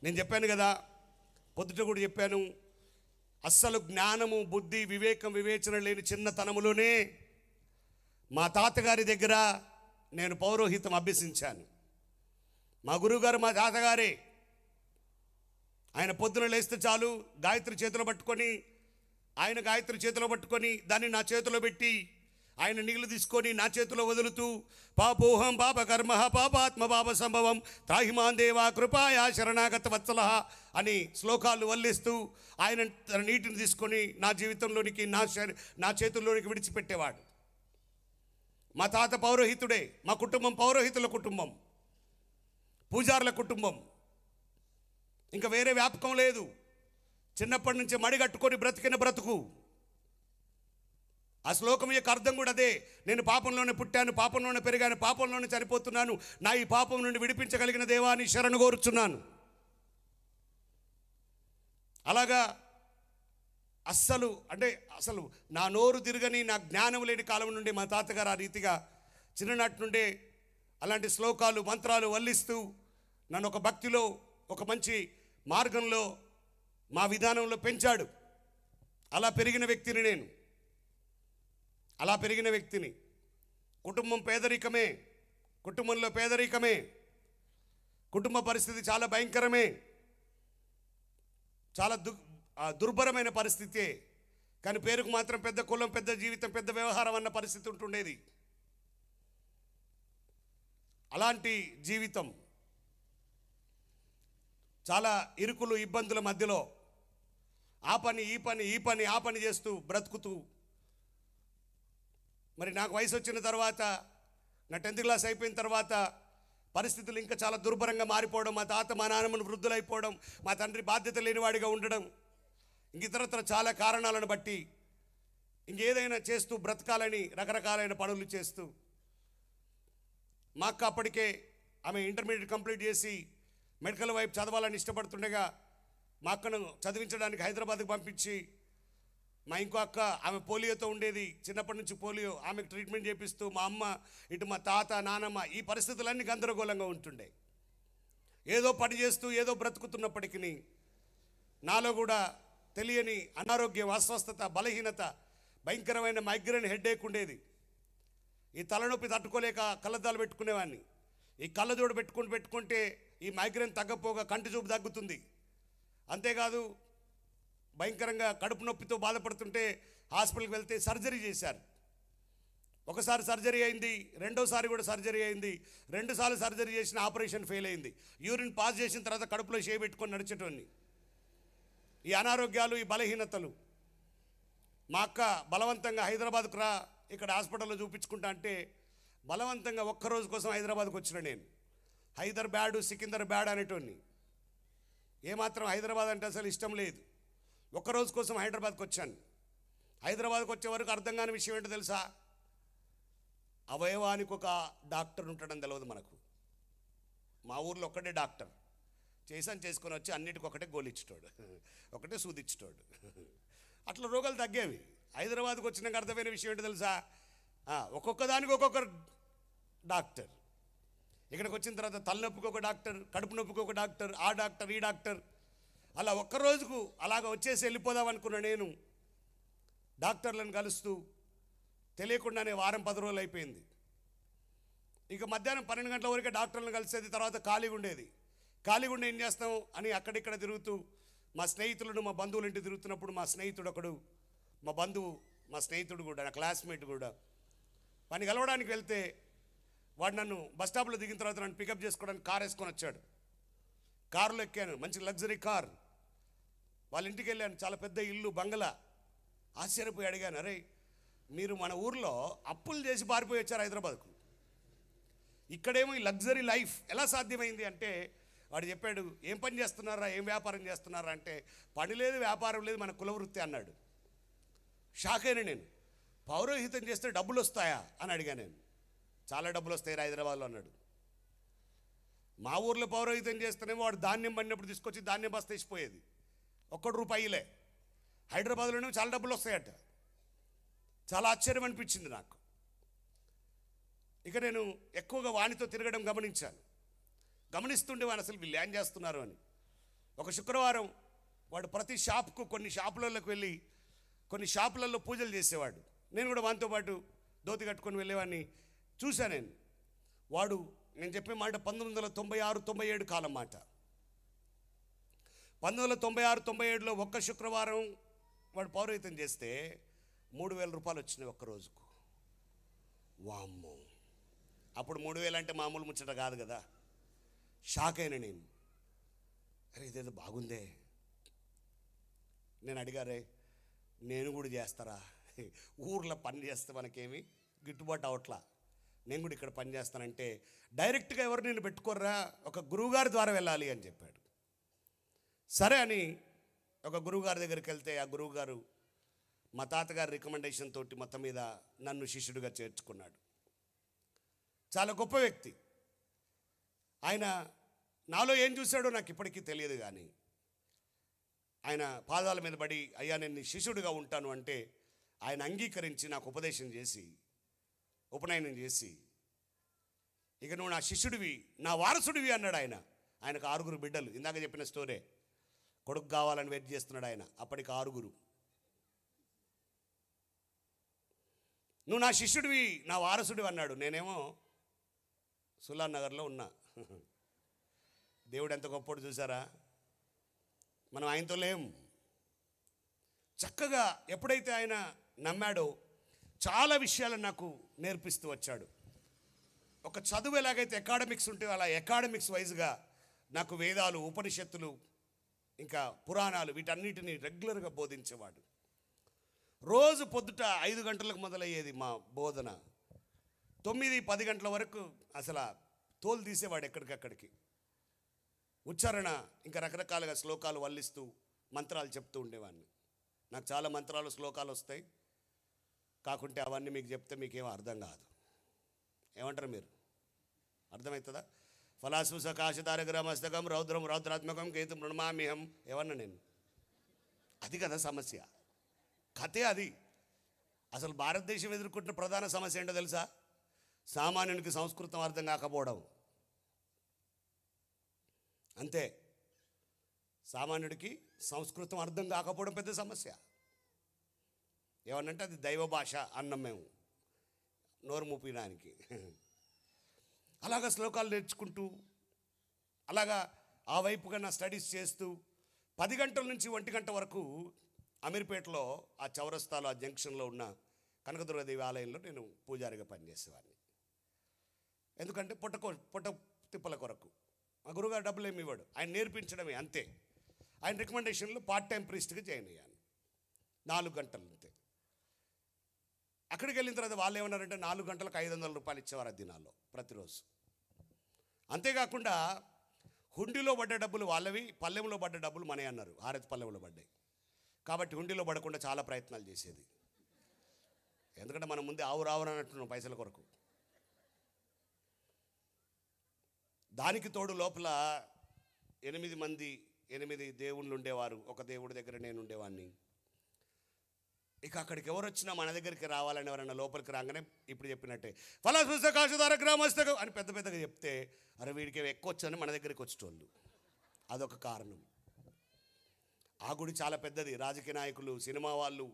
నేను చెప్పాను కదా, పొద్దుట కూడా చెప్పాను, అస్సలు జ్ఞానము, బుద్ధి, వివేకం, వివేచన లేని చిన్నతనములోనే మా తాతగారి దగ్గర నేను పౌరోహితం అభ్యసించాను. మా గురువుగారు మా తాతగారే. ఆయన పొద్దున లేస్తే చాలు గాయత్రి చేతిలో పట్టుకొని, ఆయన గాయత్రి చేతిలో పట్టుకొని దాన్ని నా చేతిలో పెట్టి, ఆయన నీళ్లు తీసుకొని నా చేతిలో వదులుతూ, పాపోహం పాప కర్మ పాపాత్మ పాప సంభవం త్రాహిమాన్ దేవా కృపాయా శరణాగత వత్సలః అని శ్లోకాలు వల్లిస్తూ ఆయన నీటిని తీసుకొని నా జీవితంలోనికి, నా చేతుల్లోనికి విడిచిపెట్టేవాడు. మా తాత పౌరోహితుడే. మా కుటుంబం పౌరోహితుల కుటుంబం, పూజారుల కుటుంబం. ఇంకా వేరే వ్యాపకం లేదు. చిన్నప్పటి నుంచి మడిగట్టుకొని బ్రతికిన బ్రతుకు. ఆ శ్లోకం యొక్క అర్థం కూడా అదే. నేను పాపంలోనే పుట్టాను, పాపంలోనే పెరిగాను, పాపంలోనే చనిపోతున్నాను. నా ఈ పాపం నుండి విడిపించగలిగిన దేవాన్ని శరణు కోరుచున్నాను. అలాగా అసలు నా నోరు తిరగని, నా జ్ఞానం లేని కాలం నుండి మా తాతగారు ఆ రీతిగా చిన్ననాటి నుండే అలాంటి శ్లోకాలు మంత్రాలు వల్లిస్తూ నన్ను ఒక భక్తిలో, ఒక మంచి మార్గంలో, మా విధానంలో పెంచాడు. అలా పెరిగిన వ్యక్తిని. కుటుంబంలో పేదరికమే, కుటుంబ పరిస్థితి చాలా భయంకరమే, చాలా దుర్భరమైన పరిస్థితే. కానీ పేరుకు మాత్రం పెద్ద కులం, పెద్ద జీవితం, పెద్ద వ్యవహారం అన్న పరిస్థితి ఉంటుండేది. అలాంటి జీవితం చాలా ఇరుకులు, ఇబ్బందుల మధ్యలో ఆ పని చేస్తూ బ్రతుకుతూ, మరి నాకు వయసు వచ్చిన తర్వాత, నా 10th క్లాస్ అయిపోయిన తర్వాత పరిస్థితులు ఇంకా చాలా దుర్భరంగా మారిపోవడం, మా తాత మా నాన్నమ్మను వృద్ధులైపోవడం, మా తండ్రి బాధ్యత లేనివాడిగా ఉండడం, ఇతరత్ర చాలా కారణాలను బట్టి ఇంకేదైనా చేస్తూ బ్రతకాలని రకరకాలైన పనులు చేస్తూ, మా అక్క అప్పటికే ఆమె ఇంటర్మీడియట్ కంప్లీట్ చేసి మెడికల్ వైపు చదవాలని ఇష్టపడుతుండగా మా అక్కను చదివించడానికి హైదరాబాద్కి పంపించి, మా ఇంకో అక్క ఆమె పోలియోతో ఉండేది, చిన్నప్పటి నుంచి పోలియో, ఆమెకు ట్రీట్మెంట్ చేపిస్తూ, మా అమ్మ, ఇటు మా తాత నానమ్మ, ఈ పరిస్థితులన్నీ గందరగోళంగా ఉంటుండే. ఏదో పని చేస్తూ ఏదో బ్రతుకుతున్నప్పటికీ నాలో కూడా తెలియని అనారోగ్యం, అస్వస్థత, బలహీనత, భయంకరమైన మైగ్రేన్ హెడేక్ ఉండేది. ఈ తలనొప్పి తట్టుకోలేక కళ్ళద్దాలు పెట్టుకునేవాడిని. ఈ కళ్ళజోడు పెట్టుకుంటే ఈ మైగ్రేన్ తగ్గపోగా కంటి చూపు తగ్గుతుంది. అంతేకాదు భయంకరంగా కడుపు నొప్పితో బాధపడుతుంటే హాస్పిటల్కి వెళ్తే సర్జరీ చేశారు. ఒకసారి సర్జరీ అయింది, రెండోసారి కూడా సర్జరీ అయింది. 2 సార్లు సర్జరీ చేసిన ఆపరేషన్ ఫెయిల్ అయింది. యూరిన్ పాస్ చేసిన తర్వాత కడుపులో చేయి పెట్టుకొని నడిచేటోని. ఈ అనారోగ్యాలు, ఈ బలహీనతలు, మా అక్క బలవంతంగా హైదరాబాద్కు రా, ఇక్కడ హాస్పిటల్లో చూపించుకుంటా అంటే బలవంతంగా ఒక్కరోజు కోసం హైదరాబాద్కు వచ్చిన నేను. హైదరాబాదు సికింద్రాబాద్ అనేటోని. ఏమాత్రం హైదరాబాద్ అంటే అసలు ఇష్టం లేదు. ఒక్కరోజు కోసం హైదరాబాద్కి వచ్చాను. హైదరాబాద్కి వచ్చే వరకు అర్థం కాని విషయం ఏంటో తెలుసా? అవయవానికి ఒక డాక్టర్ ఉంటాడని తెలియదు మనకు. మా ఊర్లో ఒక్కటే డాక్టర్, చేసుకొని వచ్చి అన్నిటికి ఒకటే గోలిచ్చేటోడు, ఒకటే సూదిచ్చేటోడు. అట్లా రోగాలు తగ్గేవి. హైదరాబాద్కి వచ్చినాక అర్థమైన విషయం ఏంటో తెలుసా? ఒక్కొక్క దానికి ఒక్కొక్క డాక్టర్. ఇక్కడికి వచ్చిన తర్వాత తలనొప్పికి ఒక డాక్టర్, కడుపు నొప్పికి ఒక డాక్టర్, ఆ డాక్టర్, ఈ డాక్టర్, అలా ఒక్కరోజుకు అలాగ వచ్చేసి వెళ్ళిపోదాం అనుకున్న నేను డాక్టర్లను కలుస్తూ తెలియకుండానే వారం 10 రోజులు అయిపోయింది. ఇక మధ్యాహ్నం 12 గంటల వరకే డాక్టర్లను కలిసేది. తర్వాత ఖాళీగా ఉండేది. ఖాళీగా ఉండి ఏం చేస్తాం అని అక్కడిక్కడ తిరుగుతూ మా స్నేహితులను, మా బంధువుల ఇంటికి తిరుగుతున్నప్పుడు మా స్నేహితుడు ఒకడు, మా స్నేహితుడు కూడా, నా క్లాస్మేట్ కూడా వాడిని కలవడానికి వెళ్తే వాడు నన్ను బస్ స్టాప్లో దిగిన తర్వాత నన్ను పికప్ చేసుకోవడానికి కార్ వేసుకొని వచ్చాడు. కారులో ఎక్కాను, మంచి లగ్జరీ కార్. వాళ్ళ ఇంటికి వెళ్ళాను, చాలా పెద్ద ఇల్లు, బంగళా. ఆశ్చర్యపోయి అడిగాను, అరే మీరు మన ఊర్లో అప్పులు చేసి పారిపోయి వచ్చారు హైదరాబాద్కు, ఇక్కడేమో ఈ లగ్జరీ లైఫ్ ఎలా సాధ్యమైంది అంటే వాడు చెప్పాడు, ఏం పని చేస్తున్నారా, ఏం వ్యాపారం చేస్తున్నారా అంటే, పని లేదు వ్యాపారం లేదు, మన కులవృత్తి అన్నాడు. షాక్ అయినా నేను. పౌరోహితం చేస్తే డబ్బులు వస్తాయా అని అడిగాను నేను. చాలా డబ్బులు వస్తాయి హైదరాబాద్లో అన్నాడు. మా ఊర్లో పౌరోహితం చేస్తేనేమో వాడు ధాన్యం పడినప్పుడు తీసుకొచ్చి ధాన్యం బస్తా తీసిపోయేది, ₹1. హైదరాబాద్లోనే చాలా డబ్బులు వస్తాయట. చాలా ఆశ్చర్యం అనిపించింది నాకు. ఇక నేను ఎక్కువగా వానితో తిరగడం గమనిస్తుండే వాడు అసలు వీళ్ళు ఏం చేస్తున్నారు అని. ఒక శుక్రవారం వాడు ప్రతి షాప్కు, కొన్ని షాపులలోకి వెళ్ళి కొన్ని షాపులలో పూజలు చేసేవాడు. నేను కూడా వానితో పాటు ధోతి కట్టుకొని వెళ్ళేవాడిని. చూశాను నేను. వాడు, నేను చెప్పే మాట 1996-97 కాలం మాట. 1996-97లో ఒక్క శుక్రవారం వాడు పౌరోహితం చేస్తే ₹3,000 వచ్చినాయి ఒక్క రోజుకు. వామ్మో! అప్పుడు 3,000 అంటే మామూలు ముచ్చట కాదు కదా. షాక్ అయినా నేను. అరే ఇదేదో బాగుందే. నేను అడిగారే, నేను కూడా చేస్తారా? ఊర్లో పని చేస్తే మనకేమి గిట్టుబాటు అవట్లా, నేను కూడా ఇక్కడ పని చేస్తానంటే, డైరెక్ట్గా ఎవరు నేను పెట్టుకోర్రా, ఒక గురువుగారి ద్వారా వెళ్ళాలి అని చెప్పాడు. సరే అని ఒక గురువుగారి దగ్గరికి వెళ్తే ఆ గురువుగారు మా తాతగారి రికమెండేషన్ తోటి మొత్తం మీద నన్ను శిష్యుడిగా చేర్చుకున్నాడు. చాలా గొప్ప వ్యక్తి ఆయన. నాలో ఏం చూశాడో నాకు ఇప్పటికీ తెలియదు, కానీ ఆయన పాదాల మీద పడి అయ్యా నేను నీ శిష్యుడిగా ఉంటాను అంటే ఆయన అంగీకరించి నాకు ఉపదేశం చేసి ఉపనయనం చేసి ఇక నువ్వు నా శిష్యుడివి, నా వారసుడివి అన్నాడు ఆయన. ఆయనకు 6 బిడ్డలు. ఇందాక చెప్పిన స్టోరే, కొడుకు కావాలని వెయిట్ చేస్తున్నాడు ఆయన. అప్పటికి 6. నువ్వు నా శిష్యుడివి, నా వారసుడివి అన్నాడు. నేనేమో సుల్లాన్ నగర్లో ఉన్నా. దేవుడు ఎంత గొప్పోడు చూసారా. మనం ఆయనతో లేం. చక్కగా ఎప్పుడైతే ఆయన నమ్మాడో చాలా విషయాలను నాకు నేర్పిస్తూ వచ్చాడు. ఒక చదువు ఎలాగైతే అకాడమిక్స్ ఉంటే అలా అకాడమిక్స్ వైజ్గా నాకు వేదాలు, ఉపనిషత్తులు, ఇంకా పురాణాలు వీటన్నిటిని రెగ్యులర్గా బోధించేవాడు. రోజు పొద్దుట 5 గంటలకు మొదలయ్యేది మా బోధన. 9-10 గంటల వరకు అసలు తోలు తీసేవాడు ఎక్కడికక్కడికి. ఉచ్చారణ ఇంకా రకరకాలుగా శ్లోకాలు వల్లిస్తూ మంత్రాలు చెప్తూ ఉండేవాడిని. నాకు చాలా మంత్రాలు, శ్లోకాలు వస్తాయి. కాకుంటే అవన్నీ మీకు చెప్తే మీకేమో అర్థం కాదు. ఏమంటారు మీరు? అర్థమవుతుందా? ఫలాసు సకాశతారగ్రమస్తకం రౌద్రం రౌద్రాత్మకం కేతు మృణమామిహం ఏమన్నా నేను? అది కదా సమస్య. కథే అది. అసలు భారతదేశం ఎదుర్కొంటున్న ప్రధాన సమస్య ఏంటో తెలుసా? సామాన్యునికి సంస్కృతం అర్థం కాకపోవడం. అంతే. సామాన్యుడికి సంస్కృతం అర్థం కాకపోవడం పెద్ద సమస్య. ఏమన్నంటే అది దైవ భాష అన్నం మేము నోరు మూపినానికి. అలాగా శ్లోకాలు నేర్చుకుంటూ అలాగా ఆ వైపుగా నా స్టడీస్ చేస్తూ 10 గంటల నుంచి 1 గంట వరకు అమీర్పేటలో ఆ చౌరస్తాలో ఆ జంక్షన్లో ఉన్న కనకదుర్గదేవి ఆలయంలో నేను పూజారిగా పనిచేసేవాడిని. ఎందుకంటే పొట్ట తిప్పల కొరకు. మా గురువుగారు డబ్బులు ఏమి ఇవ్వడు, ఆయన నేర్పించడమే అంతే. ఆయన రికమెండేషన్లో పార్ట్ టైం ప్రీస్ట్గా జాయిన్ అయ్యాను. 4 గంటలు అంతే. అక్కడికి వెళ్ళిన తర్వాత వాళ్ళు ఏమన్నారంటే 4 గంటలకు 500 రూపాయలు ఇచ్చేవారు ఆ దినాల్లో ప్రతిరోజు. అంతేకాకుండా హుండీలో పడ్డ డబ్బులు వాళ్ళవి, పల్లెంలో పడ్డ డబ్బులు మనే అన్నారు. హారతి పల్లెంలో పడ్డాయి కాబట్టి హుండీలో పడకుండా చాలా ప్రయత్నాలు చేసేది. ఎందుకంటే మనం ముందే ఆవు రావనట్టున్నాం పైసల కొరకు. దానికి తోడు లోపల 8 దేవుళ్ళు ఉండేవారు. ఒక దేవుడి దగ్గర నేను ఉండేవాడిని. ఇక అక్కడికి ఎవరు వచ్చినా మన దగ్గరికి రావాలని ఎవరైనా లోపలికి రాగానే ఇప్పుడు చెప్పినట్టే ఫలాసుకాశధార గ్రామస్తకం అని పెద్దగా చెప్తే అరే వీడికి ఎక్కువ వచ్చని మన దగ్గరికి వచ్చేటోళ్ళు. అదొక కారణం. ఆ గుడి చాలా పెద్దది. రాజకీయ నాయకులు, సినిమా వాళ్ళు,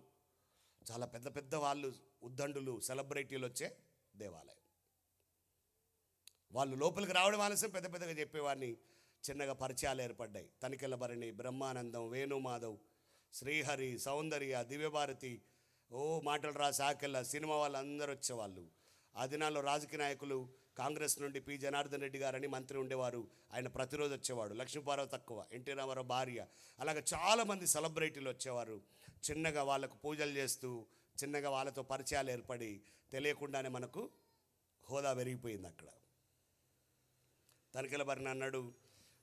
చాలా పెద్ద వాళ్ళు, ఉద్దండులు, సెలబ్రిటీలు వచ్చే దేవాలయం. వాళ్ళు లోపలికి రావడం ఆలస్యం పెద్దగా చెప్పేవాడిని. చిన్నగా పరిచయాలు ఏర్పడ్డాయి. తనికెళ్ళ భరణి, బ్రహ్మానందం, వేణుమాధవ్, శ్రీహరి, సౌందర్య, దివ్యభారతి, మాటలు రా సాకెళ్ళ, సినిమా వాళ్ళు అందరూ వచ్చేవాళ్ళు. ఆ దినాల్లో రాజకీయ నాయకులు కాంగ్రెస్ నుండి పి జనార్దన్ రెడ్డి గారని మంత్రి ఉండేవారు. ఆయన ప్రతిరోజు వచ్చేవాడు. లక్ష్మీపార్వతి తక్కువ, ఎన్టీ రామారావు భార్య, అలాగే చాలామంది సెలబ్రిటీలు వచ్చేవారు. చిన్నగా వాళ్ళకు పూజలు చేస్తూ చిన్నగా వాళ్ళతో పరిచయాలు ఏర్పడి తెలియకుండానే మనకు హోదా పెరిగిపోయింది అక్కడ. తనికెళ్ళ భరణి అన్నాడు,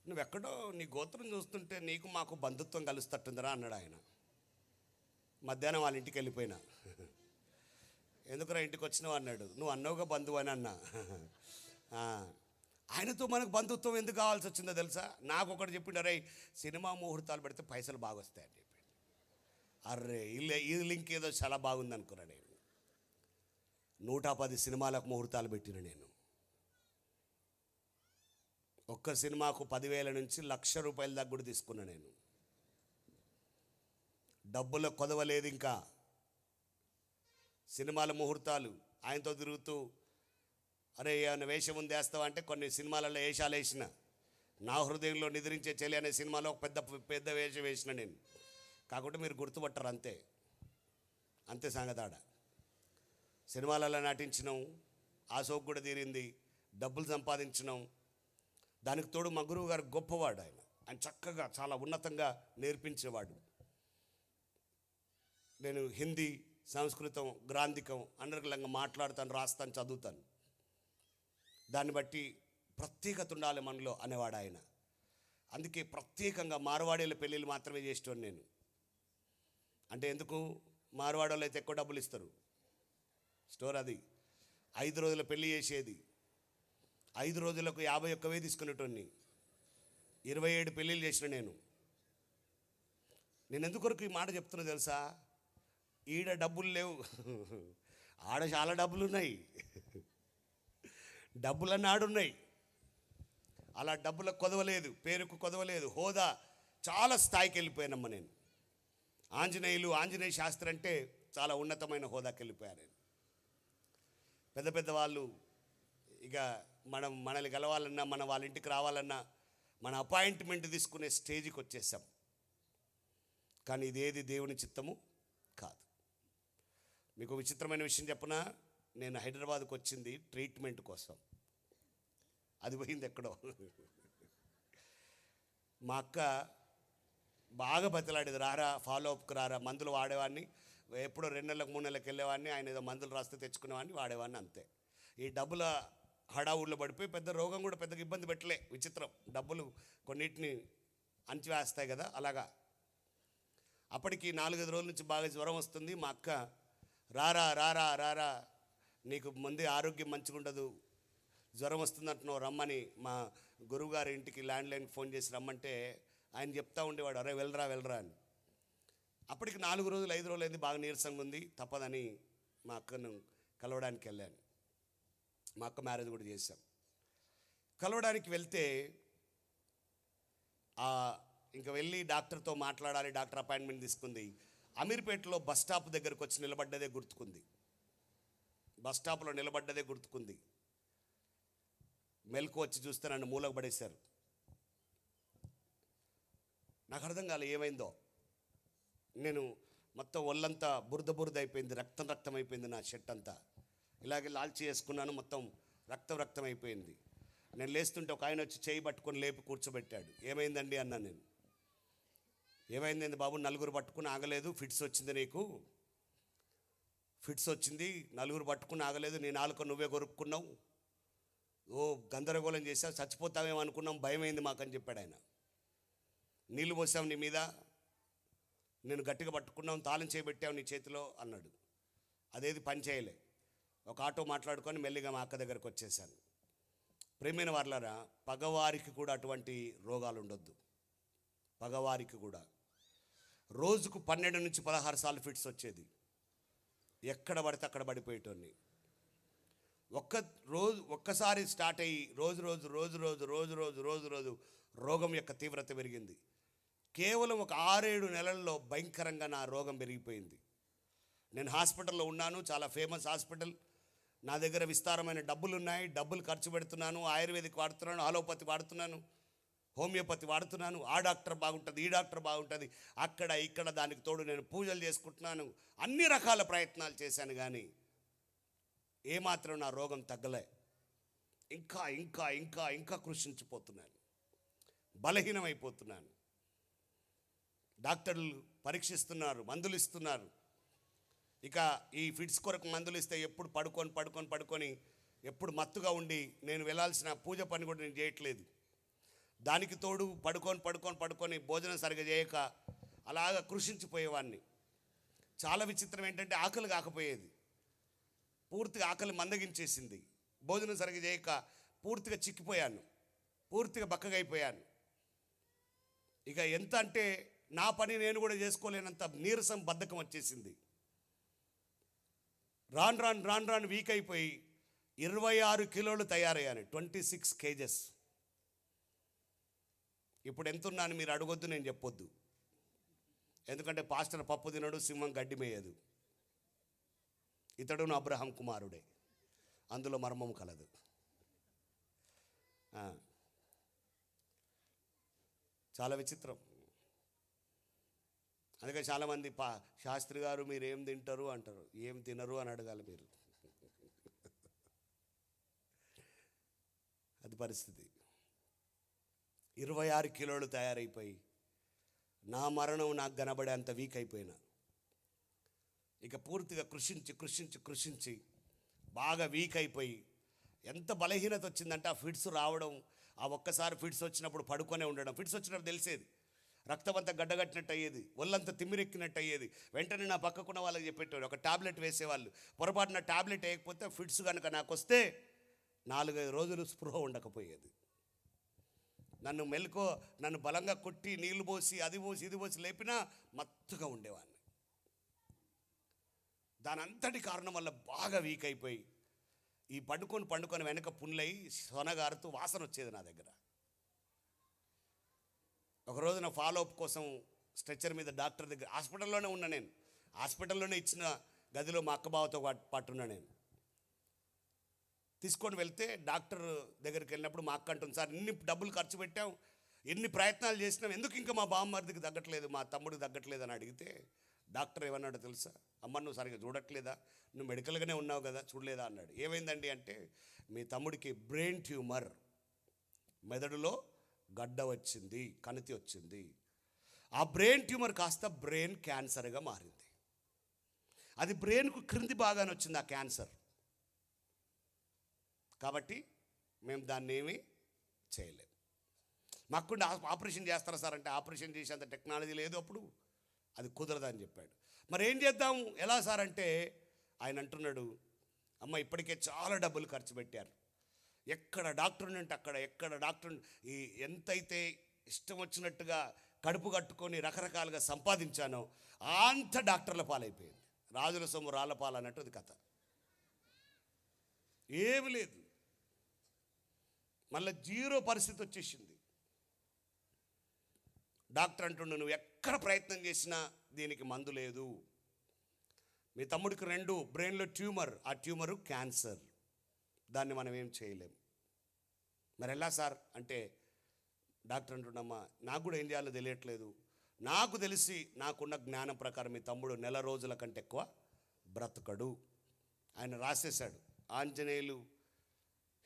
నువ్వెక్కడో నీ గోత్రం చూస్తుంటే నీకు మాకు బంధుత్వం కలుస్తట్టుందిరా అన్నాడు ఆయన. మధ్యాహ్నం వాళ్ళ ఇంటికి వెళ్ళిపోయినా. ఎందుకురా ఇంటికి వచ్చినావు అన్నాడు. నువ్వు అన్నవుగా బంధువు అని అన్నా. ఆయనతో మనకు బంధుత్వం ఎందుకు కావాల్సి వచ్చిందో తెలుసా? నాకు ఒకటి చెప్పిండు, అరే సినిమా ముహూర్తాలు పెడితే పైసలు బాగా వస్తాయని చెప్పి. అర్రే ఈ లింక్ ఏదో చాలా బాగుంది అనుకున్నా. నేను 110 సినిమాలకు ముహూర్తాలు పెట్టిన. నేను ఒక్క సినిమాకు 10,000 నుంచి 1,00,000 రూపాయల దాకా కూడా తీసుకున్నా. నేను డబ్బులో కొదవలేదు. ఇంకా సినిమాల ముహూర్తాలు ఆయనతో తిరుగుతూ, అరే ఏమైనా వేషం ఉంది వేస్తావా అంటే కొన్ని సినిమాలలో వేషాలు వేసిన. నా హృదయంలో నిద్రించే చెలి అనే సినిమాలో ఒక పెద్ద వేషం వేసిన నేను. కాకుంటే మీరు గుర్తుపట్టరు అంతే సంగతాడ. సినిమాలలో నటించినాం, ఆ సోకు కూడా తీరింది, డబ్బులు సంపాదించినాం. దానికి తోడు మా గురువు గారు గొప్పవాడు. ఆయన చక్కగా చాలా ఉన్నతంగా నేర్పించేవాడు. నేను హిందీ, సంస్కృతం, గ్రాంధికం అనర్గళంగా మాట్లాడుతాను, రాస్తాను, చదువుతాను. దాన్ని బట్టి ప్రత్యేకత ఉండాలి మనలో అనేవాడు ఆయన. అందుకే ప్రత్యేకంగా మార్వాడీల పెళ్ళిళ్ళు మాత్రమే చేసేవాడు నేను. అంటే ఎందుకు? మార్వాడ వాళ్ళు అయితే ఎక్కువ డబ్బులు ఇస్తారు. స్టోర్ అది 5 రోజుల పెళ్లి చేసేది. 5 రోజులకు 51,000 తీసుకునేటోన్ని. 27 పెళ్ళిళ్ళు చేసిన నేను ఎందుకొరకు ఈ మాట చెప్తున్నా తెలుసా? ఈడ డబ్బులు లేవు, ఆడ చాలా డబ్బులు ఉన్నాయి, డబ్బులన్నీ ఆడున్నాయి. అలా డబ్బులకు కొదవలేదు, పేరుకు కొదవలేదు, హోదా చాలా స్థాయికి వెళ్ళిపోయానమ్మ నేను. ఆంజనేయ శాస్త్రి అంటే చాలా ఉన్నతమైన హోదాకి వెళ్ళిపోయాను నేను. పెద్ద పెద్ద వాళ్ళు ఇక మనల్ని కలవాలన్నా, మన వాళ్ళ ఇంటికి రావాలన్నా మన అపాయింట్మెంట్ తీసుకునే స్టేజ్కి వచ్చేసాం. కానీ ఇదేది దేవుని చిత్తము కాదు. మీకు విచిత్రమైన విషయం చెప్పనా? నేను హైదరాబాద్కి వచ్చింది ట్రీట్మెంట్ కోసం, అది పోయింది ఎక్కడో. మా అక్క బాగా బతిలాడేది, రారా ఫాలో అప్కి రారా, మందులు వాడేవాడిని. ఎప్పుడో 2 నెలలకు 3 నెలలకు వెళ్ళేవాడిని. ఆయన ఏదో మందులు రాస్తే తెచ్చుకునేవాడిని, వాడేవాడిని, అంతే. ఈ డబ్బుల హడావుడిలో పడిపోయి పెద్ద రోగం కూడా పెద్దగా ఇబ్బంది పెట్టలే. విచిత్రం, డబ్బులు కొన్నిటిని అణచివేస్తాయి కదా, అలాగా. అప్పటికి 4-5 రోజుల నుంచి బాగా జ్వరం వస్తుంది. మా అక్క రారా రారా రారా, నీకు ముందే ఆరోగ్యం మంచిగా ఉండదు, జ్వరం వస్తుంది అంటున్నావు, రమ్మని మా గురువుగారి ఇంటికి ల్యాండ్లైన్కి ఫోన్ చేసి రమ్మంటే ఆయన చెప్తా ఉండేవాడు, అరే వెళ్ళరా వెళ్ళరా అని. అప్పటికి 4 రోజులు 5 రోజులు అయింది, బాగా నీరసంగా ఉంది, తప్పదని మా అక్కను కలవడానికి వెళ్ళాను. మా అక్క మ్యారేజ్ కూడా చేశాం. కలవడానికి వెళ్తే ఇంకా వెళ్ళి డాక్టర్తో మాట్లాడాలి, డాక్టర్ అపాయింట్మెంట్ తీసుకుంది. అమీర్పేటలో బస్ స్టాప్ దగ్గరకు వచ్చి నిలబడ్డదే గుర్తుకుంది. బస్ స్టాప్లో నిలబడ్డదే గుర్తుకుంది. మెలకు వచ్చి చూస్తే నన్ను మూలకు పడేశారు. నాకు అర్థం కాలే ఏమైందో. నేను మొత్తం ఒళ్ళంతా బురద అయిపోయింది, రక్తం అయిపోయింది, నా షర్ట్ అంతా ఇలాగే లాల్చి వేసుకున్నాను, మొత్తం రక్తం అయిపోయింది. నేను లేస్తుంటే ఒక ఆయన వచ్చి చేయి పట్టుకొని లేపి కూర్చోబెట్టాడు. ఏమైందండి అన్నా నేను. ఏమైంది బాబు? 4 పట్టుకుని ఆగలేదు, ఫిట్స్ వచ్చింది నీకు, ఫిట్స్ వచ్చింది, 4 పట్టుకుని ఆగలేదు, నీ నాలుక నువ్వే కొరుక్కున్నావు, ఓ గందరగోళం చేసావు, చచ్చిపోతావేమో అనుకున్నాం, భయమైంది మాకని చెప్పాడు ఆయన. నీళ్ళు పోసావు నీ మీద, నేను గట్టిగా పట్టుకున్నాం, తాళం చేయబెట్టావు నీ చేతిలో అన్నాడు. అదేది పని చేయలే. ఒక ఆటో మాట్లాడుకొని మెల్లిగా మా అక్క దగ్గరకు వచ్చేసాను. ప్రేమైన వారలారా, పగవారికి కూడా అటువంటి రోగాలు ఉండొద్దు. పగవారికి కూడా రోజుకు 12 నుంచి 16 సార్లు ఫిట్స్ వచ్చేది. ఎక్కడ పడితే అక్కడ పడిపోయేటోని. ఒక్కసారి స్టార్ట్ అయ్యి రోజు రోగం యొక్క తీవ్రత పెరిగింది. కేవలం ఒక 6-7 నెలల్లో భయంకరంగా నా రోగం పెరిగిపోయింది. నేను హాస్పిటల్లో ఉన్నాను, చాలా ఫేమస్ హాస్పిటల్. నా దగ్గర విస్తారమైన డబ్బులు ఉన్నాయి, డబ్బులు ఖర్చు పెడుతున్నాను, ఆయుర్వేదిక్ వాడుతున్నాను, ఆలోపతి వాడుతున్నాను, హోమియోపతి వాడుతున్నాను. ఆ డాక్టర్ బాగుంటుంది, ఈ డాక్టర్ బాగుంటుంది, అక్కడ ఇక్కడ దానికి తోడు నేను పూజలు చేసుకుంటున్నాను, అన్ని రకాల ప్రయత్నాలు చేశాను. కానీ ఏమాత్రం నా రోగం తగ్గలే. ఇంకా ఇంకా ఇంకా ఇంకా కృషించిపోతున్నాను, బలహీనమైపోతున్నాను. డాక్టర్లు పరీక్షిస్తున్నారు, మందులు ఇస్తున్నారు. ఇక ఈ ఫిట్స్ కొరకు మందులు ఇస్తే ఎప్పుడు పడుకొని ఎప్పుడు మత్తుగా ఉండి నేను వెళ్ళాల్సిన పూజ పని కూడా నేను చేయట్లేదు. దానికి తోడు పడుకొని భోజనం సరిగా చేయక అలాగా కృషించిపోయేవాడిని. చాలా విచిత్రం ఏంటంటే ఆకలి కాకపోయేది, పూర్తిగా ఆకలి మందగించేసింది. భోజనం సరిగా చేయక పూర్తిగా చిక్కిపోయాను, పూర్తిగా బక్కగైపోయాను. ఇక ఎంత అంటే నా పని నేను కూడా చేసుకోలేనంత నీరసం, బద్ధకం వచ్చేసింది. రాను వీక్ అయిపోయి 26 కిలోలు తయారయ్యాను, 26 kgs. ఇప్పుడు ఎంత ఉన్నాను మీరు అడగొద్దు, నేను చెప్పొద్దు. ఎందుకంటే పాస్టర్ పప్పు తినడు, సింహం గడ్డి మేయదు. ఇతడును అబ్రహాం కుమారుడే, అందులో మర్మం కలదు. చాలా విచిత్రం. అందుకే చాలామంది శాస్త్రి గారు మీరు ఏం తింటారు అంటారు. ఏం తినరు అని అడగాలి మీరు. అది పరిస్థితి. 26 కిలోలు తయారైపోయి నా మరణం నాకు కనబడే అంత వీక్ అయిపోయినా. ఇక పూర్తిగా కృషించి బాగా వీక్ అయిపోయి ఎంత బలహీనత వచ్చిందంటే ఆ ఫిట్స్ రావడం, ఆ ఒక్కసారి ఫిట్స్ వచ్చినప్పుడు పడుకొనే ఉండడం. ఫిట్స్ వచ్చినప్పుడు తెలిసేది, రక్తం అంతా గడ్డగట్టినట్టు అయ్యేది, ఒళ్ళంతా తిమ్మిరెక్కినట్టు అయ్యేది. వెంటనే నా పక్కకున్న వాళ్ళకి చెప్పేటోడు, ఒక టాబ్లెట్ వేసేవాళ్ళు. పొరపాటున టాబ్లెట్ వేయకపోతే ఫిట్స్ కనుక నాకు వస్తే 4-5 రోజులు స్పృహ ఉండకపోయేది. నన్ను బలంగా కొట్టి నీళ్లు పోసి అది పోసి ఇది పోసి లేపినా మత్తుగా ఉండేవాడిని. దాని అంతటి కారణం వల్ల బాగా వీక్ అయిపోయి ఈ పండుకొని వెనక పుండ్లై సొనగారుతూ వాసన వచ్చేది నా దగ్గర. ఒకరోజు నా ఫాలోఅప్ కోసం స్ట్రెచ్చర్ మీద డాక్టర్ దగ్గర, హాస్పిటల్లోనే ఉన్నా నేను, హాస్పిటల్లోనే ఇచ్చిన గదిలో మా అక్క బావతో పట్టున్నా నేను. తీసుకొని వెళ్తే డాక్టర్ దగ్గరికి వెళ్ళినప్పుడు మా అక్క అంటుంది, సార్ ఇన్ని డబ్బులు ఖర్చు పెట్టాం, ఎన్ని ప్రయత్నాలు చేసినాం, ఎందుకు ఇంకా మా బామ్మర్దికి తగ్గట్లేదు, మా తమ్ముడికి తగ్గట్లేదు అని అడిగితే డాక్టర్ ఏమన్నాడో తెలుసా? అమ్మ నువ్వు సరిగ్గా చూడట్లేదా, నువ్వు మెడికల్గానే ఉన్నావు కదా, చూడలేదా అన్నాడు. ఏమైందండి అంటే, మీ తమ్ముడికి బ్రెయిన్ ట్యూమర్, మెదడులో గడ్డ వచ్చింది, కణితి వచ్చింది. ఆ బ్రెయిన్ ట్యూమర్ కాస్త బ్రెయిన్ క్యాన్సర్గా మారింది. అది బ్రెయిన్కు క్రింది భాగాన్ని వచ్చింది ఆ క్యాన్సర్. కాబట్టి మేము దాన్ని ఏమీ చేయలేము. మాకుండా ఆపరేషన్ చేస్తారా సార్ అంటే, ఆపరేషన్ చేసేంత టెక్నాలజీ లేదు అప్పుడు, అది కుదరదని చెప్పాడు. మరి ఏం చేద్దాం, ఎలా సార్ అంటే ఆయన అంటున్నాడు, అమ్మ ఇప్పటికే చాలా డబ్బులు ఖర్చు పెట్టారు, ఎక్కడ డాక్టర్ అంటే ఎక్కడ డాక్టర్ ఈ ఎంతైతే ఇష్టం వచ్చినట్టుగా కడుపు కట్టుకొని రకరకాలుగా సంపాదించానో అంత డాక్టర్ల పాలైపోయింది. రాజుల సొమ్ము రాళ్ళ పాలు అన్నట్టు అది కథ. ఏమి లేదు, మళ్ళీ జీరో పరిస్థితి వచ్చేసింది. డాక్టర్ అంటుండు, నువ్వు ఎక్కడ ప్రయత్నం చేసినా దీనికి మందు లేదు, మీ తమ్ముడికి 2 బ్రెయిన్లో ట్యూమర్, ఆ ట్యూమరు క్యాన్సర్, దాన్ని మనం ఏం చేయలేం. మరి ఎలా సార్ అంటే డాక్టర్ అంటుండమ్మా నాకు కూడా ఏం చేయాలో తెలియట్లేదు, నాకు తెలిసి నాకున్న జ్ఞానం ప్రకారం మీ తమ్ముడు 4 రోజుల కంటే ఎక్కువ బ్రతకడు. ఆయన రాసేశాడు, Anjaneyulu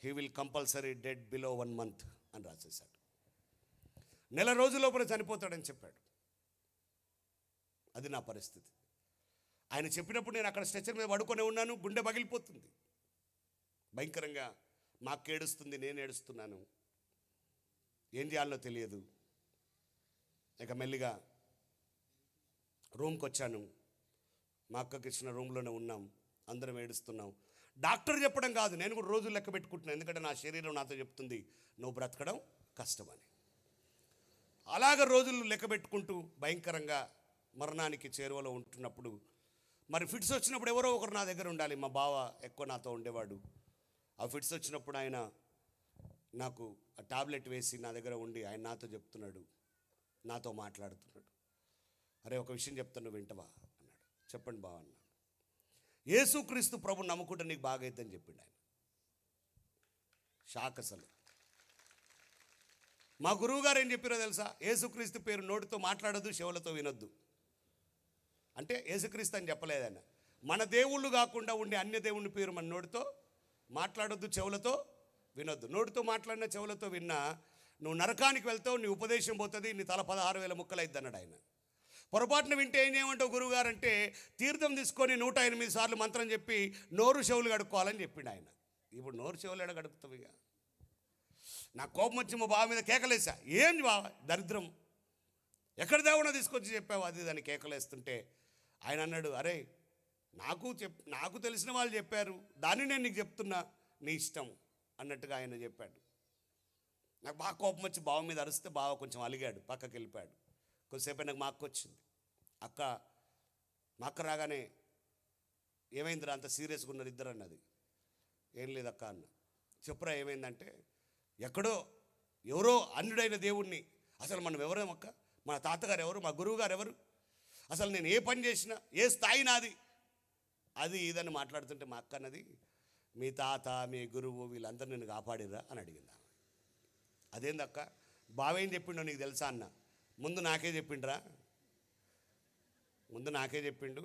he will compulsory dead below 1 month అని రాసేశాడు. 4 రోజుల లోపల చనిపోతాడని చెప్పాడు. అది నా పరిస్థితి. ఆయన చెప్పినప్పుడు నేను అక్కడ స్ట్రెచ్చర్ మీద పడుకొని ఉన్నాను, గుండె పగిలిపోతుంది భయంకరంగా, మా అక్క ఏడుస్తుంది, నేను ఏడుస్తున్నాను, ఏం చేయాలో తెలియదు. ఇక మెల్లిగా రూమ్కి వచ్చాను, మా అక్కకి ఇచ్చిన రూమ్లోనే ఉన్నాం, అందరం ఏడుస్తున్నాం. డాక్టర్ చెప్పడం కాదు, నేను కూడా రోజులు లెక్క పెట్టుకుంటున్నాను, ఎందుకంటే నా శరీరం నాతో చెప్తుంది నువ్వు బ్రతకడం కష్టమని. అలాగ రోజులు లెక్క పెట్టుకుంటూ భయంకరంగా మరణానికి చేరువలో ఉంటున్నప్పుడు, మరి ఫిట్స్ వచ్చినప్పుడు ఎవరో ఒకరు నా దగ్గర ఉండాలి. మా బావ ఎక్కువ నాతో ఉండేవాడు. ఆ ఫిట్స్ వచ్చినప్పుడు ఆయన నాకు ఆ టాబ్లెట్ వేసి నా దగ్గర ఉండి ఆయన నాతో చెప్తున్నాడు, నాతో మాట్లాడుతున్నాడు. అరే ఒక విషయం చెప్తాను వింటవా అన్నాడు. చెప్పండి బావ అన్నాడు. యేసుక్రీస్తు ప్రభు నమ్ముకుంటే నీకు బాగా అవుతుందని చెప్పిండు ఆయన. షాక్ అసలు. మా గురువు గారు ఏం చెప్పారో తెలుసా? యేసుక్రీస్తు పేరు నోటితో మాట్లాడొద్దు, చెవులతో వినొద్దు. అంటే యేసుక్రీస్తు అని చెప్పలేదు ఆయన. మన దేవుళ్ళు కాకుండా ఉండే అన్య దేవుని పేరు మన నోటితో మాట్లాడొద్దు, చెవులతో వినొద్దు. నోటితో మాట్లాడిన చెవులతో విన్నా నువ్వు నరకానికి వెళ్తావు, నీ ఉపదేశం పోతుంది, నీ తల 16,000 ముక్కలు అయిద్ది అన్నాడు ఆయన. పొరపాటున వింటే ఏం చేయమంటావు గురువుగారు అంటే, తీర్థం తీసుకొని 108 సార్లు మంత్రం చెప్పి నోరు చెవులు కడుక్కోవాలని చెప్పిండు ఆయన. ఇప్పుడు నోరు చెవులు ఎడ గడుపుతావు? ఇక నా కోపం వచ్చి మా బావ మీద కేకలేసా, ఏం బావ దరిద్రం, ఎక్కడ దేవుణ్ణి తీసుకొచ్చి చెప్పావు అది దాన్ని కేకలేస్తుంటే ఆయన అన్నాడు, అరే నాకు తెలిసిన వాళ్ళు చెప్పారు, దాన్ని నేను నీకు చెప్తున్నా, నీ ఇష్టం అన్నట్టుగా ఆయన చెప్పాడు. నాకు బాగా కోపం వచ్చి బావ మీద అరిస్తే బావ కొంచెం అలిగాడు, పక్కకి వెళ్ళిపోయాడు. కొద్దిసేపు నాకు మా అక్క వచ్చింది. మా అక్క రాగానే ఏమైందిరా అంత సీరియస్గా ఉన్నారు ఇద్దరు అన్నది. ఏం లేదు అక్క అన్న. చెప్పురా ఏమైందంటే, ఎవరో అన్యుడైన దేవుణ్ణి, అసలు మనం ఎవరేమక్క, మన తాతగారు ఎవరు, మా గురువు గారు ఎవరు, అసలు నేను ఏ పని చేసినా ఏ స్థాయి నాది, అది ఇదని మాట్లాడుతుంటే మా అక్క అన్నది, మీ తాత మీ గురువు వీళ్ళందరూ నేను కాపాడిరా అని అడిగిందా. అదేందక్క, బావేం చెప్పిండో నీకు తెలుసా అన్న. ముందు నాకే చెప్పిండ్రా, ముందు నాకే చెప్పిండు,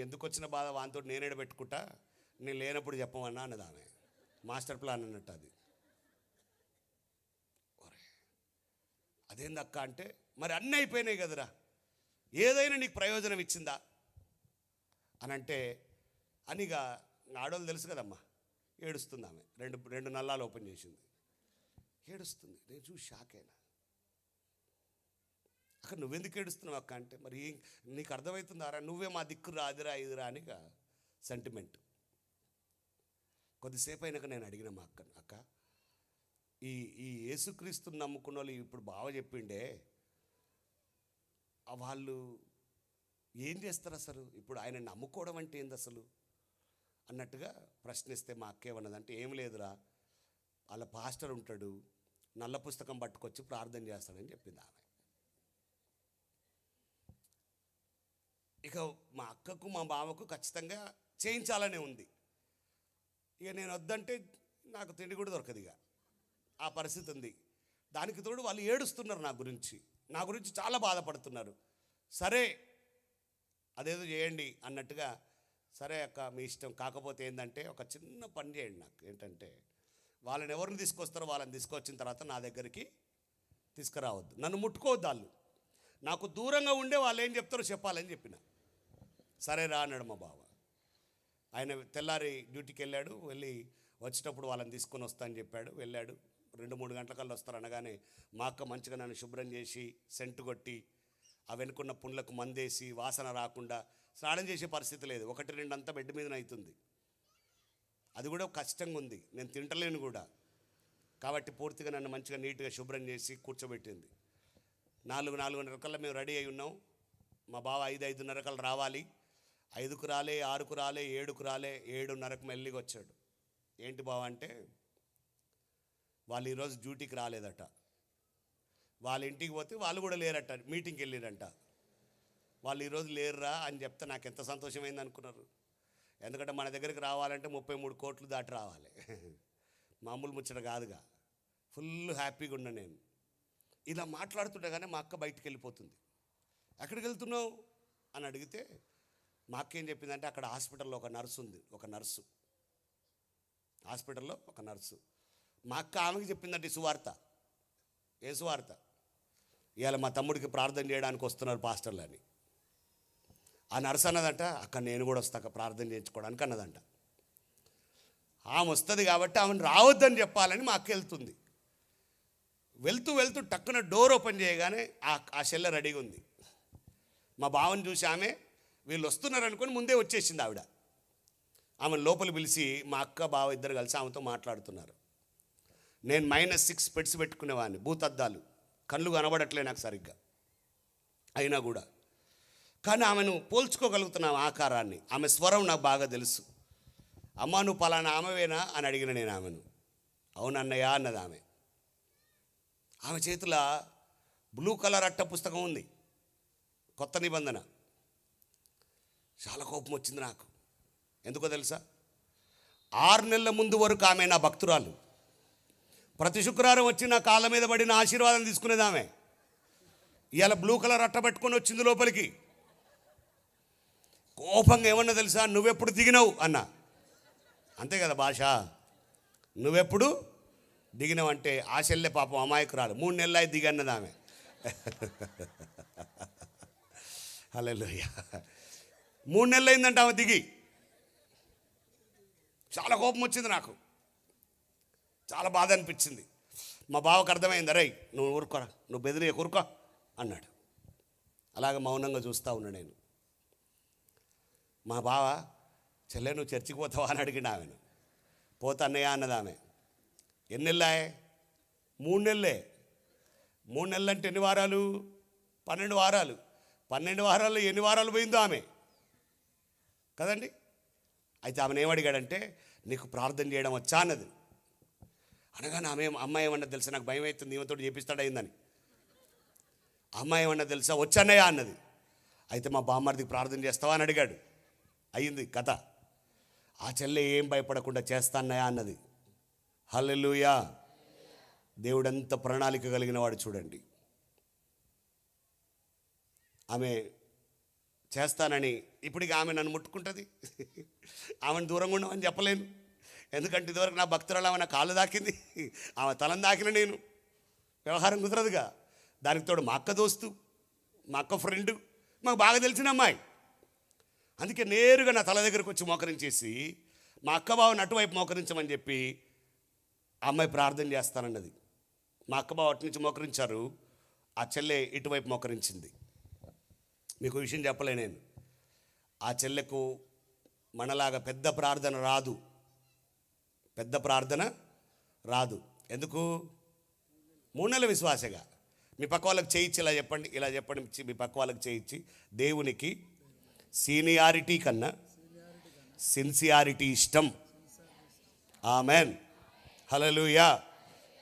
ఎందుకు వచ్చిన బాధ వాంతో నేను ఎడబెట్టుకుంటా, నేను లేనప్పుడు చెప్పమన్నా అన్నది ఆమె. మాస్టర్ ప్లాన్ అన్నట్టు అది. అదేందక్క అంటే, మరి అన్నీ అయిపోయినాయి కదరా, ఏదైనా నీకు ప్రయోజనం ఇచ్చిందా అని అంటే, అనిగా ఆడోళ్ళు తెలుసు కదమ్మా, ఏడుస్తుంది ఆమె. రెండు నల్లాలు ఓపెన్ చేసింది, ఏడుస్తుంది. నేను చూసి షాక్ అయినా. అక్కడ నువ్వెందుకు ఏడుస్తున్నావు అక్క అంటే, మరి నీకు అర్థమవుతుందారా, నువ్వే మా దిక్కురా అదిరా ఇదిరా అని సెంటిమెంట్. కొద్దిసేపు అయినాక నేను అడిగిన మా అక్కను, అక్క ఈ ఈ యేసుక్రీస్తుని నమ్ముకున్న వాళ్ళు ఇప్పుడు బాగా చెప్పిండే, వాళ్ళు ఏం చేస్తారు అసలు, ఇప్పుడు ఆయన నమ్ముకోవడం అంటే ఏంది అసలు అన్నట్టుగా ప్రశ్నిస్తే మా అక్క ఏమన్నదంటే, ఏం లేదురా, వాళ్ళ పాస్టర్ ఉంటాడు, నల్ల పుస్తకం పట్టుకొచ్చి ప్రార్థన చేస్తాడని చెప్పింది ఆమె. ఇక మా అక్కకు మా బావకు ఖచ్చితంగా చేయించాలనే ఉంది. ఇక నేను వద్దంటే నాకు తిండి కూడా దొరకదు. ఇక ఆ పరిస్థితి ఉంది. దానికి తోడు వాళ్ళు ఏడుస్తున్నారు నా గురించి చాలా బాధపడుతున్నారు. సరే అదేదో చేయండి అన్నట్టుగా, సరే అక్క మీ ఇష్టం, కాకపోతే ఏంటంటే ఒక చిన్న పని చేయండి నాకు, ఏంటంటే వాళ్ళని ఎవరిని తీసుకొస్తారో వాళ్ళని తీసుకొచ్చిన తర్వాత నా దగ్గరికి తీసుకురావద్దు, నన్ను ముట్టుకోవద్దు, వాళ్ళు నాకు దూరంగా ఉండే వాళ్ళు ఏం చెప్తారో చెప్పాలని చెప్పిన. సరే రా అన్నాడు మా బావ. ఆయన తెల్లారి డ్యూటీకి వెళ్ళాడు, వెళ్ళి వచ్చేటప్పుడు వాళ్ళని తీసుకొని వస్తా అని చెప్పాడు. వెళ్ళాడు, 2-3 గంటలకల్లా వస్తారు అనగానే మా అక్క మంచిగా నన్ను శుభ్రం చేసి సెంటు కొట్టి ఆ వెనుకున్న పుండ్లకు మందేసి వాసన రాకుండా స్నానం చేసే పరిస్థితి లేదు. 1-2 అంతా బెడ్ మీదనే అవుతుంది. అది కూడా కష్టంగా ఉంది, నేను తింటలేను కూడా. కాబట్టి పూర్తిగా నన్ను మంచిగా నీట్గా శుభ్రం చేసి కూర్చోబెట్టింది. 4-4:30 మేము రెడీ అయి ఉన్నాం. మా బావ 5-5:30 రావాలి. 5కు రాలే, 6కు రాలే, 7కు రాలే, 7:30 మెల్లిగా వచ్చాడు. ఏంటి బావ అంటే, వాళ్ళు ఈరోజు డ్యూటీకి రాలేదట, వాళ్ళ ఇంటికి పోతే వాళ్ళు కూడా లేరట, మీటింగ్కి వెళ్ళారంట. వాళ్ళు ఈరోజు లేరురా అని చెప్తే నాకు ఎంత సంతోషమైంది అనుకున్నారు. ఎందుకంటే మన దగ్గరికి రావాలంటే 33 కోట్లు దాటి రావాలి, మామూలు ముచ్చట కాదుగా. ఫుల్ హ్యాపీగా ఉన్నా నేను. ఇలా మాట్లాడుతుంటే కానీ మా అక్క బయటికి వెళ్ళిపోతుంది. ఎక్కడికి వెళ్తున్నావు అని అడిగితే మా అక్క ఏం చెప్పిందంటే, అక్కడ హాస్పిటల్లో ఒక నర్సు ఉంది, హాస్పిటల్లో ఒక నర్సు. మా అక్క ఆమెకి చెప్పిందంటే సువార్త. ఏ సువార్త? ఇవాళ మా తమ్ముడికి ప్రార్థన చేయడానికి వస్తున్నారు పాస్టర్లు అని. ఆ నర్సు అన్నదంట, అక్క నేను కూడా వస్తాక ప్రార్థన చేయించుకోవడానికి అన్నదంట. ఆమె వస్తుంది కాబట్టి ఆమెను రావద్దని చెప్పాలని మా అక్క వెళ్తుంది. వెళ్తూ టక్కున డోర్ ఓపెన్ చేయగానే ఆ షెల్ల రెడీగా ఉంది. మా బావని చూసి ఆమె వీళ్ళు వస్తున్నారు అనుకొని ముందే వచ్చేసింది ఆవిడ. ఆమెను లోపల పిలిచి మా అక్క బావ ఇద్దరు కలిసి ఆమెతో మాట్లాడుతున్నారు. నేను -6 స్పెట్స్ పెట్టుకునేవాడిని, భూతద్దాలు, కళ్ళు కనబడట్లే నాకు సరిగ్గా, అయినా కూడా. కానీ ఆమెను పోల్చుకోగలుగుతున్నాను ఆకారాన్ని, ఆమె స్వరం నాకు బాగా తెలుసు. అమ్మ నువ్వు పలానా ఆమెవేనా అని అడిగిన నేను ఆమెను. అవునన్నయ్య అన్నది ఆమె. ఆమె చేతిలో బ్లూ కలర్ అట్ట పుస్తకం ఉంది, కొత్త నిబంధన. చాలా కోపం వచ్చింది నాకు. ఎందుకో తెలుసా? 6 నెలల ముందు వరకు ఆమె నా భక్తురాలు. ప్రతి శుక్రవారం వచ్చి నా కాళ్ళ మీద పడిన ఆశీర్వాదం తీసుకునేది ఆమె. ఇవాళ బ్లూ కలర్ అట్ట పెట్టుకొని వచ్చింది లోపలికి. కోపంగా ఏమన్నా తెలుసా? నువ్వెప్పుడు దిగినావు అన్నా. అంతే కదా భాష, నువ్వెప్పుడు దిగినావు అంటే ఆ చెల్లె పాపం అమాయకురాలు, 3 నెలలు అయి దిగన్నది ఆమె. హల్లెలూయా. 3 నెలలు అయిందంటే ఆమె దిగి. చాలా కోపం వచ్చింది నాకు, చాలా బాధ అనిపించింది. మా బావకు అర్థమైంది, అరే నువ్వు ఊరుకోరా, నువ్వు బెదిరి ఊరుకో అన్నాడు. అలాగే మౌనంగా చూస్తూ ఉన్నా నేను. మా బావ, చెల్లె నువ్వు చర్చికి పోతావా అని అడిగిన ఆమెను. పోతా అన్నయ్య అన్నది ఆమె. ఎన్ని నెలలాయే? 3 నెలలే. 3 నెలలు అంటే ఎన్ని వారాలు? 12 వారాలు. 12 వారాల్లో ఎన్ని వారాలు పోయిందో ఆమె కదండి. అయితే ఆమెను ఏమడిగాడంటే, నీకు ప్రార్థన చేయడం వచ్చా అన్నది. అనగానే అమ్మాయి ఏమన్నా తెలుసా, నాకు భయం అవుతుంది ఈమెతో చేపిస్తాడయిందని. అమ్మాయి ఏమన్నా తెలుసా, వచ్చన్నయ్యా అన్నది. అయితే మా బామ్మర్దికి ప్రార్థన చేస్తావా అని అడిగాడు. అయ్యింది కథ. ఆ చెల్లె ఏం భయపడకుండా చేస్తాన్నయ్యా అన్నది. హల్లెలూయా. దేవుడంత ప్రణాళిక కలిగిన వాడు చూడండి. ఆమె చేస్తానని ఇప్పటికి ఆమె నన్ను ముట్టుకుంటుంది. ఆమెను దూరంగా ఉండమని చెప్పలేను, ఎందుకంటే ఇదివరకు నా భక్తురాలు ఆమె నా కాళ్ళు దాకింది, ఆమె తలను దాకిన నేను. వ్యవహారం కుదరదుగా. దానికి తోడు మా అక్క దోస్తు, మా అక్క ఫ్రెండు, మాకు బాగా తెలిసిన అమ్మాయి. అందుకే నేరుగా నా తల దగ్గరకు వచ్చి మోకరించేసి మా అక్క బావని అటువైపు మోకరించమని చెప్పి ఆ అమ్మాయి ప్రార్థన చేస్తానన్నది. మా అక్క బావ అటు నుంచి మోకరించారు. ఆ చెల్లె ఇటువైపు మోకరించింది. మీకు విషయం చెప్పలే నేను, ఆ చెల్లెకు మనలాగా పెద్ద ప్రార్థన రాదు. ఎందుకు? 3 నెలల విశ్వాసగా. మీ పక్క వాళ్ళకి చేయించి ఇలా చెప్పండి మీ పక్క వాళ్ళకి చేయించి, దేవునికి సీనియారిటీ కన్నా సిన్సియారిటీ ఇష్టం. ఆమెన్, హల్లెలూయా.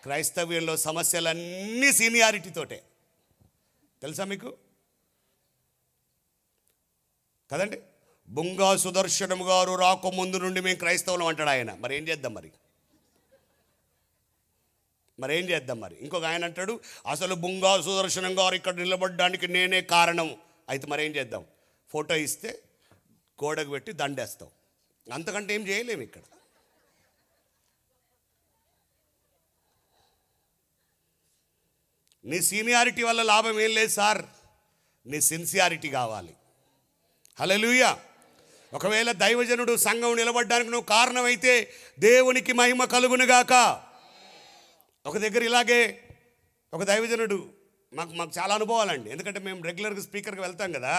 క్రైస్తవ్యంలో సమస్యలన్నీ సీనియారిటీతోటే, తెలుసా మీకు? కదండి. బుంగా సుదర్శనం గారు రాకముందు నుండి మేము క్రైస్తవులం అంటాడు ఆయన. మరి ఏం చేద్దాం మరి? ఇంకొక ఆయన అంటాడు, అసలు బుంగా సుదర్శనం గారు ఇక్కడ నిలబడడానికి నేనే కారణం. అయితే మరి ఏం చేద్దాం? ఫోటో ఇస్తే గోడకు పెట్టి దండేస్తాం, అంతకంటే ఏం చేయలేము ఇక్కడ. నీ సీనియారిటీ వల్ల లాభం ఏం లేదు సార్, నీ సిన్సియారిటీ కావాలి. హల్లెలూయా. ఒకవేళ దైవజనుడు సంఘం నిలబడడానికి నువ్వు కారణమైతే దేవునికి మహిమ కలుగునుగాక. ఒక దగ్గర ఇలాగే ఒక దైవజనుడు, మాకు చాలా అనుభవాలండి, ఎందుకంటే మేము రెగ్యులర్గా స్పీకర్కి వెళ్తాం కదా.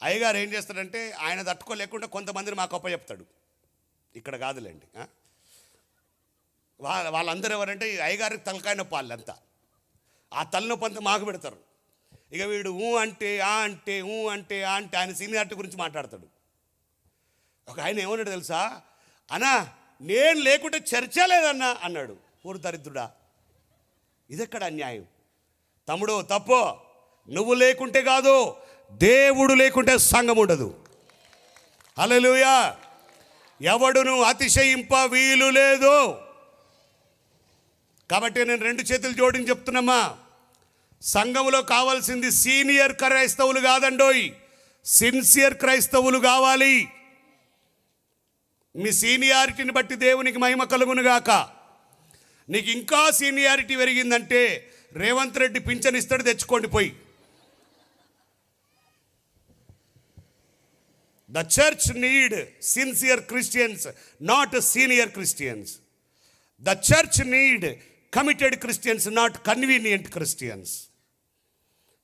అయ్యగారు ఏం చేస్తాడంటే ఆయన తట్టుకోలేకుండా కొంతమందిని మాకు అప్పచెప్తాడు. ఇక్కడ కాదులేండి, వాళ్ళందరూ ఎవరంటే అయ్యగారికి తలకాయ నొప్పి, వాళ్ళంతా ఆ తలనొప్పి అంతా మాకు పెడతారు. ఇక వీడు ఊ అంటే ఆయన సీనియారిటీ గురించి మాట్లాడతాడు. ఒక ఆయన ఏమన్నాడు తెలుసా? అన్నా నేను లేకుంటే చర్చ లేదన్నా అన్నాడు. ఊరు దరిద్రుడా, ఇదెక్కడ అన్యాయం? తమ్ముడు తప్పు. నువ్వు లేకుంటే కాదు, దేవుడు లేకుంటే సంఘం ఉండదు. హల్లెలూయా. ఎవడును అతిశయింప వీలు లేదు. కాబట్టి నేను 2 చేతులు జోడించి చెప్తున్నామా, సంఘములో కావాల్సింది సీనియర్ క్రైస్తవులు కాదండోయ్, సిన్సియర్ క్రైస్తవులు కావాలి. మీ సీనియారిటీని బట్టి దేవునికి మహిమ కలుగునుగాక. నీకు ఇంకా సీనియారిటీ పెరిగిందంటే రేవంత్ రెడ్డి పింఛన్ ఇస్తాడు, తెచ్చుకోండి పోయి. The church need sincere Christians, not senior Christians. The church need committed Christians, not convenient Christians.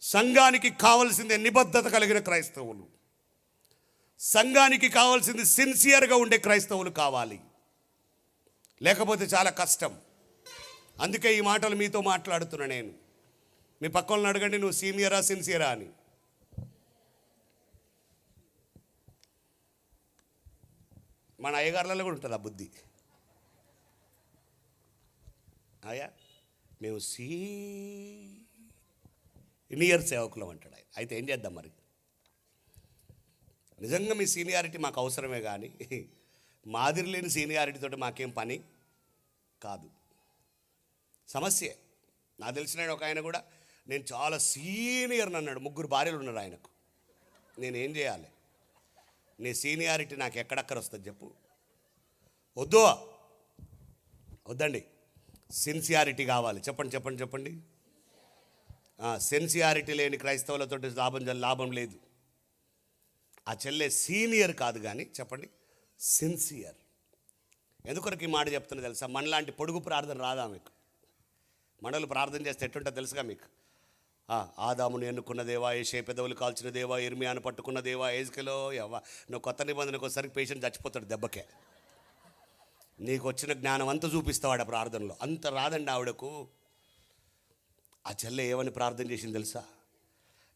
సంఘానికి కావాల్సింది నిబద్ధత కలిగిన క్రైస్తవులు, సంఘానికి కావాల్సింది సిన్సియర్గా ఉండే క్రైస్తవులు కావాలి. లేకపోతే చాలా కష్టం. అందుకే ఈ మాటలు మీతో మాట్లాడుతున్నా నేను. మీ పక్క వాళ్ళని అడగండి, నువ్వు సీనియరా సిన్సియరా అని. మన అయ్యగారులలో కూడా ఉంటుంది ఆ బుద్ధి. అయ్యా మేము సీనియర్ సేవకులం అంటాడు ఆయన. అయితే ఏం చేద్దాం మరి? నిజంగా మీ సీనియారిటీ మాకు అవసరమే, కానీ మాదిరి లేని సీనియారిటీతో మాకేం పని కాదు. సమస్యే. నాకు తెలిసిన ఒక ఆయన కూడా నేను చాలా సీనియర్ అన్నాడు. 3 భార్యలు ఉన్నారు ఆయనకు. నేనేం చేయాలి? నీ సీనియారిటీ నాకు ఎక్కడెక్కడ వస్తుంది చెప్పు? వద్దండి, సిన్సియారిటీ కావాలి. చెప్పండి. సిన్సియారిటీ లేని క్రైస్తవులతో లాభం లేదు. ఆ చెల్లె సీనియర్ కాదు కానీ చెప్పండి సిన్సియర్. ఎందుకొరకు ఈ మాట చెప్తున్నా తెలుసా? మనలాంటి పొడుగు ప్రార్థన రాదా మీకు? మనలు ప్రార్థన చేస్తే ఎట్టుంటుందో తెలుసుగా మీకు? ఆదామును ఎన్నుకున్న దేవా, ఏషే పెదవులు కాల్చిన దేవా, ఇర్మియాను పట్టుకున్న దేవా, ఏజ్కెలో నువ్వు కొత్త నిబంధనకు ఒకసారి పేషెంట్ చచ్చిపోతాడు దెబ్బకే. నీకు వచ్చిన జ్ఞానం అంతా చూపిస్తావాడు ఆ ప్రార్థనలో. అంత రాదండి ఆవిడకు. ఆ చెల్లె ఏమని ప్రార్థన చేసింది తెలుసా?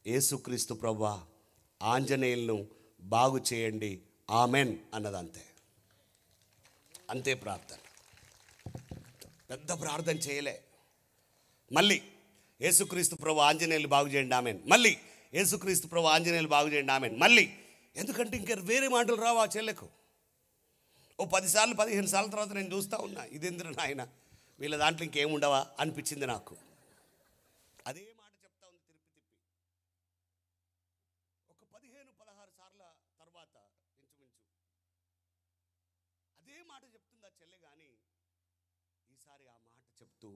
యేసుక్రీస్తు ప్రభువా, ఆంజనేయులను బాగు చేయండి, ఆమెన్ అన్నది. అంతే ప్రార్థన. పెద్ద ప్రార్థన చేయలే. మళ్ళీ యేసుక్రీస్తు ప్రభు ఆంజనేయులు బాగు చేయండి, ఆమెన్. మళ్ళీ యేసుక్రీస్తు ప్రభు ఆంజనేయులు బాగు చేయండి, ఆమెన్. మళ్ళీ. ఎందుకంటే ఇంకా వేరే మాటలు రావు ఆ చెల్లెకు. ఓ 10 సార్లు 15 సార్ల తర్వాత నేను చూస్తూ ఉన్నా, ఇదేంద్ర నాయన వీళ్ళ దాంట్లో ఇంకేముండవా అనిపించింది నాకు. అదే మాట చెప్తా ఉంది తిప్పి. ఒక 15-16 సార్ల తర్వాత ఇంచుమించు అదే మాట చెప్తుంది ఆ చెల్లె. కానీ ఈసారి ఆ మాట చెప్తూ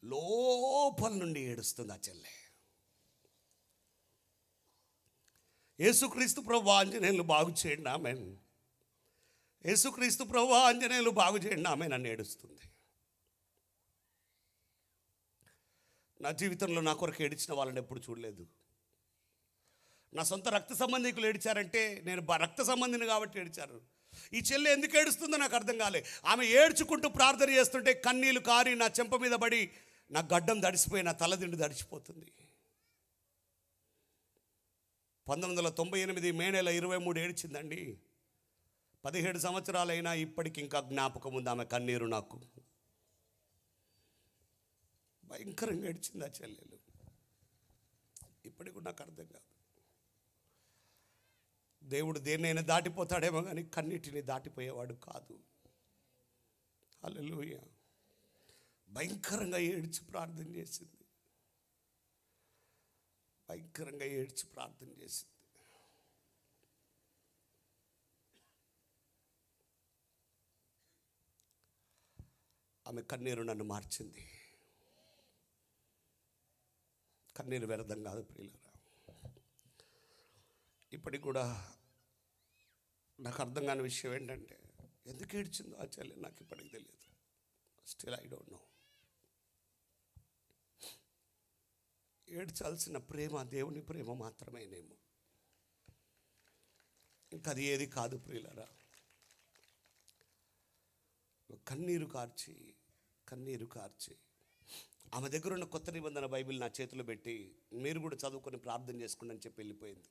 లోపల నుండి ఏడుస్తుంది ఆ చెల్లె. యేసుక్రీస్తు ప్రభు ఆంజనేయులు బాగు చేయండి, ఆమెన్. యేసుక్రీస్తు ప్రభు ఆంజనేయులు బాగు చేయండి, ఆమెన్ అని ఏడుస్తుంది. నా జీవితంలో నా కొరకు ఏడిచిన వాళ్ళని ఎప్పుడు చూడలేదు. నా సొంత రక్త సంబంధికులు ఏడిచారంటే నేను రక్త సంబంధిని కాబట్టి ఏడిచారు. ఈ చెల్లి ఎందుకు ఏడుస్తుందో నాకు అర్థం కాలే. ఆమె ఏడ్చుకుంటూ ప్రార్థన చేస్తుంటే కన్నీళ్లు కారి నా చెంప మీద పడి నా గడ్డం దడిసిపోయి నా తలదిండు దడిచిపోతుంది. 1998 మే నెల 23 ఏడ్చిందండి. 17 సంవత్సరాలైనా ఇప్పటికి ఇంకా జ్ఞాపకం ఉంది ఆమె కన్నీరు. నాకు భయంకరంగా ఏడ్చింది ఆ చెల్లెలు. ఇప్పటికి నాకు అర్థం కాదు. దేవుడు దేన్నైనా దాటిపోతాడేమో కానీ కన్నీటిని దాటిపోయేవాడు కాదు. హల్లెలూయా. భయంకరంగా ఏడ్చి ప్రార్థన చేసింది. భయంకరంగా ఏడ్చి ప్రార్థన చేసింది. ఆమె కన్నీరు నన్ను మార్చింది. కన్నీరు వ్యర్థం కాదు ప్రియులారా. ఇప్పటికి కూడా నాకు అర్థం కాని విషయం ఏంటంటే ఎందుకు ఏడ్చిందో ఆ చెల్లి నాకు ఇప్పటికి తెలియదు. Still I don't know. ఏడ్చాల్సిన ప్రేమ దేవుని ప్రేమ మాత్రమేనేమో, ఇంకా అది ఏది కాదు ప్రియులారా. కన్నీరు కార్చి ఆమె దగ్గర ఉన్న కొత్త నిబంధన బైబిల్ నా చేతిలో పెట్టి మీరు కూడా చదువుకొని ప్రార్థన చేసుకోండి అని చెప్పి వెళ్ళిపోయింది.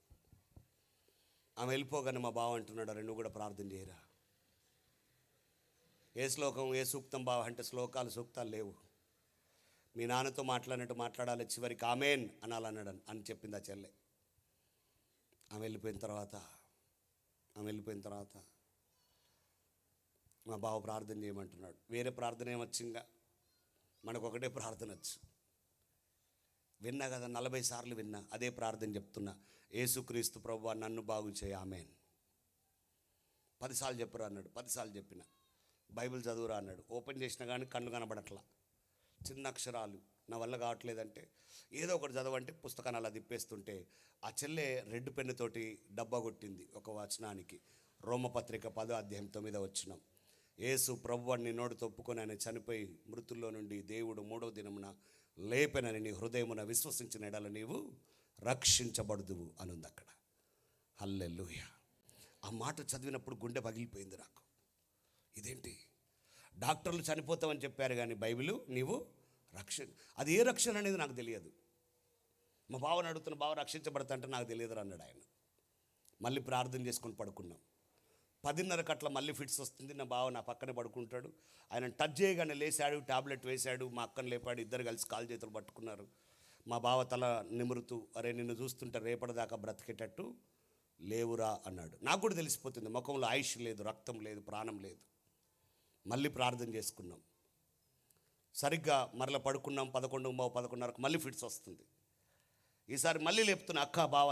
ఆమె వెళ్ళిపోగానే మా బావ అంటున్నాడు, అరే నువ్వు కూడా ప్రార్థన చేయరా. ఏ శ్లోకం ఏ సూక్తం బావ అంటే శ్లోకాలు సూక్తాలు లేవు. మీ నాన్నతో మాట్లాడినట్టు మాట్లాడాలి, చివరికి ఆమెన్ అనాలన్నాడు అని చెప్పింది ఆ చెల్లె. ఆమె వెళ్ళిపోయిన తర్వాత మా బావ ప్రార్థన చేయమంటున్నాడు. వేరే ప్రార్థన ఏమొచ్చింగా, మనకు ఒకటే ప్రార్థన వచ్చు. విన్నా కదా, 40 సార్లు విన్నా అదే ప్రార్థన చెప్తున్నా. యేసుక్రీస్తు ప్రభువా నన్ను బాగు చేయి ఆమేన్. 10 సార్లు చెప్పరా అన్నాడు. 10 సార్లు చెప్పిన. బైబిల్ చదువురా అన్నాడు. ఓపెన్ చేసినా కానీ కళ్ళు కనబడట్లా, చిన్న అక్షరాలు. నా వల్ల కావట్లేదంటే ఏదో ఒకటి చదవంటే పుస్తకాన్ని అలా తిప్పేస్తుంటే ఆ చెల్లె రెడ్ పెన్నుతోటి డబ్బా కొట్టింది ఒక వచనానికి. రోమపత్రిక 10వ అధ్యాయం 9వ వచనం. యేసు ప్రభువాన్ని నోటితో ఒప్పుకొని ఆయన చనిపోయి మృతుల్లో నుండి దేవుడు 3వ దినమున లేపెనని నీ హృదయమున విశ్వసించిన ఎడల నీవు రక్షించబడుదువు అనుంది అక్కడ. హల్లెలూయా. ఆ మాట చదివినప్పుడు గుండె పగిలిపోయింది నాకు. ఇదేంటి, డాక్టర్లు చనిపోతామని చెప్పారు కానీ బైబిలు నీవు అది ఏ రక్షణ అనేది నాకు తెలియదు. మా బావని అడుగుతున్న, బావ రక్షించబడతా అంటే నాకు తెలియదు అన్నాడు ఆయన. మళ్ళీ ప్రార్థన చేసుకొని పడుకున్నాం. 10:30 అట్లా మళ్ళీ ఫిట్స్ వస్తుంది. నా బావ నా పక్కనే పడుకుంటాడు. ఆయన టచ్ చేయగానే లేచాడు, టాబ్లెట్ వేశాడు, మా అక్కను లేపాడు. ఇద్దరు కలిసి కాలు చేతులు పట్టుకున్నారు. మా బావ తల నిమురుతూ, అరే నిన్ను చూస్తుంటే రేపటిదాకా బ్రతికేటట్టు లేవురా అన్నాడు. నాకు కూడా తెలిసిపోతుంది ముఖంలో ఆయుష్ లేదు, రక్తం లేదు, ప్రాణం లేదు. మళ్ళీ ప్రార్థన చేసుకున్నాం. సరిగ్గా మరలా పడుకున్నాం. 11:30 మళ్ళీ ఫిట్స్ వస్తుంది. ఈసారి మళ్ళీ లేపుతున్నా, అక్క బావ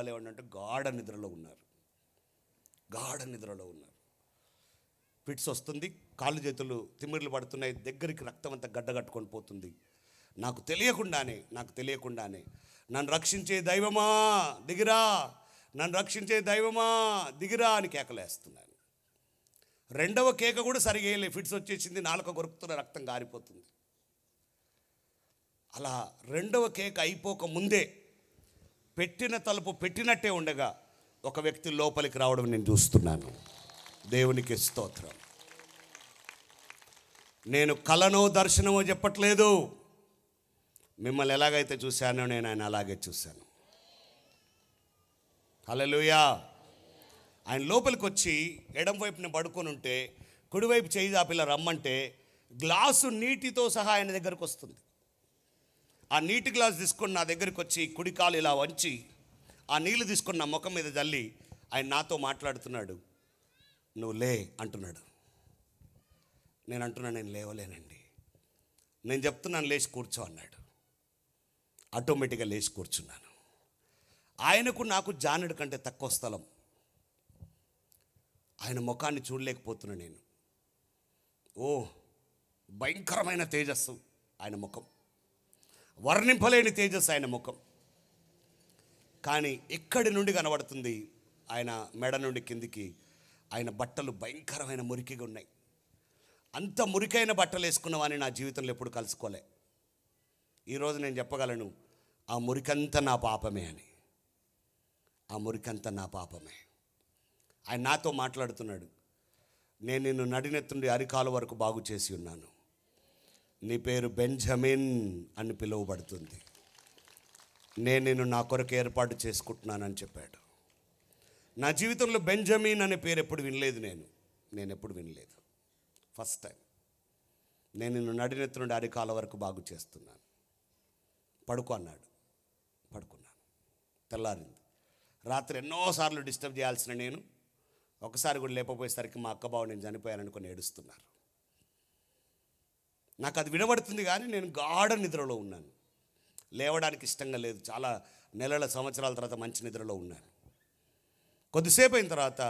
లేవండి అంటే గాఢ నిద్రలో ఉన్నారు. ఫిట్స్ వస్తుంది. కాళ్ళు చేతులు తిమ్మిర్లు పడుతున్నాయి. దగ్గరికి రక్తం అంతా గడ్డగట్టుకొని పోతుంది. నాకు తెలియకుండానే నన్ను రక్షించే దైవమా దిగిరా, నన్ను రక్షించే దైవమా దిగిరా అని కేకలేస్తున్నాను. రెండవ కేక కూడా సరిగా వేయలే. ఫిట్స్ వచ్చేసింది, నాలుక కొరుకుతున్న రక్తం గారిపోతుంది. అలా రెండవ కేక అయిపోక ముందే పెట్టిన తలుపు పెట్టినట్టే ఉండగా ఒక వ్యక్తి లోపలికి రావడం నేను చూస్తున్నాను. దేవునికి స్తోత్రం. నేను కలనో దర్శనమో చెప్పట్లేదు. మిమ్మల్ని ఎలాగైతే చూశానో నేను ఆయన అలాగే చూశాను. హల్లెలూయా. ఆయన లోపలికి వచ్చి ఎడం వైపున పడుకొని ఉంటే కుడివైపు చేయి జాపిలా రమ్మంటే గ్లాసు నీటితో సహా ఆయన దగ్గరకు వస్తుంది. ఆ నీటి గ్లాస్ తీసుకొని నా దగ్గరికి వచ్చి కుడికాలు ఇలా వంచి ఆ నీళ్లు తీసుకొని నా ముఖం మీద జల్లి ఆయన నాతో మాట్లాడుతున్నాడు. నువ్వు లే అంటున్నాడు. నేను అంటున్నాను, నేను లేవలేనండి. నేను చెప్తున్నాను లేచి కూర్చో అన్నాడు. ఆటోమేటిక్గా లేచి కూర్చున్నాను. ఆయనకు నాకు జానెడు కంటే తక్కువ స్థలం. ఆయన ముఖాన్ని చూడలేకపోతున్నా నేను. భయంకరమైన తేజస్సు ఆయన ముఖం, వర్ణింపలేని తేజస్సు ఆయన ముఖం. కానీ ఎక్కడి నుండి కనబడుతుంది, ఆయన మెడ నుండి కిందికి ఆయన బట్టలు భయంకరమైన మురికిగా ఉన్నాయి. అంత మురికైన బట్టలు వేసుకున్నవాని నా జీవితంలో ఎప్పుడు కలుసుకోలే. ఈరోజు నేను చెప్పగలను, ఆ మురికంతా నా పాపమే అని. ఆ మురికంతా నా పాపమే. ఆయన నాతో మాట్లాడుతున్నాడు. నేను నిన్ను నడినెత్తుండి అరికాల వరకు బాగు చేసి ఉన్నాను. నీ పేరు బెంజమిన్ అని పిలువబడుతుంది. నేను నిన్ను నా కొరకు ఏర్పాటు చేసుకుంటున్నానని చెప్పాడు. నా జీవితంలో బెంజమిన్ అనే పేరు ఎప్పుడు వినలేదు. నేను ఎప్పుడు వినలేదు. First time. నేను నిన్ను నడినెత్తు నుండి అరికాల వరకు బాగు చేస్తున్నాను. పడుకో అన్నాడు. పడుకున్నాను. తెల్లారింది. రాత్రి ఎన్నోసార్లు డిస్టర్బ్ చేయాల్సిన నేను ఒకసారి కూడా లేకపోయేసరికి మా అక్క బావ నేను చనిపోయాననుకొని ఏడుస్తున్నారు. నాకు అది వినబడుతుంది కానీ నేను గాఢ నిద్రలో ఉన్నాను. లేవడానికి ఇష్టంగా లేదు. చాలా నెలల సంవత్సరాల తర్వాత మంచి నిద్రలో ఉన్నాను. కొద్దిసేపు అయిన తర్వాత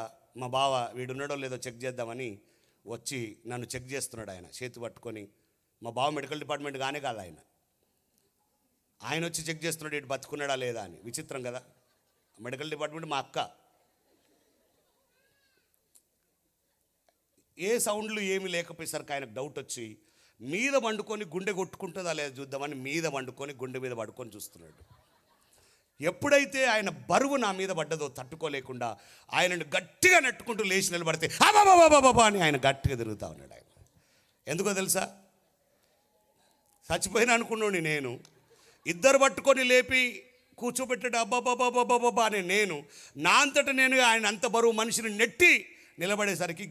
మా బావ వీడున్నాడో లేదో చెక్ చేద్దామని వచ్చి నన్ను చెక్ చేస్తున్నాడు. ఆయన చేతి పట్టుకొని, మా బావ మెడికల్ డిపార్ట్మెంట్ కానే కాదు ఆయన వచ్చి చెక్ చేస్తున్నాడు ఇటు బతుకున్నాడా లేదా అని. విచిత్రం కదా. మెడికల్ డిపార్ట్మెంట్ మా అక్క. ఏ సౌండ్లు ఏమి లేకపోయేసరికి ఆయనకు డౌట్ వచ్చి మీద వండుకొని గుండె కొట్టుకుంటుందా లేదా చూద్దామని మీద వండుకొని గుండె మీద పడుకొని చూస్తున్నాడు. ఎప్పుడైతే ఆయన బరువు నా మీద పడ్డదో తట్టుకోలేకుండా ఆయనను గట్టిగా నెట్టుకుంటూ లేచి నిలబడితే అబాబాబాబాబా అని ఆయన గట్టిగా తిరుగుతూ ఉన్నాడు. ఆయన ఎందుకో తెలుసా? చచ్చిపోయినా అనుకున్నాను నేను. ఇద్దరు పట్టుకొని లేపి కూర్చోబెట్టాడు. అబ్బాబాబాబాబా అని నేను నా అంతటా నేను ఆయన అంత బరువు మనిషిని నెట్టి నిలబడేసరికి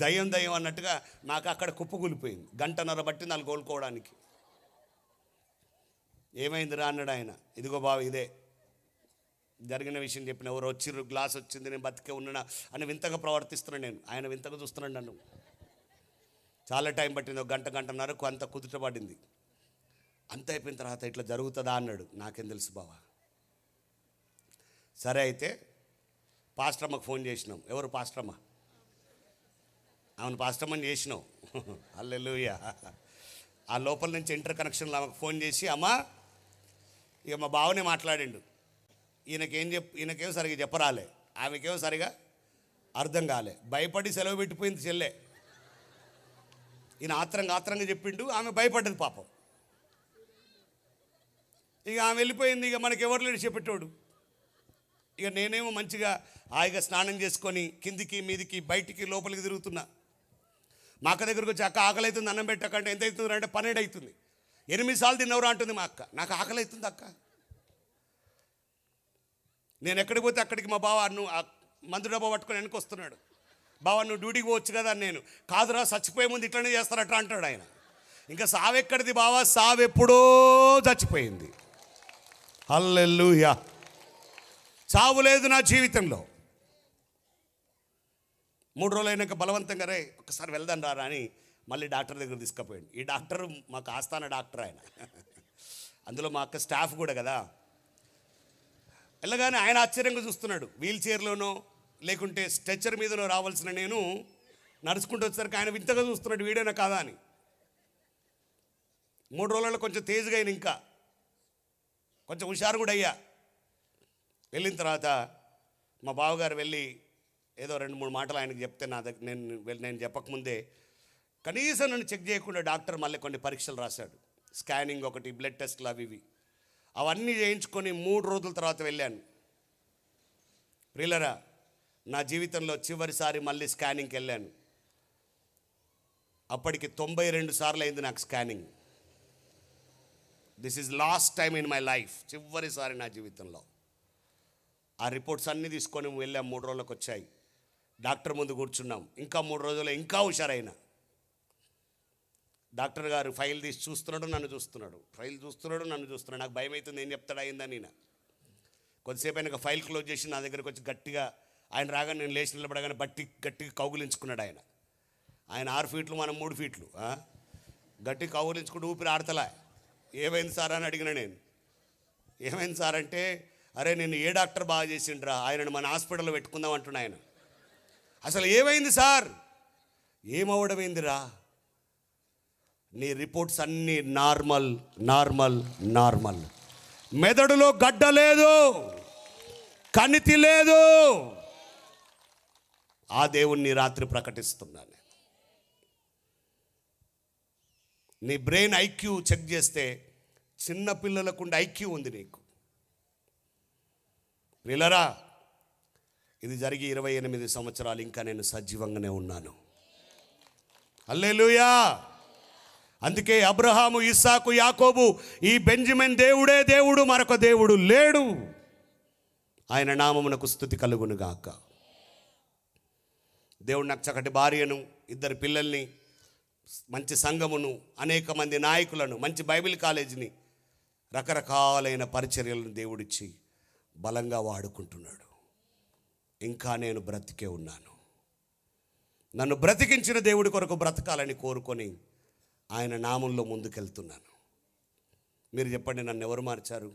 దయ్యం అన్నట్టుగా నాకు అక్కడ కుప్పకూలిపోయింది. గంటన్నర పట్టింది వాళ్ళు కోలుకోవడానికి. ఏమైందిరా అన్నాడు ఆయన. ఇదిగో బావ ఇదే జరిగిన విషయం చెప్పిన. ఎవరు వచ్చిర్రు, గ్లాస్ వచ్చింది, నేను బతికే ఉన్నా అని వింతగా ప్రవర్తిస్తున్నాను నేను. ఆయన వింతగా చూస్తున్నాడు నన్ను. చాలా టైం పట్టింది. ఒక గంటన్నరకు అంత కుదుట పడింది. అంత అయిపోయిన తర్వాత ఇట్లా జరుగుతుందా అన్నాడు. నాకేం తెలుసు బావా. సరే అయితే పాస్టర్మ్మకు ఫోన్ చేసినాం. ఎవరు పాస్టర్మ్మ? అవును, పాస్టర్మ్మని చేసినావు. హల్లెలూయా. ఆ లోపల నుంచి ఇంటర్ కనెక్షన్లో ఆమెకు ఫోన్ చేసి, అమ్మా ఇక మా బావనే మాట్లాడిండు. ఈయనకేం సరిగా చెప్పరాలే, ఆమెకేమో సరిగా అర్థం కాలే. భయపడి సెలవు పెట్టిపోయింది చెల్లె. ఈయన ఆత్రంగా చెప్పిండు. ఆమె భయపడ్డది పాపం. ఇక ఆమె వెళ్ళిపోయింది. ఇక మనకి ఎవరు లేడు చెప్పేటోడు. ఇక నేనేమో మంచిగా హాయిగా స్నానం చేసుకొని కిందికి మీదికి బయటికి లోపలికి తిరుగుతున్నా. మా అక్క దగ్గరకు వచ్చి, అక్క ఆకలి అవుతుంది అన్నం పెట్టకంటే ఎంత అవుతుంది అంటే 12 అవుతుంది. 8 సార్లు తిన్నవరా అంటుంది మా అక్క. నాకు ఆకలి అవుతుంది అక్క. నేను ఎక్కడికి పోతే అక్కడికి మా బావ నువ్వు మందు డబ్బా పట్టుకొని వెనక్కి వస్తున్నాడు. బావ నువ్వు డ్యూటీకి పోవచ్చు కదా అని. నేను కాదురా చచ్చిపోయే ముందు ఇట్లనే చేస్తారట అంటాడు ఆయన. ఇంకా సావెక్కడిది బావ, సావెప్పుడో చచ్చిపోయింది. హల్లెలూయా. చావు లేదు నా జీవితంలో. 3 రోజులు అయినాక బలవంతంగా రే ఒకసారి వెళ్దాం రా అని మళ్ళీ డాక్టర్ దగ్గర తీసుకుపోయాడు. ఈ డాక్టర్ మాకు ఆస్థాన డాక్టర్ ఆయన. అందులో మా అక్క స్టాఫ్ కూడా కదా. వెళ్ళగానే ఆయన ఆశ్చర్యంగా చూస్తున్నాడు. వీల్ చైర్లోనో లేకుంటే స్ట్రెచ్చర్ మీదనో రావాల్సిన నేను నడుచుకుంటూ వచ్చేసరికి ఆయన వింతగా చూస్తున్నాడు, వీడేనా కాదా అని. 3 రోజులలో కొంచెం తేజ్గా అయిన, ఇంకా కొంచెం హుషారు కూడా అయ్యా. వెళ్ళిన తర్వాత మా బావగారు వెళ్ళి ఏదో 2-3 మాటలు ఆయనకు చెప్తే నా దగ్గర నేను చెప్పకముందే కనీసం నన్ను చెక్ చేయకుండా డాక్టర్ మళ్ళీ కొన్ని పరీక్షలు రాశాడు. స్కానింగ్ ఒకటి, బ్లడ్ టెస్ట్లు అవి ఇవి అవన్నీ చేయించుకొని 3 రోజుల తర్వాత వెళ్ళాను. ప్రియులరా, నా జీవితంలో చివరిసారి మళ్ళీ స్కానింగ్కి వెళ్ళాను. అప్పటికి 92 సార్లు అయింది నాకు scanning. This is lost time in my life. చివరిసారి నా జీవితంలో. ఆ రిపోర్ట్స్ అన్నీ తీసుకొని వెళ్ళాం. 3 రోజులకు వచ్చాయి. డాక్టర్ ముందు కూర్చున్నాం. ఇంకా 3 రోజుల్లో ఇంకా హుషారైనా. డాక్టర్ గారు ఫైల్ తీసి చూస్తున్నాడు, నన్ను చూస్తున్నాడు. ఫైల్ చూస్తున్నాడు, నన్ను చూస్తున్నాడు. నాకు భయం అవుతుంది, ఏం చెప్తాడు అయిందని. నేను కొద్దిసేపు అయినాక ఫైల్ క్లోజ్ చేసి నా దగ్గరకు వచ్చి గట్టిగా ఆయన రాగానే నేను లేచి నిలబడగానే గట్టిగా కౌగులించుకున్నాడు ఆయన. 6 ఫీట్లు, మనం 3 ఫీట్లు. గట్టి కౌగులించుకుంటూ ఊపిరి ఆడతలా. ఏమైంది సార్ అని అడిగిన నేను. ఏమైంది సార్ అంటే, అరే నిన్ను ఏ డాక్టర్ బాగా చేసిండ్రా, ఆయనను మన హాస్పిటల్లో పెట్టుకుందాం అంటున్నా ఆయన. అసలు ఏమైంది సార్? ఏమవడమైందిరా, నీ రిపోర్ట్స్ అన్నీ నార్మల్. మెదడులో గడ్డ లేదు, కణితి లేదు. ఆ దేవుణ్ణి రాత్రి ప్రకటిస్తున్నాను. నీ బ్రెయిన్ ఐక్యూ చెక్ చేస్తే చిన్న పిల్లలకుండే ఐక్యూ ఉంది నీకు. ప్రియులారా, ఇది జరిగి 28 సంవత్సరాలు ఇంకా నేను సజీవంగానే ఉన్నాను. హల్లెలూయా. అందుకే అబ్రహాము, ఇస్సాకు, యాకోబు, ఈ బెంజమిన్ దేవుడే దేవుడు, మరొక దేవుడు లేడు. ఆయన నామమునకు స్తుతి కలుగును గాక. దేవుడు నాకు చక్కటి భార్యను, 2 పిల్లల్ని, మంచి సంఘమును, అనేక మంది నాయకులను, మంచి బైబిల్ కాలేజీని, రకరకాలైన పరిచర్యలను దేవుడిచ్చి బలంగా వాడుకుంటున్నాడు. ఇంకా నేను బ్రతికే ఉన్నాను. నన్ను బ్రతికించిన దేవుడి కొరకు బ్రతకాలని కోరుకొని ఆయన నామంలో ముందుకెళ్తున్నాను. మీరు చెప్పండి, నన్ను ఎవరు మార్చారు?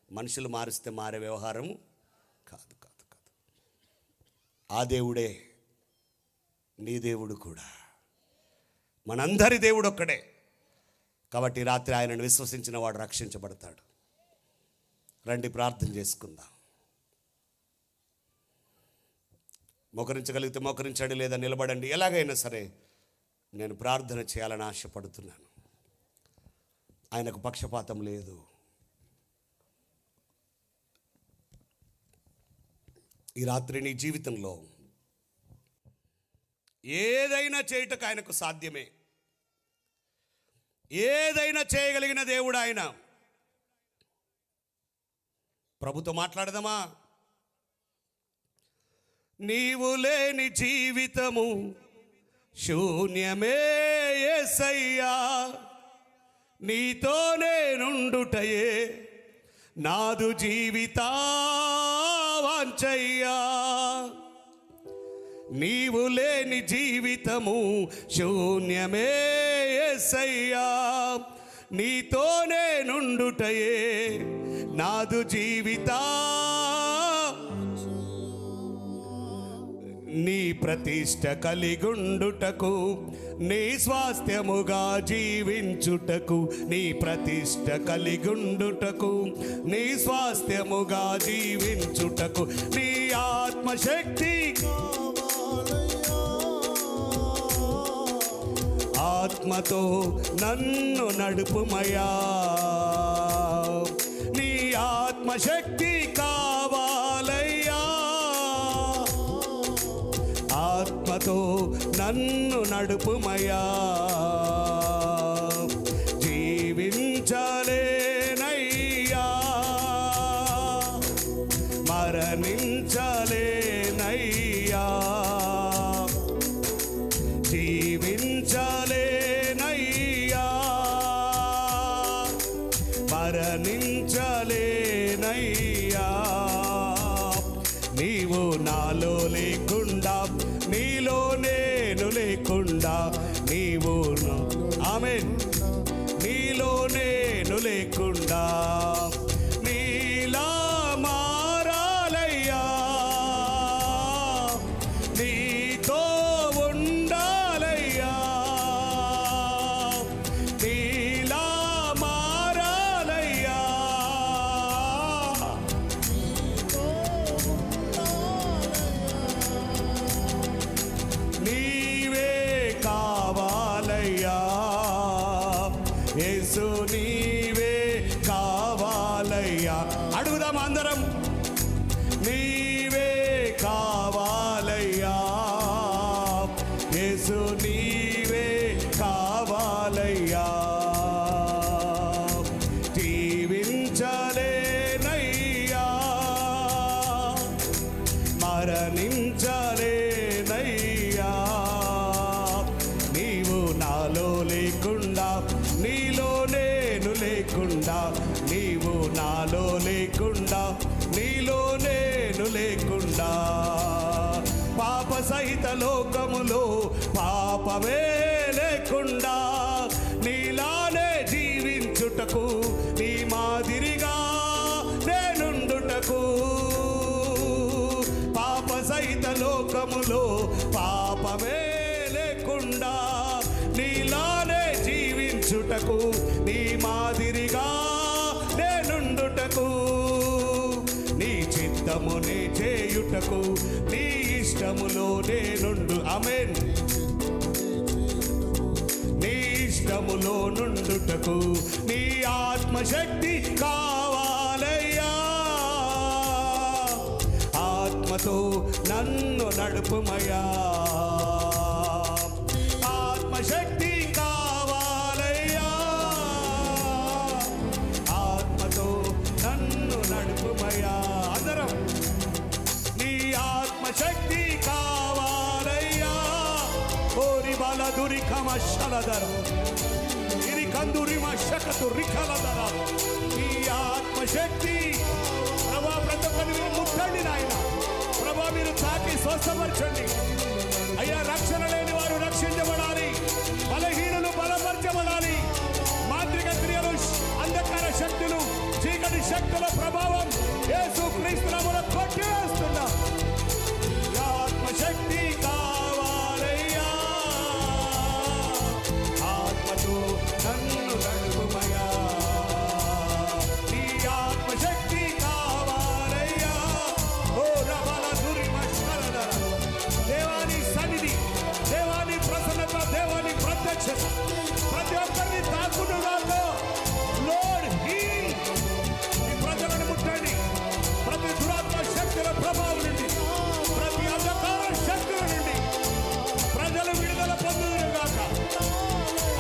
మనుషులు మారిస్తే మారే వ్యవహారము కాదు కాదు కాదు. ఆ దేవుడే నీ దేవుడు కూడా, మనందరి దేవుడు ఒక్కడే. కాబట్టి రాత్రి ఆయనను విశ్వసించిన వాడు రక్షించబడతాడు. రండి ప్రార్థన చేసుకుందాం. మోకరించగలిగితే మోకరించండి, లేదా నిలబడండి. ఎలాగైనా సరే నేను ప్రార్థన చేయాలని ఆశపడుతున్నాను. ఆయనకు పక్షపాతం లేదు. ఈ రాత్రి నీ జీవితంలో ఏదైనా చేయుటకు ఆయనకు సాధ్యమే. ఏదైనా చేయగలిగిన దేవుడు ఆయన. ప్రభుతో మాట్లాడదామా? నీవు లేని జీవితము శూన్యమే యేసయ్యా, నీతో నేనుండుటయే నాదు జీవితా వాంఛయ్యా. నీవు లేని జీవితము శూన్యమే యేసయ్యా, నీతో నేనుండుటయే నాదు జీవితా. నీ ప్రతిష్ట కలిగుండుటకు, నీ స్వాస్థ్యముగా జీవించుటకు, నీ ప్రతిష్ట కలిగుండుటకు, నీ స్వాస్థ్యముగా జీవించుటకు, నీ ఆత్మశక్తి ఆత్మతో నన్ను నడుపుమయా. నీ ఆత్మశక్తి కావాలయ్యా, ఆత్మతో నన్ను నడుపుమయా. జీవించలేనయ్యా, మరణించలేనయ్యా, జీవించలేనయ్యా, మరణించలేనయ్యా. నీవు నాలో లేకుండా, నీలో నేను లేకుండా, నీవు ఆమేన్, నీలో నేను లేకుండా నీలా మారాలయ్యా, నీతో ఉండాలయ్యా, నీలా మారాలయ్యా. నీవే కావాలయ్యా యేసు, నీవే కావాలయ్యా. అడుగుదాం అందరం. నీవే కావాలయ్యా యేసు, నీవే కావాలయ్యా. జీవించలేనయ్యా, మరణించలేనయ్యా. నీవు నాలో లేకుండా, నీలో నేను లేకుండా, నీవు నాలో లేకుండా, నీలో నేను లేకుండా, పాప సహిత లోకములో పాపమే లేకుండా, నీలానే జీవించుటకు, నీ మాదిరిగా నేనుండుటకు, పాప సహిత లోకములో పాపమే లేకుండా, నీలానే జీవించుటకు, నీ మాదిరిగా నేనుండుటకు, నీ చిత్తమునే చేయుటకు, నీ ఇష్టములో నేనుండు. ఆమేన్. నీ ఇష్టం మందిరములో నుండుటకు నీ ఆత్మశక్తి కావాలయ్యా. ఆత్మతో నన్ను నడుపుమయ్యా. ఆత్మశక్తి కావాలయ్యా. ఆత్మతో నన్ను నడుపుమయ్యా. అందరం నీ ఆత్మశక్తి కావాలయ్యా. ఓరి బల దురికమ శలదర ఇది కందురి మశకతు రికలదర. నీ ఆత్మశక్తి ప్రభా ప్రతి ఒక్కరిని మీరు ముట్టండి నాయన. ప్రభా మీరు తాకి స్వస్థపరచండి అయ్యా. రక్షణ లేని వారు రక్షించబడాలి. బలహీనులు బలపరచబడాలి. మాంత్రిక క్రియలు, అంధకార శక్తులు, చీకటి శక్తుల ప్రభావం యేసు క్రీస్తు నామములో కొట్టివేస్తున్నా. ఆత్మశక్తి కావాలయ్యా. ఆత్మతో నన్ను నడుపుమయ్యా. నీ ఆత్మశక్తి కావాలయ్యా. ఓ రబల దురిమ శరదర. దేవాని సన్నిధి, దేవాని ప్రసన్నత, దేవాని ప్రత్యక్షత ప్రతి ఒక్కరిని తాకునుగాక. లోర్డ్ హీల్. ఈ ప్రజలను ముట్టండి. ప్రతి దురాత్మ శక్తుల ప్రభావం నుండి, ప్రతి అంధకార శక్తుల నుండి ప్రజలు విడుదల పొందుదురుగాక.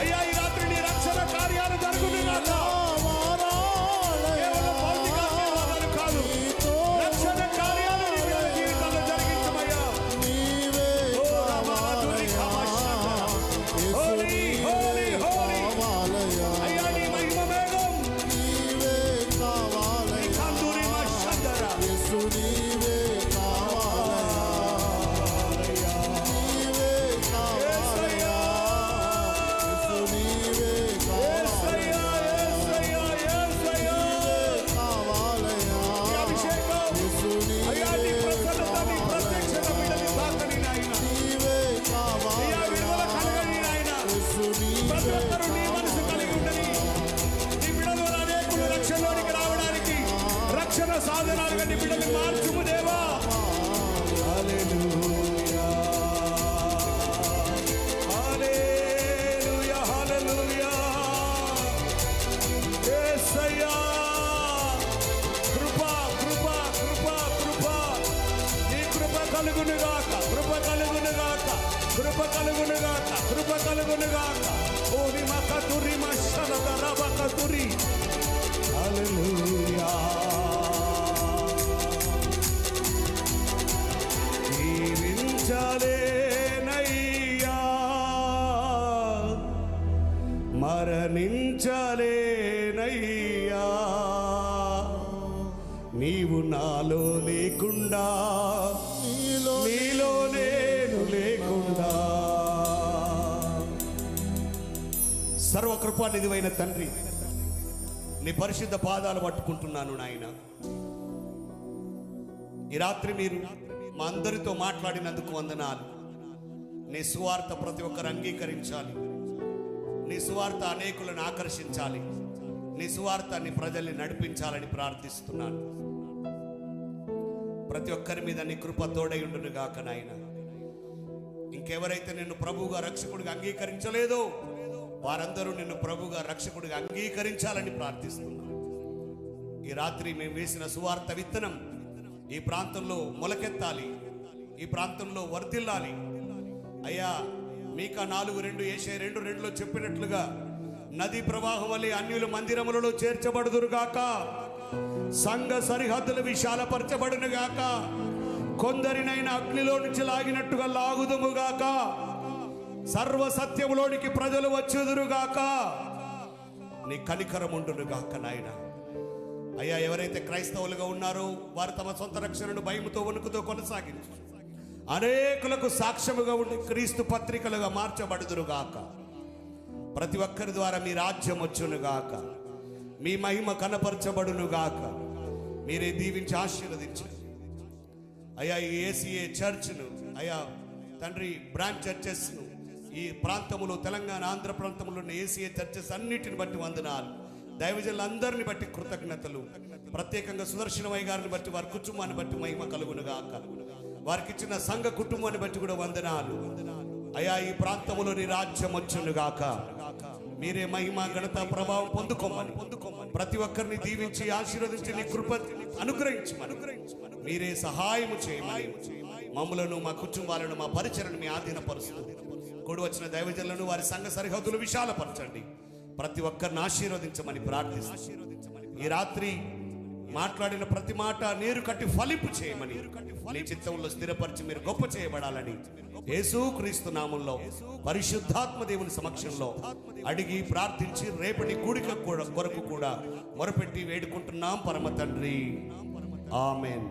అయ్యా ఈ రాత్రి నీ రక్షణ కార్యాలు జరుగునుగాక. కేవలం భౌతిక ఆశీర్వాదాలు కాదు, రక్షణ కార్యాలు నీ బిడ్డల జీవితాల్లో జరిగించమయ్యా. ఓ రమాధురి కమశందర. హోలీ హోలీ హోలీ. అయ్యా నీ మహిమ మేఘం నీ కందురి మశందర. రక్షణ సాధనాలుగా నీ బిడ్డలు మార్చుము దేవా. హల్లెలూయా హల్లెలూయా హల్లెలూయా. యేసయ్యా కృప కృప కృప కృప. నీ కృప కలుగునుగాక. కృప కలుగునుగాక. కృప కలుగునుగాక. కృప కలుగునుగాక. ఓ నిమక తురి మశలద రబక తురి. హల్లెలూయా. జీవించలేనయ్యా, మరణించలేనయ్యా. నీవు నాలో లేకుండా, నీలో నేను లేకుండా. సర్వకృపానిధివైన తండ్రి, నీ పరిశుద్ధ పాదాలు పట్టుకుంటున్నాను నాయన. ఈ రాత్రి మీరు మా అందరితో మాట్లాడినందుకు వందనాలు. నీ సువార్త ప్రతి ఒక్కరు అంగీకరించాలి. నీ సువార్త అనేకులను ఆకర్షించాలి. నీ సువార్త నీ ప్రజల్ని నడిపించాలని ప్రార్థిస్తున్నాను. ప్రతి ఒక్కరి మీద నీ కృప తోడై ఉండును గాక నాయన. ఇంకెవరైతే నిన్ను ప్రభువుగా రక్షకుడిగా అంగీకరించలేదో వారందరూ నిన్ను ప్రభువుగా రక్షకుడిగా అంగీకరించాలని ప్రార్థిస్తున్నాను. ఈ రాత్రి మేము వేసిన సువార్త విత్తనం ఈ ప్రాంతంలో మొలకెత్తాలి. ఈ ప్రాంతంలో వర్ధిల్లాలి. అయ్యా మీకా 4:2 యేషయా 2:2 చెప్పినట్లుగా నదీ ప్రవాహం వలె అన్యులు మందిరములలో చేర్చబడుదురుగాక. సంఘ సరిహద్దులు విశాలపరచబడునుగాక. కొందరినైనా అగ్నిలో నుంచి లాగినట్టుగా లాగుదుముగాక. సర్వ సత్యములోనికి ప్రజలు వచ్చుదురుగాక. నీ కనికరం ఉండునుగాక నాయన. అయ్యా ఎవరైతే క్రైస్తవులుగా ఉన్నారో వారు తమ సొంత రక్షణను భయముతో వణుకుతో కొనసాగించు. అనేకులకు సాక్ష్యముగా ఉండి క్రీస్తు పత్రికలుగా మార్చబడుదురుగాక. ప్రతి ఒక్కరి ద్వారా మీ రాజ్యం వచ్చునుగాక. మీ మహిమ కనపరచబడునుగాక. మీరే దీవించి ఆశీర్వదించండి. అయ్యా ఈ ఏసీఏ చర్చ్ను, అయ్యా తండ్రి బ్రాంచ్ చర్చెస్ను ఈ ప్రాంతంలో తెలంగాణ ఆంధ్ర ప్రాంతంలో ఉన్న ఏసీఏ చర్చెస్ అన్నిటిని బట్టి వందనాలు. దైవజనులందరిని బట్టి కృతజ్ఞతలు. ప్రత్యేకంగా సుదర్శనమయ్య గారిని బట్టి వారి కుటుంబాన్ని బట్టి మహిమ కలుగునుగాక. వారికి ఇచ్చిన సంఘ కుటుంబాన్ని బట్టి కూడా వందనాలు. అయ్యా ఈ ప్రాంతంలో నీ రాజ్యం వచ్చునుగాక. మీరే మహిమ ఘనత ప్రభావం పొందుకోమని ప్రతి ఒక్కరిని దీవించి ఆశీర్వదించి నీ కృప అనుగ్రహించమని మీరే సహాయము చేయమని మమ్ములను మా కుటుంబాలను మా పరిచయను మీ ఆధీనపరుస్తుంది. కూడి వచ్చిన దైవజనులను వారి సంఘ సరిహద్దులు విశాలపరచండి. ప్రతి ఒక్కరిని ఆశీర్వదించమని ప్రార్థిస్తాం. ఈ రాత్రి మాట్లాడిన ప్రతి మాట నీరు కట్టి ఫలింపు చేయమని నీ చిత్తంలో స్థిరపరిచి మీరు గొప్ప చేయబడాలని యేసుక్రీస్తు నామములో పరిశుద్ధాత్మ దేవుని సమక్షంలో అడిగి ప్రార్థించి రేపటి కూడిక కొరకు కూడా మొరపెట్టి వేడుకుంటున్నాం పరమ తండ్రి. ఆమెన్.